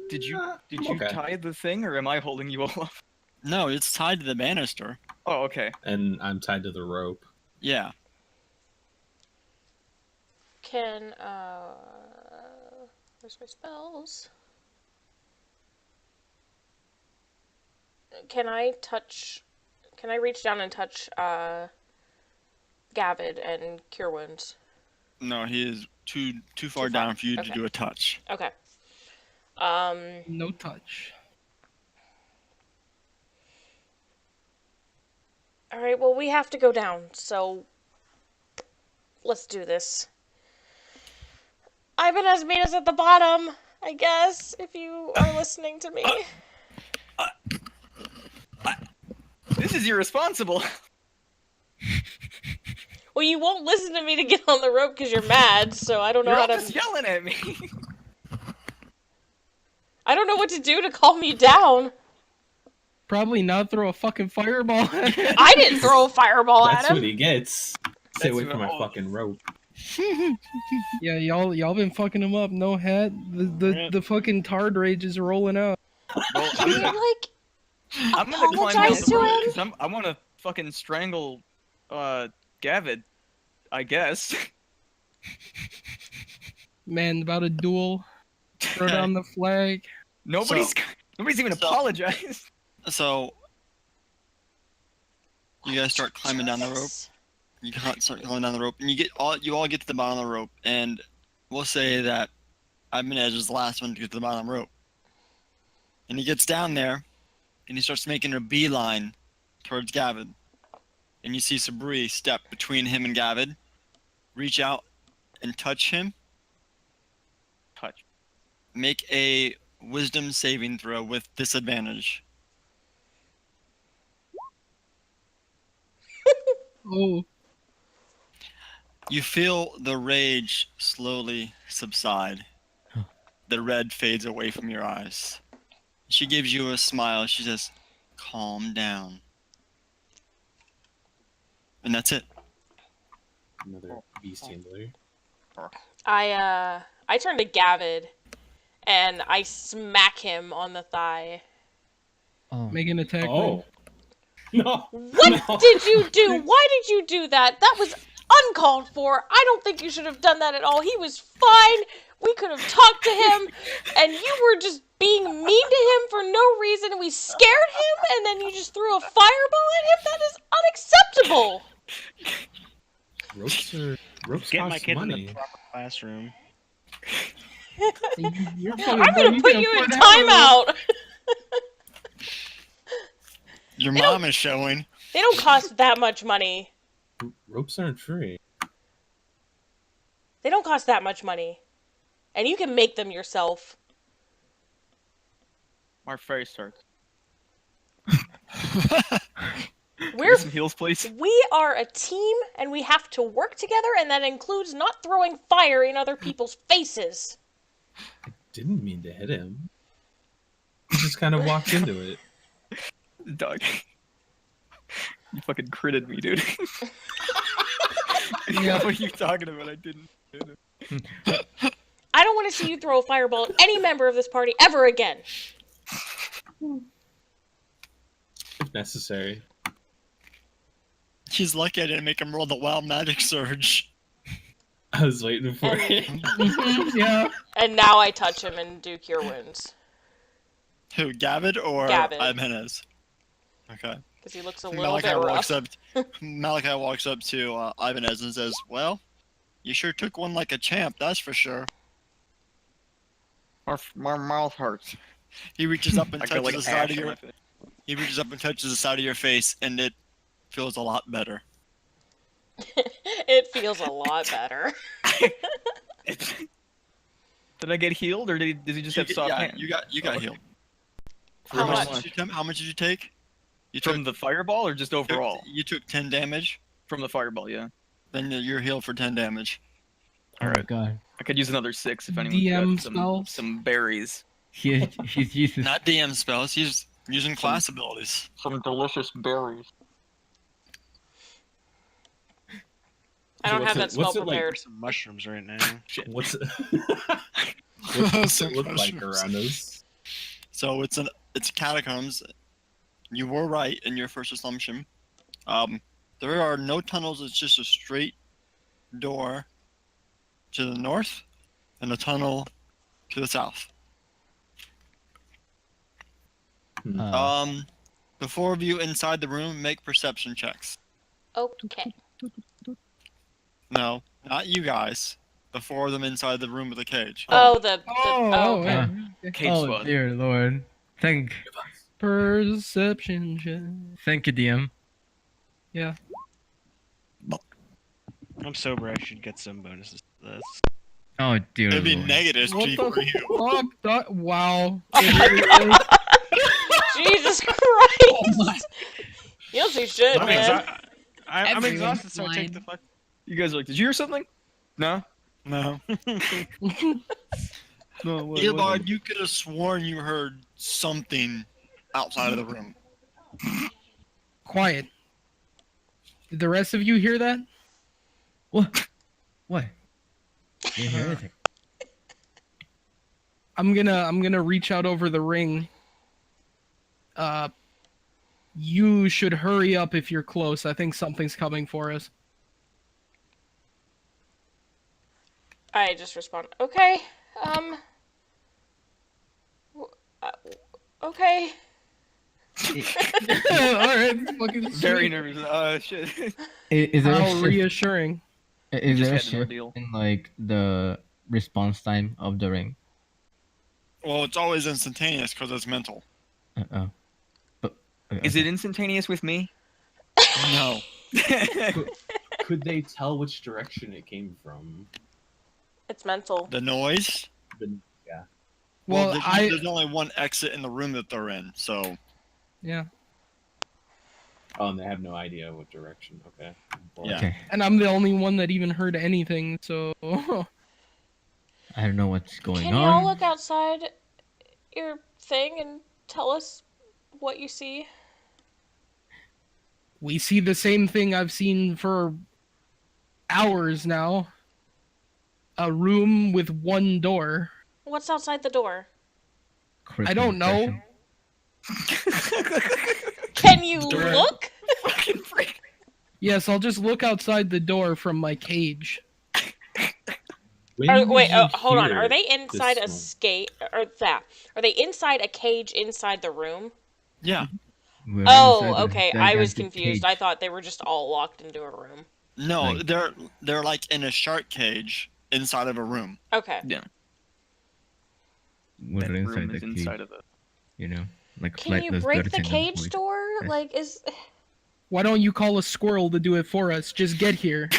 Did you Okay. tie the thing, or am I holding you all up? No, it's tied to the banister. Oh, okay. And I'm tied to the rope. Yeah. Can where's my spells? Can I reach down and touch Gavid and cure wounds? No, he is too far far. down for you Okay. to do a touch. Okay. No touch. All right. Well, we have to go down, so let's do this. Ivan has made us at the bottom, I guess, if you are listening to me. This is irresponsible. Well, you won't listen to me to get on the rope because you're mad, so I don't know You're how all to. just yelling at me. I don't know what to do to calm you down. Probably not throw a fucking fireball at him. I didn't throw a fireball That's at him. what he gets. Stay That's away from my what- fucking rope. Yeah, y'all been fucking him up. No hat. The fucking tard rage is rolling out. Well, Can you, like, I'm gonna climb down apologize the to rope him? because I want to fucking strangle, Gavid, I guess. Man, about a duel. Throw down the flag. Nobody's even so- apologized. So you guys start climbing down the rope. You start climbing down the rope, and you all get to the bottom of the rope. And we'll say that Ibanez is the last one to get to the bottom of the rope. And he gets down there, and he starts making a beeline towards Gavid. And you see Sabri step between him and Gavid, reach out and touch him. Touch. Make a wisdom saving throw with disadvantage. Oh, You feel the rage slowly subside. The red fades away from your eyes. She gives you a smile. She says, "Calm down." And that's it. Another bestiality. I turn to Gavid, and I smack him on the thigh. Oh. make an attack. Oh. No. What did you do? Why did you do that? That was uncalled for. I don't think you should have done that at all. He was fine. We could have talked to him, and you were just being mean to him for no reason. We scared him, and then you just threw a fireball at him? That is unacceptable. Ropes Get my cost kid in money. the proper classroom. You're I'm gonna put you in timeout. Your mom is showing. They don't cost that much money. Ropes aren't free. They don't cost that much money. And you can make them yourself. Our face hurts. We're Some heals, please. we are a team, and we have to work together, and that includes not throwing fire in other people's faces. Didn't mean to hit him. He just kind of walked into it. Dog. You fucking critted me, dude. Yeah. What are you talking about? I didn't hit him. I don't want to see you throw a fireball at any member of this party ever again. If necessary. He's lucky I didn't make him roll the wild magic surge. I was waiting for it. Yeah. And now I touch him and do cure wounds. Who, Gavid or Gavid. Ibanez? Okay. Because he looks a little bit rough. Malachi walks up to Ibanez and says, "Well, you sure took one like a champ, that's for sure." My mouth hurts. He reaches up and I got touches like the side of ash on your. my face. He reaches up and touches the side of your face, and it feels a lot better. It feels a lot better. Did I get healed, or does he just have soft hands? You got Oh, healed. How much? How much did you take? You From the fireball, or just overall? You took 10 damage. From the fireball, yeah. Then you're healed for 10 damage. Oh my god. I could use another 6 if anyone DM got spells? some berries. He's used his Not DM spells. He's using class abilities. Some delicious berries. I don't have that spell what's it like? prepared. Some mushrooms right now. Shit. What's it, what's it look like Mushrooms. around us? So it's catacombs. You were right in your first assumption. There are no tunnels. It's just a straight door to the north and a tunnel to the south. The four of you inside the room make perception checks. Okay. No, not you guys. The four of them inside the room with the cage. Oh, okay. yeah. Cage oh squad. dear lord. Thank Perception check. you, DM. Yeah. I'm sober. I should get some bonuses to this. Oh dear It'd be lord. negative What G the for you. fuck? Wow. Jesus Christ! You don't see shit, I'm, man. I'm Everyone's exhausted, so I take the blind. fuck. You guys are like, did you hear something? No? No. No, what? Eobard, you could have sworn you heard something outside of the room. Quiet. Did the rest of you hear that? What? What? Didn't hear anything. I'm gonna reach out over the ring. You should hurry up if you're close. I think something's coming for us. I just respond. Okay. Okay. Alright, fucking Very sweet. nervous. Shit. Is there a How shift, reassuring. is Just there a had an shift ordeal. in like the response time of the ring? Well, it's always instantaneous because it's mental. Uh-oh. But Is it instantaneous with me? No. Could they tell which direction it came from? It's mental. The noise? Yeah. Well, there's only one exit in the room that they're in, so... Yeah. Oh, and they have no idea what direction. Okay. Well, Yeah. Okay. And I'm the only one that even heard anything, so I don't know what's going Can on. y'all look outside your thing and tell us what you see? we see the same thing I've seen for hours now. A room with one door. What's outside the door? Critical I don't know. impression. Can you Door. look? Fucking freak. Yes, I'll just look outside the door from my cage. when Or, did wait, you hold on. hear Are they inside a one? skate or that? Are they inside a cage inside the room? Yeah. We're inside Oh, the okay. I was gigantic confused. cage. I thought they were just all locked into a room. No, Like- they're like in a shark cage inside of a room. Okay. We're That inside room the is cage, inside of the. you know, like Can you flightless break dirt the in cage void. door? Yes. Like, is Why don't you call a squirrel to do it for us? Just get here.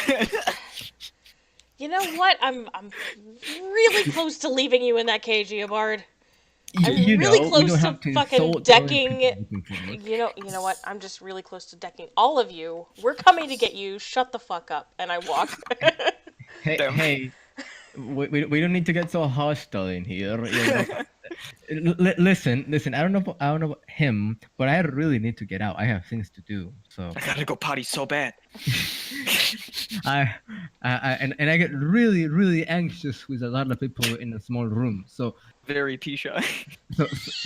you know what? I'm really close to leaving you in that cage, Eobard. I'm You really know, we close don't to have to fucking insult other decking. people looking for us. You know what? I'm just really close to decking all of you. We're coming to get you. Shut the fuck up. And I walk. Hey, Damn. hey, we don't need to get so hostile in here. You know? Listen. I don't know about him, but I really need to get out. I have things to do. So I gotta go potty so bad. and I get really anxious with a lot of people in a small room. So Very Pisha.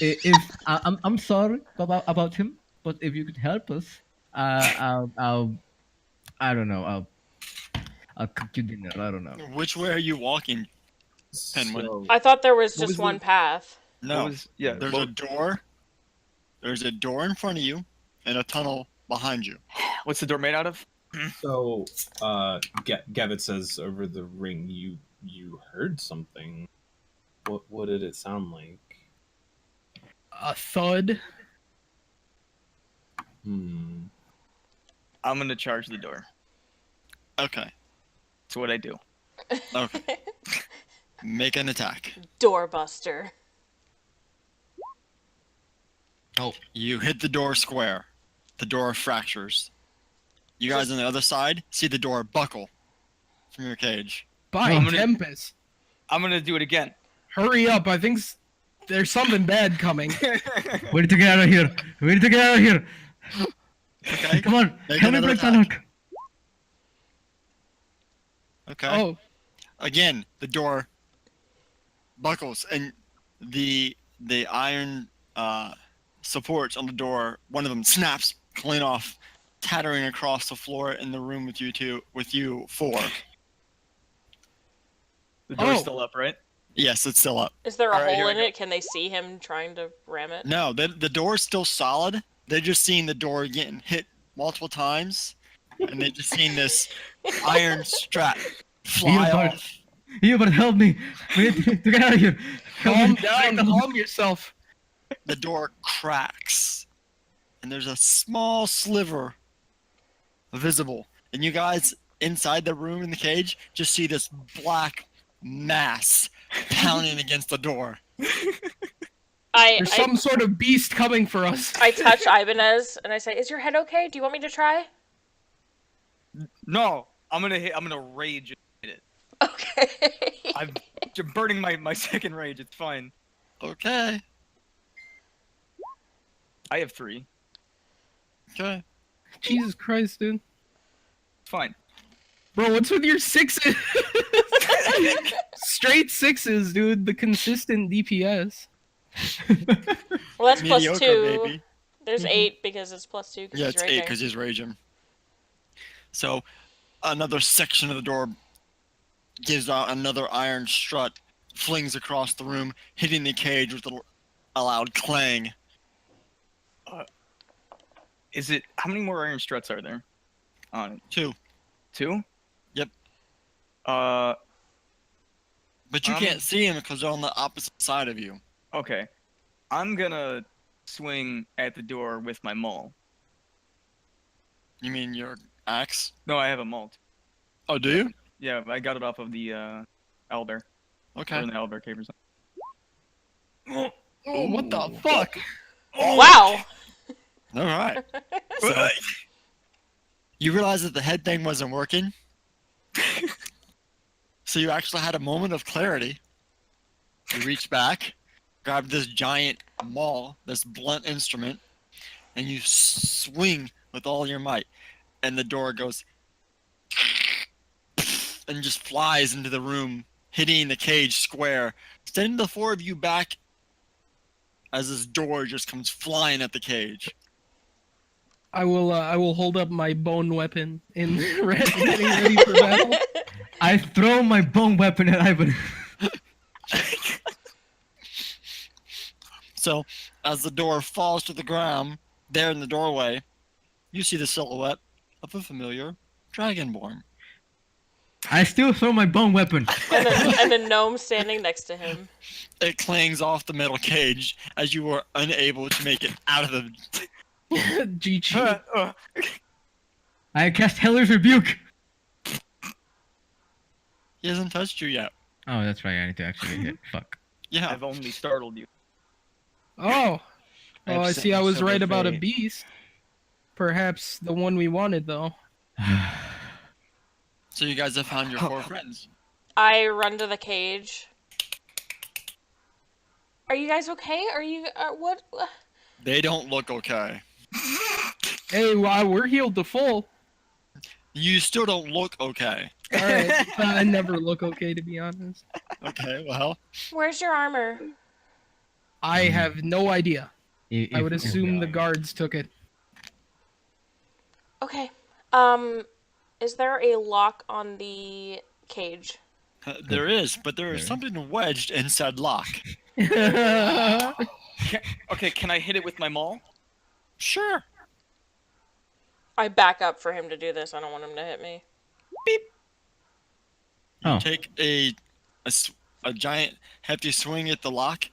if I'm sorry about him, but if you could help us, I'll I don't know. I'll cook you dinner. I don't know. Which way are you walking? Penguin. So, I thought there was What just was one the- path. No, Yeah. there's what- a door. There's a door in front of you, and a tunnel behind you. What's the door made out of? so Gavit says over the ring, you heard something. What did it sound like? A thud. Hmm. I'm gonna charge the door. Okay. That's what I do. Okay. Make an attack. Doorbuster. Oh, you hit the door square. The door fractures. You guys on the other side see the door buckle from your cage. By I'm gonna- Tempest. I'm gonna do it again. Hurry up. I think there's something bad coming. We need to get out of here. We need to get out of here. Okay. Come on. Make Help me another break that attack. lock. Okay. Oh, Again, the door buckles, and the iron supports on the door. One of them snaps clean off, tattering across the floor in the room with you four. The door's Oh. still up, right? Yes, it's still up. Is there a Alright, here hole we in go. it? Can they see him trying to ram it? No, the door's still solid. They're just seeing the door getting hit multiple times, and they just seen this iron strap fly Eobard. off. You better help me. We need to get out of here. Help calm me. down. Calm yourself. The door cracks, and there's a small sliver visible. And you guys inside the room in the cage just see this black mass pounding against the door. There's some sort of beast coming for us. I touch Ibanez and I say, "Is your head okay? Do you want me to try?" No, I'm gonna rage and hit it. Okay. I'm burning my second rage. It's fine. Okay. I have 3. Okay. Jesus Christ, dude. It's fine. Bro, what's with your sixes? Straight sixes, dude. The consistent DPS. Well, that's plus Mediocre, 2. baby. There's 8 because it's plus 2 because Yeah, he's it's raging. 8 because he's raging. So, another section of the door gives out another iron strut, flings across the room, hitting the cage with a loud clang. Is it? How many more iron struts are there? On it? 2. 2? Yep. Uh. But you can't see him because they're on the opposite side of you. Okay. I'm gonna swing at the door with my maul. You mean your axe? No, I have a maul. Oh, do you? Yeah, I got it off of the Elder. Okay. Or in the Elder cave or something. Oh, what the fuck? Wow. All right. So, you realize that the head thing wasn't working. So you actually had a moment of clarity. You reach back, grab this giant maul, this blunt instrument, and you swing with all your might. And the door goes and just flies into the room, hitting the cage square, sending the 4 of you back as this door just comes flying at the cage. I will hold up my bone weapon in ready for battle. I throw my bone weapon at Ivan. So, as the door falls to the ground, there in the doorway, you see the silhouette of a familiar Dragonborn. I still throw my bone weapon. And a gnome standing next to him. It clangs off the metal cage as you are unable to make it out of the. GG. I cast Heller's Rebuke. He hasn't touched you yet. Oh, that's right. I need to actually hit. Fuck. Yeah. I've only startled you. Oh. I Oh, have I see. I sent was so right much about a hate. beast. Perhaps the one we wanted, though. So you guys have found your 4 friends. I run to the cage. Are you guys okay? Are you what? They don't look okay. Hey, well, we're healed to full. You still don't look okay. All right. I never look okay, to be honest. Okay, well. Where's your armor? I have no idea. I would If- assume the guards took it. Okay. Is there a lock on the cage? There is, but there is something wedged inside lock. Okay, can I hit it with my maul? Sure. I back up for him to do this. I don't want him to hit me. Oh. Take a giant hefty swing at the lock.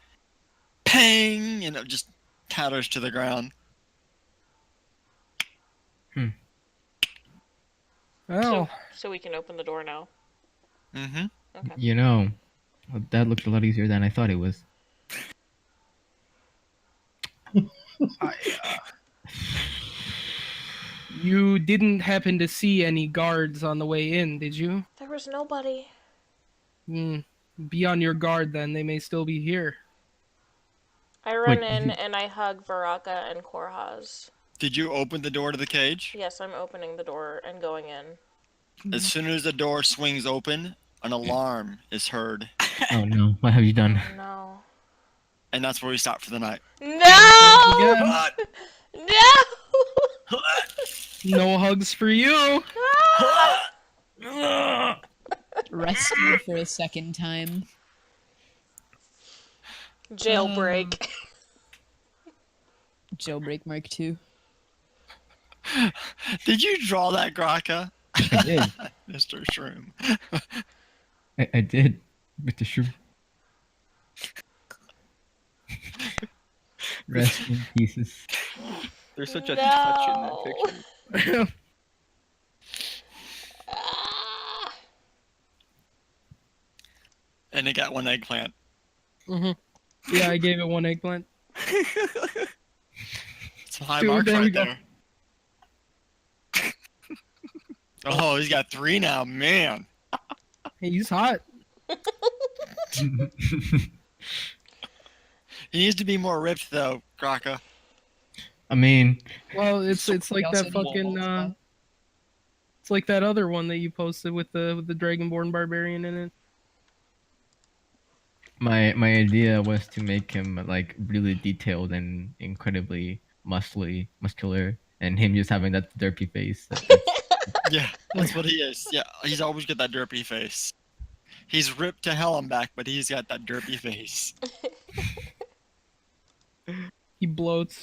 Pang! And it just tatters to the ground. Oh. So we can open the door now. Mm-hmm. Okay. You know, that looked a lot easier than I thought it was. You didn't happen to see any guards on the way in, did you? There was nobody. Be on your guard then. They may still be here. I run Wait, in and I hug Baraka and Korhaz. Did you open the door to the cage? Yes, I'm opening the door and going in. As soon as the door swings open, an alarm is heard. Oh no, what have you done? No. And that's where we stop for the night. No! No! No hugs for you. Rescue for a second time. Jailbreak. Jailbreak Mark 2. Did you draw that, Graka? I did. Mr. Shroom. I did. With the shroom. Rest in pieces. There's such a touch in that picture. And it got 1 eggplant. Yeah, I gave it 1 eggplant. It's a high Dude, mark there we right go. there. Oh, he's got 3 now, man. Hey, he's hot. He needs to be more ripped though, Graka. I mean, Well, it's like Somebody that else fucking it's like that other one that you posted with the Dragonborn barbarian in it. my idea was to make him like really detailed and incredibly muscular, and him just having that derpy face. Yeah, that's what he is. Yeah, he's always got that derpy face. He's ripped to hell and back, but he's got that derpy face. He bloats.